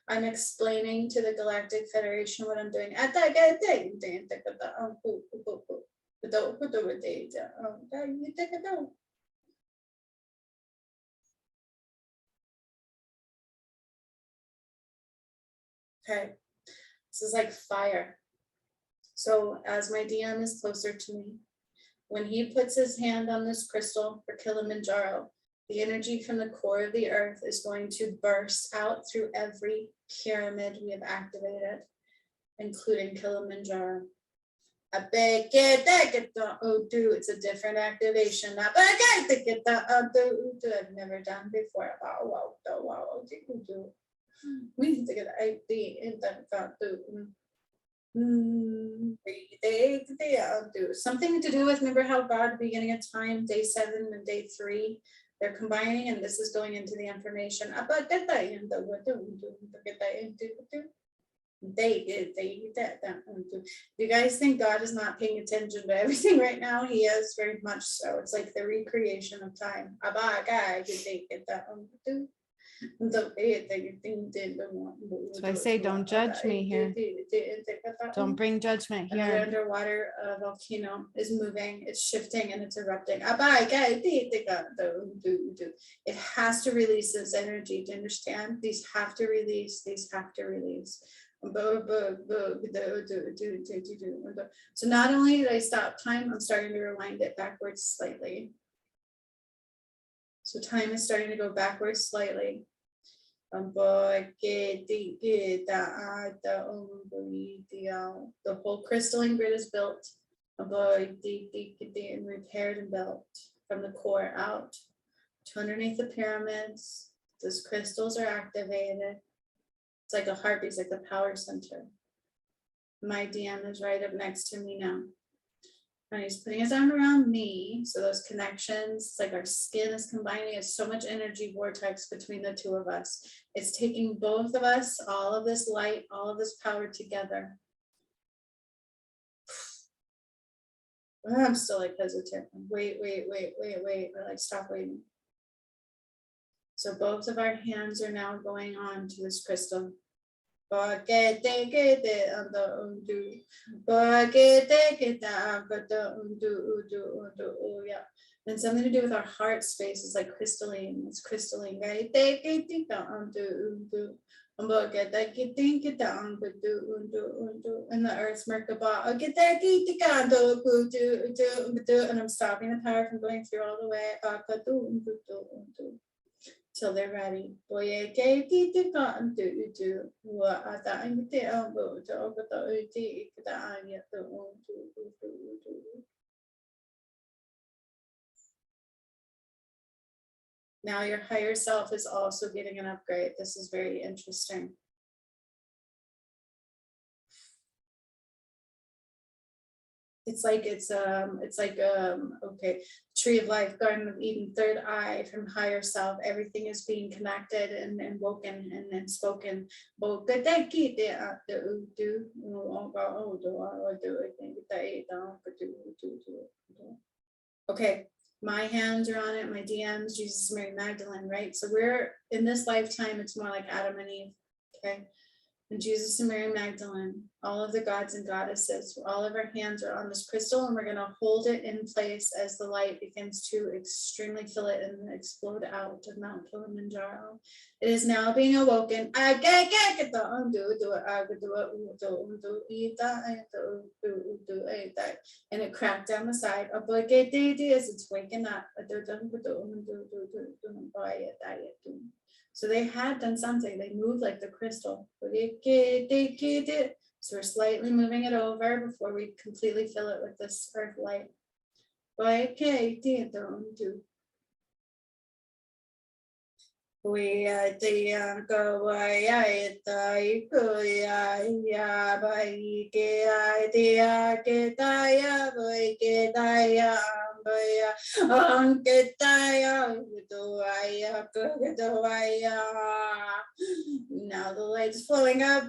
I'm explaining to the Galactic Federation what I'm doing. Okay, this is like fire. So as my DM is closer to me, when he puts his hand on this crystal for Kilimanjaro, the energy from the core of the earth is going to burst out through every pyramid we have activated, including Kilimanjaro. It's a different activation. I've never done before. Something to do with, remember how God, beginning of time, day 7 and day 3, they're combining, and this is going into the information. You guys think God is not paying attention to everything right now? He is, very much so. It's like the recreation of time. So I say, don't judge me here. Don't bring judgment Another here. underwater volcano is moving, it's shifting, and it's erupting. It has to release this energy, to understand. These have to release, these have to release. So not only did I stop time, I'm starting to rewind it backwards slightly. So time is starting to go backwards slightly. The whole crystalline grid is built and repaired and built from the core out to underneath the pyramids. Those crystals are activated. It's like a heartbeat, it's like the power center. My DM is right up next to me now. And he's putting his arm around me. So those connections, it's like our skin is combining. It's so much energy vortex between the two of us. It's taking both of us, all of this light, all of this power together. I'm still like hesitant. Wait. Or like stop waiting. So both of our hands are now going on to this crystal. And something to do with our heart space is like crystalline. It's crystalline, right? And the earth's Merkaba, and I'm stopping the power from going through all the way till they're ready. Now your higher self is also getting an upgrade. This is very interesting. It's like okay, tree of life, Garden of Eden, third eye from higher self. Everything is being connected and woken and then spoken. Okay, my hands are on it, my DMs, Jesus, Mary, Magdalene, right? So we're in this lifetime, it's more like Adam and Eve, okay? And Jesus and Mary Magdalene, all of the gods and goddesses, all of our hands are on this crystal, and we're going to hold it in place as the light begins to extremely fill it and explode out of Mount Kilimanjaro. It is now being awoken. And it cracked down the side as it's waking up. So they had done something. They moved like the crystal. So we're slightly moving it over before we completely fill it with this earth light. We now the light's flowing up.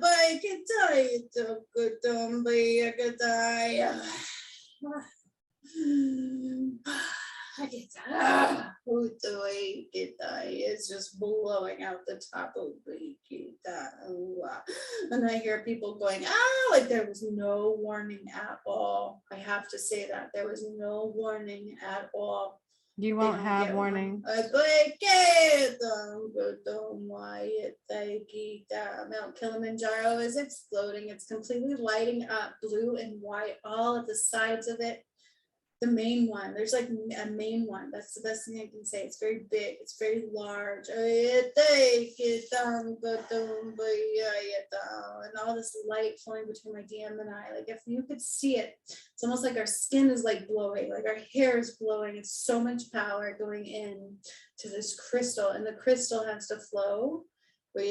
It's just blowing out the top of the and I hear people going, like there was no warning at all. I have to say that there was no warning at all. You won't have warning. Mount Kilimanjaro is exploding. It's completely lighting up blue and white, all of the sides of it. The main one, there's like a main one. That's the best thing I can say. It's very big, it's very large. And all this light flowing between my DM and I. Like if you could see it, it's almost like our skin is like glowing, like our hair is glowing. It's so much power going in to this crystal, and the crystal has to flow. And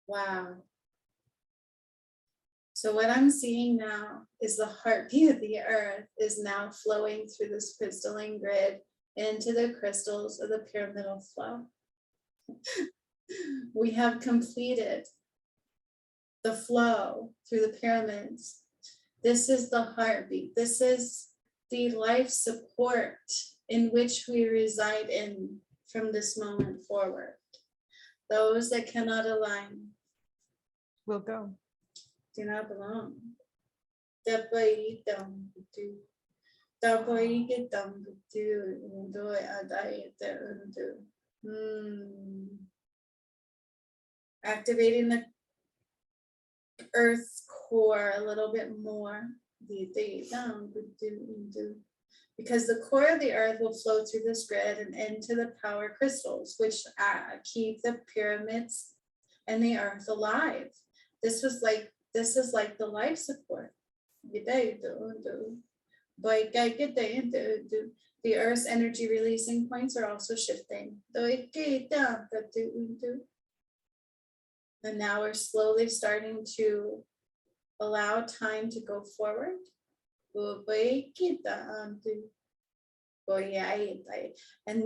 wow. So what I'm seeing now is the heartbeat of the earth is now flowing through this crystalline grid into the crystals of the pyramidal flow. We have completed the flow through the pyramids. This is the heartbeat. This is the life support in which we reside in from this moment forward. Those that cannot align We'll go. do not belong. Activating the earth core a little bit more. Because the core of the earth will flow through this grid and into the power crystals, which keep the pyramids and the earth alive. This is like the life support. The earth's energy releasing points are also shifting. And now we're slowly starting to allow time to go forward. And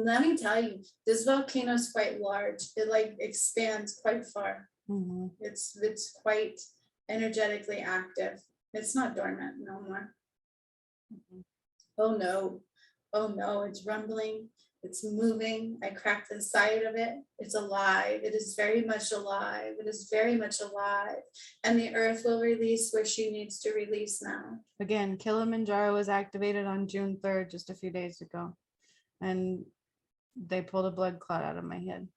let me tell you, this volcano is quite large. It like expands quite far. Mm-hmm. It's quite energetically active. It's not dormant no more. Mm-hmm. Oh no, oh no, it's rumbling, it's moving. I cracked the side of it. It's alive. It is very much alive. It is very much alive. And the earth will release where she needs to release now. Again, Kilimanjaro was activated on June 3rd, just a few days ago. And they pulled a blood clot out of my head.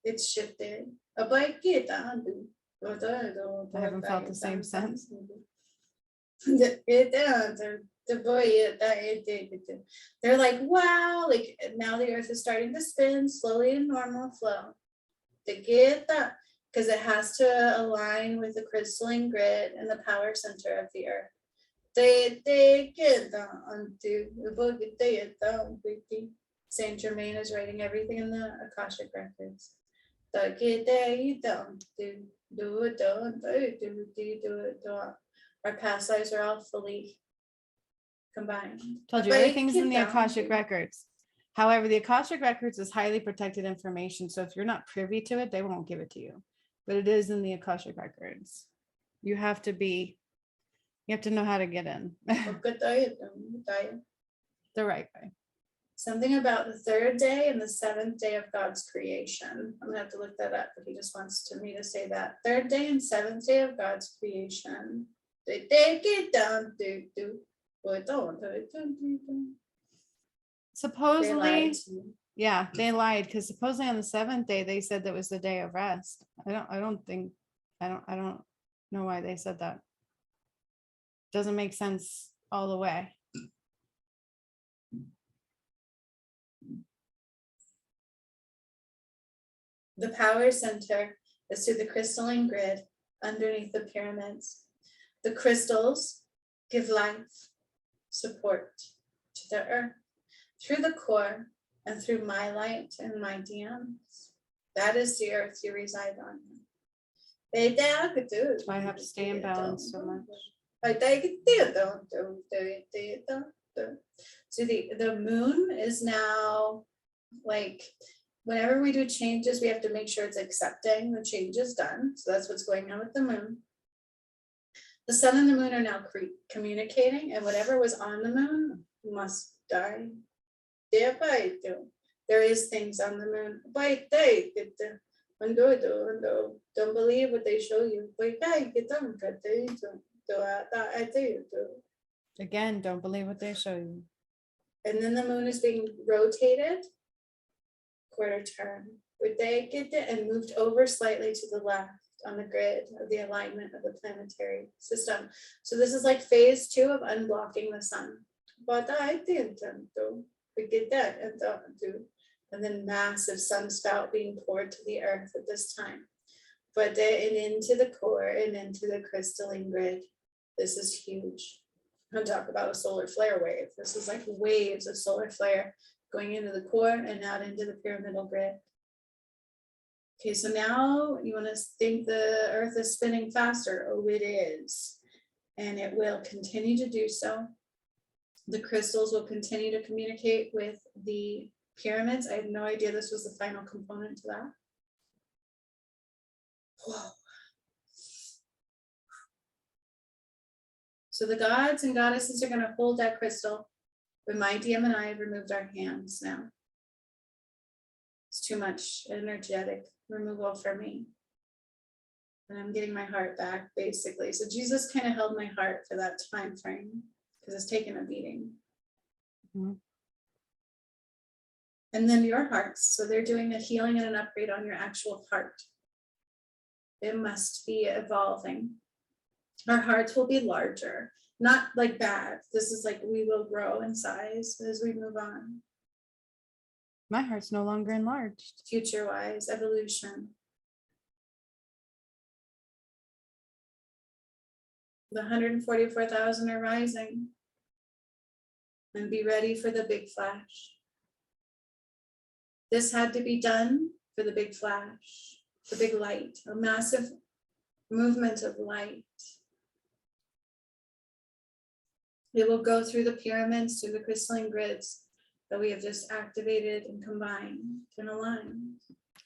It's shifted. I I haven't felt the same since. They're like, wow, like now the earth is starting to spin slowly in normal flow. To get that, because it has to align with the crystalline grid and the power center of the earth. Saint Germain is writing everything in the Akashic records. Our past lives are all fully combined. Told you, everything's in the Akashic records. However, the Akashic records is highly protected information. So if you're not privy to it, they won't give it to you. But it is in the Akashic records. You have to know how to get in the right way. Something about the third day and the seventh day of God's creation. I'm gonna have to look that up, but he just wants me to say that. Third day and seventh day of God's creation. They take it down. Supposedly, yeah, they lied because supposedly on the seventh day they said that was the day of rest. I don't know why they said that. Doesn't make sense all the way. The power center is through the crystalline grid underneath the pyramids. The crystals give life, support to the earth through the core and through my light and my DMs. That is the earth you reside on. That's why I have to stay in balance so much. So the moon is now like, whenever we do changes, we have to make sure it's accepting the changes done. So that's what's going on with the moon. The sun and the moon are now communicating, and whatever was on the moon must die. There is things on the moon. Don't believe what they show you. Again, don't believe what they show you. And then the moon is being rotated quarter turn. Would they get it and moved over slightly to the left on the grid of the alignment of the planetary system? So this is like phase 2 of unblocking the sun. But I didn't do. We get that and then massive sun spout being poured to the earth at this time. But and into the core and into the crystalline grid. This is huge. I'm gonna talk about a solar flare wave. This is like waves of solar flare going into the core and out into the pyramidal grid. Okay, so now you want to think the earth is spinning faster. Oh, it is. And it will continue to do so. The crystals will continue to communicate with the pyramids. I had no idea this was the final component to that. Whoa. So the gods and goddesses are going to hold that crystal, but my DM and I have removed our hands now. It's too much energetic removal for me. And I'm getting my heart back, basically. So Jesus kind of held my heart for that time frame because it's taken a beating. Mm-hmm. And then your hearts. So they're doing a healing and an upgrade on your actual heart. It must be evolving. Our hearts will be larger, not like bad. This is like we will grow in size as we move on. My heart's no longer enlarged. Future-wise, evolution. The 144,000 are rising. And be ready for the big flash. This had to be done for the big flash, the big light, a massive movement of light. It will go through the pyramids, through the crystalline grids that we have just activated and combined and aligned.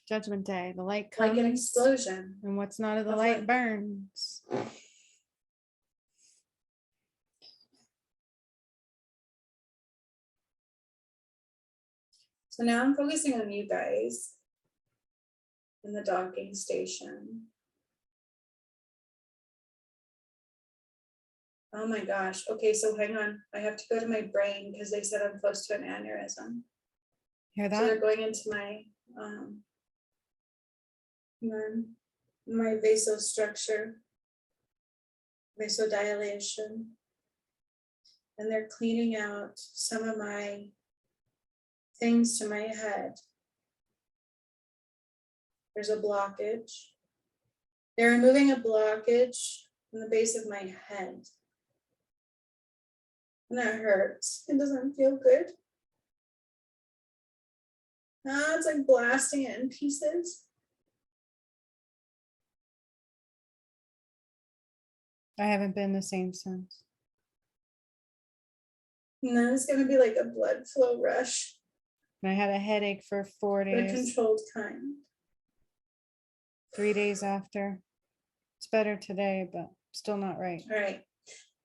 Judgment Day, the light comes. Like an explosion. And what's not of the Of light light. burns. So now I'm focusing on you guys in the docking station. Oh my gosh. Okay, so hang on. I have to go to my brain because they said I'm close to an aneurysm. Hear So they're that? going into my vasostructure, vasodilation. And they're cleaning out some of my things to my head. There's a blockage. They're removing a blockage in the base of my head. And that hurts. It doesn't feel good. Ah, it's like blasting it in pieces. I haven't been the same since. And then it's gonna be like a blood flow rush, And I had a headache for 4 but a days, controlled kind. 3 days after. It's better today, but still not right. All right,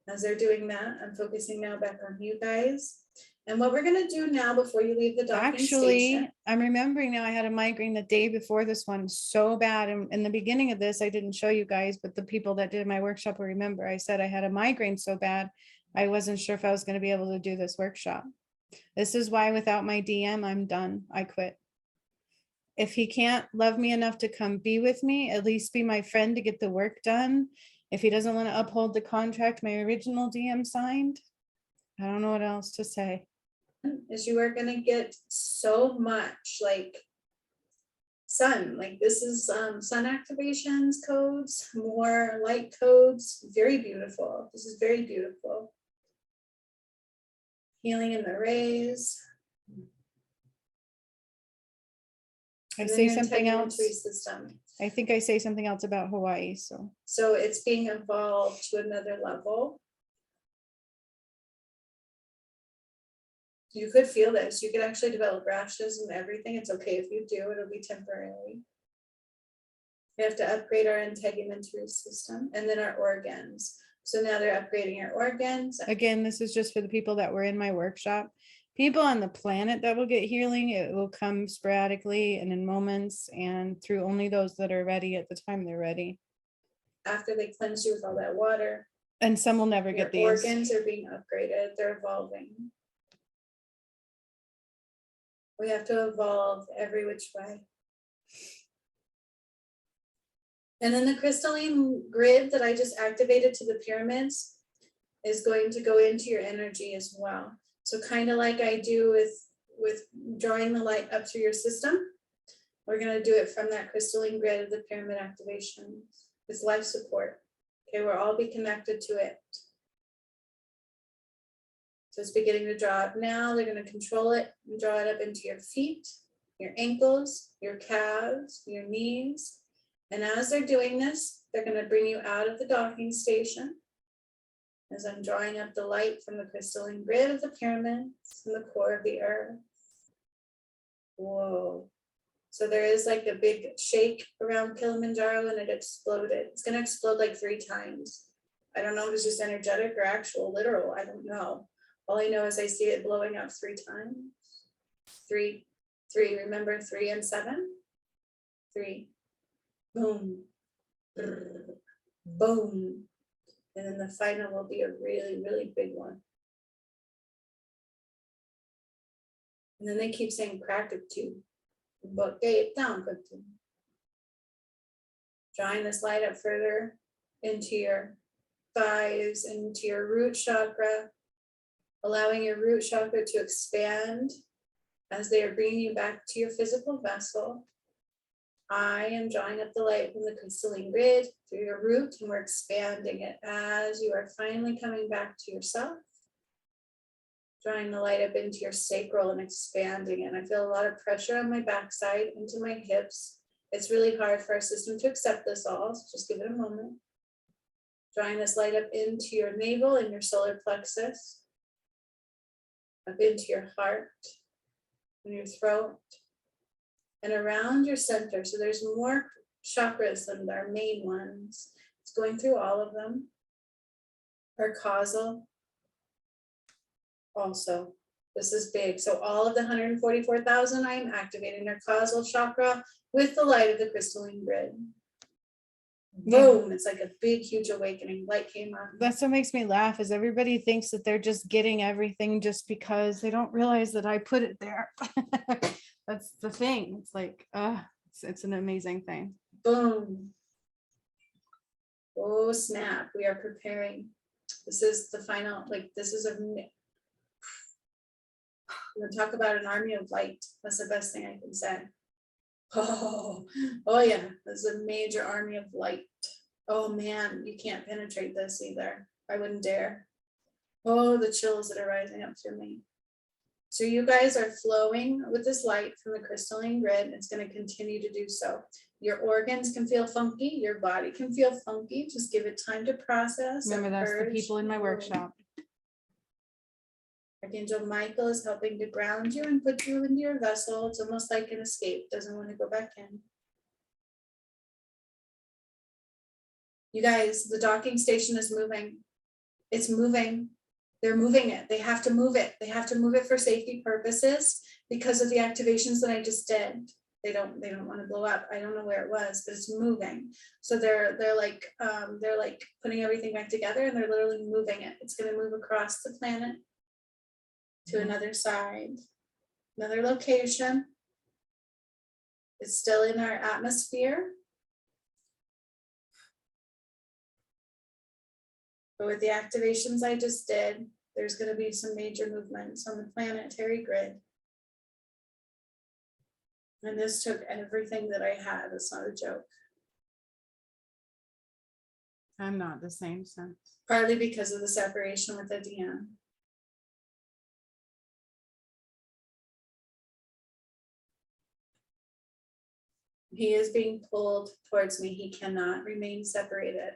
as they're doing that, I'm focusing now back on you guys. And what we're gonna do now before you leave the docking Actually, station. I'm remembering now I had a migraine the day before this one, so bad. And in the beginning of this, I didn't show you guys, but the people that did my workshop will remember. I said I had a migraine so bad, I wasn't sure if I was going to be able to do this workshop. This is why without my DM, I'm done. I quit. If he can't love me enough to come be with me, at least be my friend to get the work done. If he doesn't want to uphold the contract my original DM signed, I don't know what else to say. Is you are gonna get so much like sun, like this is sun activations codes, more light codes, very beautiful. This is very beautiful. Healing in the rays. I And then say your something else. integumentary system. I think I say something else about Hawaii. So So it's being evolved to another level. You could feel this. You could actually develop rashes and everything. It's okay if you do, it'll be temporary. We have to upgrade our integumentary system and then our organs. So now they're upgrading our organs. again, this is just for the people that were in my workshop. People on the planet that will get healing, it will come sporadically and in moments and through only those that are ready at the time they're ready. After they cleanse you with all that water, And some will never your get these. organs are being upgraded. They're evolving. We have to evolve every which way. And then the crystalline grid that I just activated to the pyramids is going to go into your energy as well. So kind of like I do with drawing the light up through your system, we're going to do it from that crystalline grid of the pyramid activation with life support. Okay, we'll all be connected to it. So it's beginning to draw up now. They're going to control it and draw it up into your feet, your ankles, your calves, your knees. And as they're doing this, they're going to bring you out of the docking station. As I'm drawing up the light from the crystalline grid of the pyramids from the core of the earth. Whoa. So there is like a big shake around Kilimanjaro and it exploded. It's going to explode like 3 times. I don't know if it's just energetic or actual literal. I don't know. All I know is I see it blowing up 3 times. 3, 3, remember 3 and 7? 3. Boom. Brr, boom. And then the final will be a really, really big one. And then they keep saying crack it too. But it down, but drawing this light up further into your thighs, into your root chakra, allowing your root chakra to expand as they are bringing you back to your physical vessel. I am drawing up the light from the crystalline grid through your root, and we're expanding it as you are finally coming back to yourself. Drawing the light up into your sacral and expanding it. And I feel a lot of pressure on my backside into my hips. It's really hard for our system to accept this all, so just give it a moment. Drawing this light up into your navel and your solar plexus, up into your heart and your throat, and around your center. So there's more chakras than our main ones. It's going through all of them. Our causal also. This is big. So all of the 144,000, I am activating their causal chakra with the light of the crystalline grid. Boom, it's like a big, huge awakening. Light came on. That's what makes me laugh is everybody thinks that they're just getting everything just because they don't realize that I put it there. That's the thing. It's like, it's an amazing thing. Boom. Oh, snap. We are preparing. This is the final, like, this is we're going to talk about an army of light. That's the best thing I can say. Oh yeah, this is a major army of light. Oh man, you can't penetrate this either. I wouldn't dare. Oh, the chills that are rising up through me. So you guys are flowing with this light from the crystalline grid. It's going to continue to do so. Your organs can feel funky. Your body can feel funky. Just give it time to process. Remember, that's the purge. people in my Oh. workshop. Archangel Michael is helping to ground you and put you into your vessel. It's almost like an escape, doesn't want to go back in. You guys, the docking station is moving. It's moving. They're moving it. They have to move it. They have to move it for safety purposes because of the activations that I just did. They don't want to blow up. I don't know where it was, but it's moving. So they're like putting everything back together and they're literally moving it. It's going to move across the planet to another side, another location. It's still in our atmosphere. But with the activations I just did, there's going to be some major movements on the planetary grid. And this took everything that I had. It's not a joke. I'm not the same since. Partly because of the separation with the DM. He is being pulled towards me. He cannot remain separated.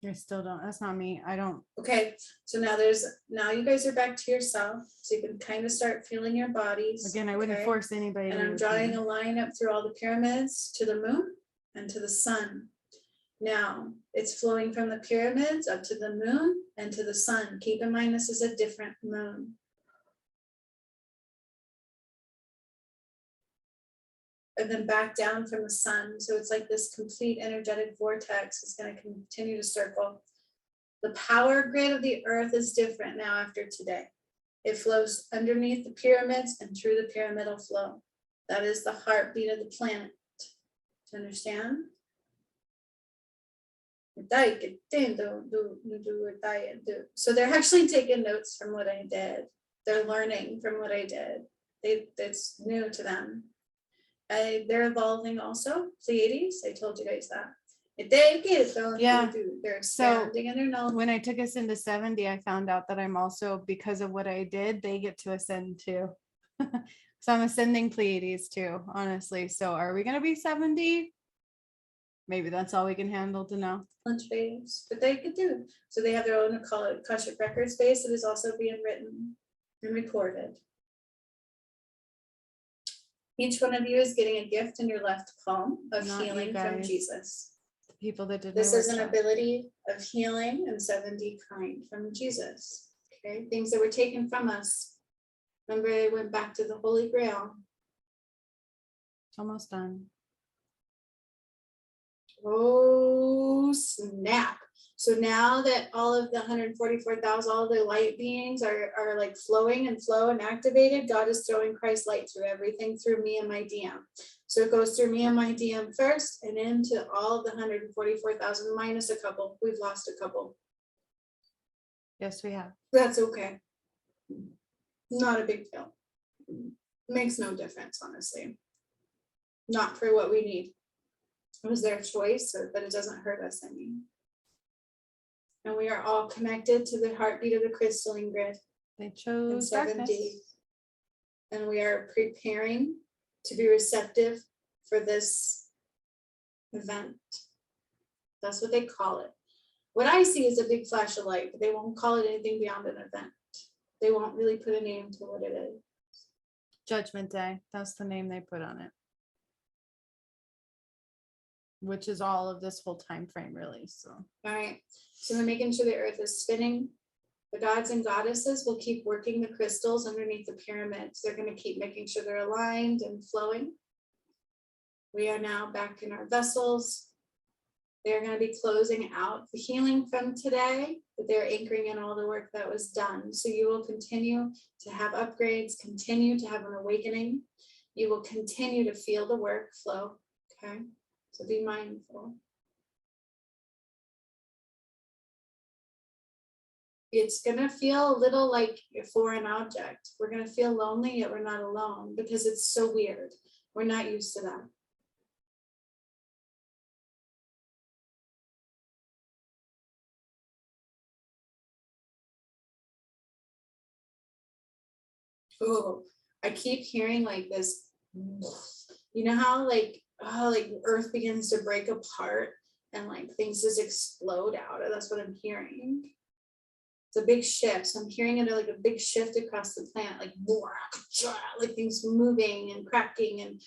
I still don't. That's not me. I don't. Okay, so now you guys are back to yourself. So you can kind of start feeling your bodies. Again, I wouldn't okay? force anybody. And to I'm leave drawing me. a line up through all the pyramids to the moon and to the sun. Now it's flowing from the pyramids up to the moon and to the sun. Keep in mind, this is a different moon. And then back down from the sun. So it's like this complete energetic vortex is going to continue to circle. The power grid of the earth is different now after today. It flows underneath the pyramids and through the pyramidal flow. That is the heartbeat of the planet. Do you understand? So they're actually taking notes from what I did. They're learning from what I did. It's new to them. They're evolving also. Pleiades, I told you guys that. Yeah. They're expanding in their knowledge. When I took us into 70, I found out that I'm also, because of what I did, they get to ascend too. So I'm ascending Pleiades too, honestly. So are we going to be 70? Maybe that's all we can handle to know. Lunch phase, but they could do. So they have their own Akashic record space that is also being written and recorded. Each one of you is getting a gift in your left palm of Not you healing from guys. Jesus. The people that did This my is an workshop. ability of healing and 70 kind from Jesus. Okay, things that were taken from us. Remember, they went back to the Holy Grail. It's almost done. Oh, snap. So now that all of the 144,000, all the light beings are like flowing and activated, God is throwing Christ's light through everything through me and my DM. So it goes through me and my DM first and into all the 144,000 minus a couple. We've lost a couple. Yes, we have. That's okay. Not a big deal. Makes no difference, honestly. Not for what we need. It was their choice, but it doesn't hurt us any. And we are all connected to the heartbeat of the crystalline grid. They And chose 70. darkness. And we are preparing to be receptive for this event. That's what they call it. What I see is a big flash of light, but they won't call it anything beyond an event. They won't really put a name to what it is. Judgment Day. That's the name they put on it. Which is all of this whole time frame, really. So All right. So they're making sure the earth is spinning The gods and goddesses will keep working the crystals underneath the pyramids. They're going to keep making sure they're aligned and flowing. We are now back in our vessels. They're going to be closing out the healing from today, but they're anchoring in all the work that was done. So you will continue to have upgrades, continue to have an awakening. You will continue to feel the work flow. Okay, so be mindful. It's going to feel a little like a foreign object. We're going to feel lonely, yet we're not alone because it's so weird. We're not used to that. Oh, I keep hearing like this, you know how like earth begins to break apart and like things just explode out. That's what I'm hearing. It's a big shift. So I'm hearing it like a big shift across the planet, like things moving and cracking and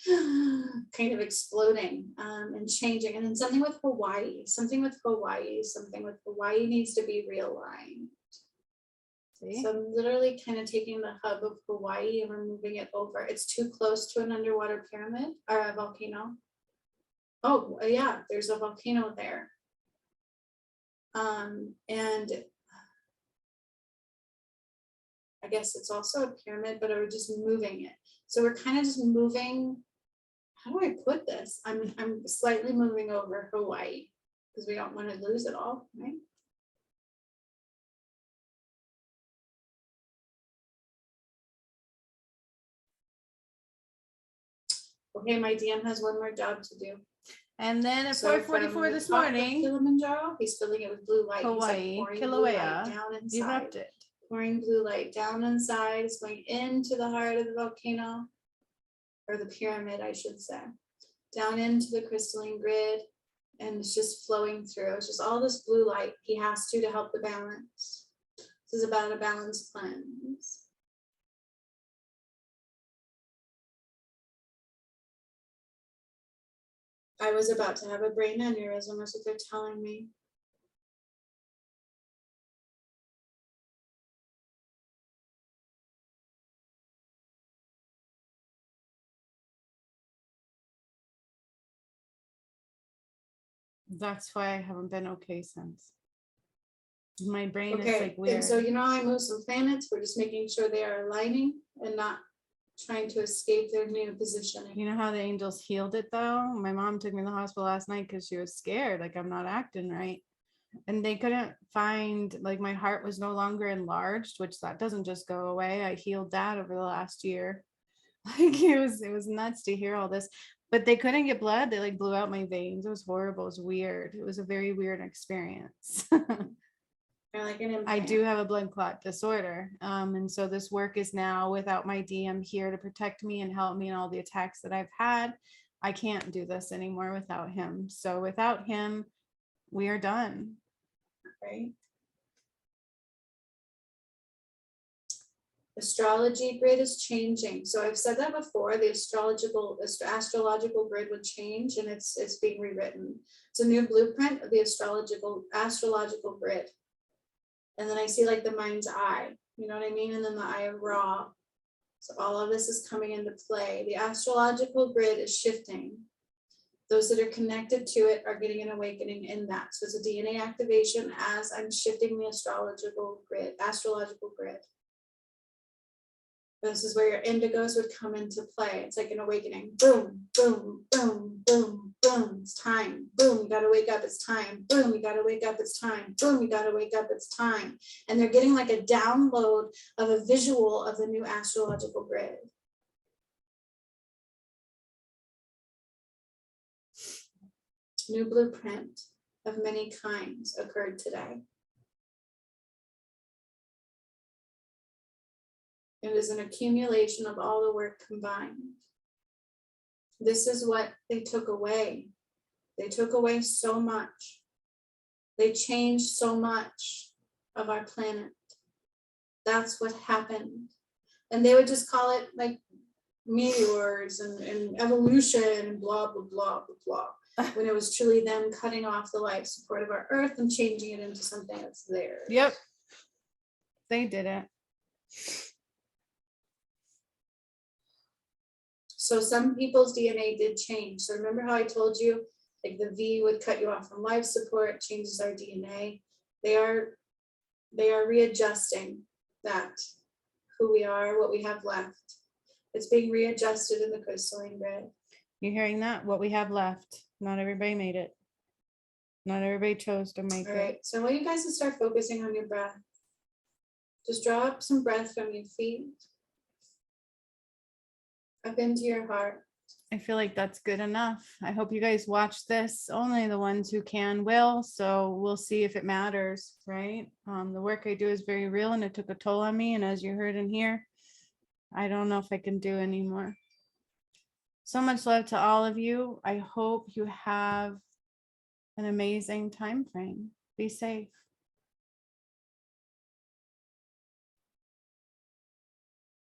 kind of exploding and changing. And then something with Hawaii needs to be realigned. So I'm literally kind of taking the hub of Hawaii and we're moving it over. It's too close to an underwater pyramid or a volcano. Oh yeah, there's a volcano there. And I guess it's also a pyramid, but we're just moving it. So we're kind of just moving. How do I put this? I'm slightly moving over Hawaii because we don't want to lose it all, right? Okay, my DM has one more job to do. And then at So 4:44 from the this top of morning, Kilimanjaro, he's filling it with blue light. Hawaii, He's like pouring blue light Kilauea, down inside. erupted. Pouring blue light down inside. It's going into the heart of the volcano, or the pyramid, I should say. Down into the crystalline grid, and it's just flowing through. It's just all this blue light. He has to help the balance. This is about a balanced cleanse. I was about to have a brain aneurysm, that's what they're telling me. That's why I haven't been okay since. My brain is Okay, like weird. and so you know I move some planets, we're just making sure they are aligning and not trying to escape their new positioning. You know how the angels healed it though? My mom took me to the hospital last night because she was scared, like I'm not acting right. And they couldn't find, like my heart was no longer enlarged, which that doesn't just go away. I healed that over the last year. Like it was nuts to hear all this. But they couldn't get blood. They like blew out my veins. It was horrible. It was weird. It was a very weird experience. Or like an I implant. do have a blood clot disorder. And so this work is now without my DM here to protect me and help me in all the attacks that I've had. I can't do this anymore without him. So without him, we are done. Right? Astrology grid is changing. So I've said that before, the astrological grid would change and it's being rewritten. It's a new blueprint of the astrological grid. And then I see like the mind's eye, you know what I mean? And then the eye of Ra. So all of this is coming into play. The astrological grid is shifting. Those that are connected to it are getting an awakening in that. So it's a DNA activation as I'm shifting the astrological grid. This is where your indigos would come into play. It's like an awakening. Boom, boom, boom, boom, boom. It's time. Boom, you gotta wake up, it's time. Boom, you gotta wake up, it's time. Boom, you gotta wake up, it's time. And they're getting like a download of a visual of the new astrological grid. New blueprint of many kinds occurred today. It is an accumulation of all the work combined. This is what they took away. They took away so much. They changed so much of our planet. That's what happened. And they would just call it like meteors and evolution and blah, blah, blah, blah, blah. When it was truly them cutting off the life support of our earth and changing it into something that's theirs. Yep. they didn't. So some people's DNA did change. So remember how I told you, like the V would cut you off from life support, changes our DNA. They are readjusting that, who we are, what we have left. It's being readjusted in the crystalline grid. You hearing that? What we have left. Not everybody made it. Not everybody chose to make All it. right, so I want you guys to start focusing on your breath. Just draw up some breath from your feet up into your heart. I feel like that's good enough. I hope you guys watch this. Only the ones who can will. So we'll see if it matters, right? The work I do is very real and it took a toll on me. And as you heard in here, I don't know if I can do anymore. So much love to all of you. I hope you have an amazing time frame. Be safe.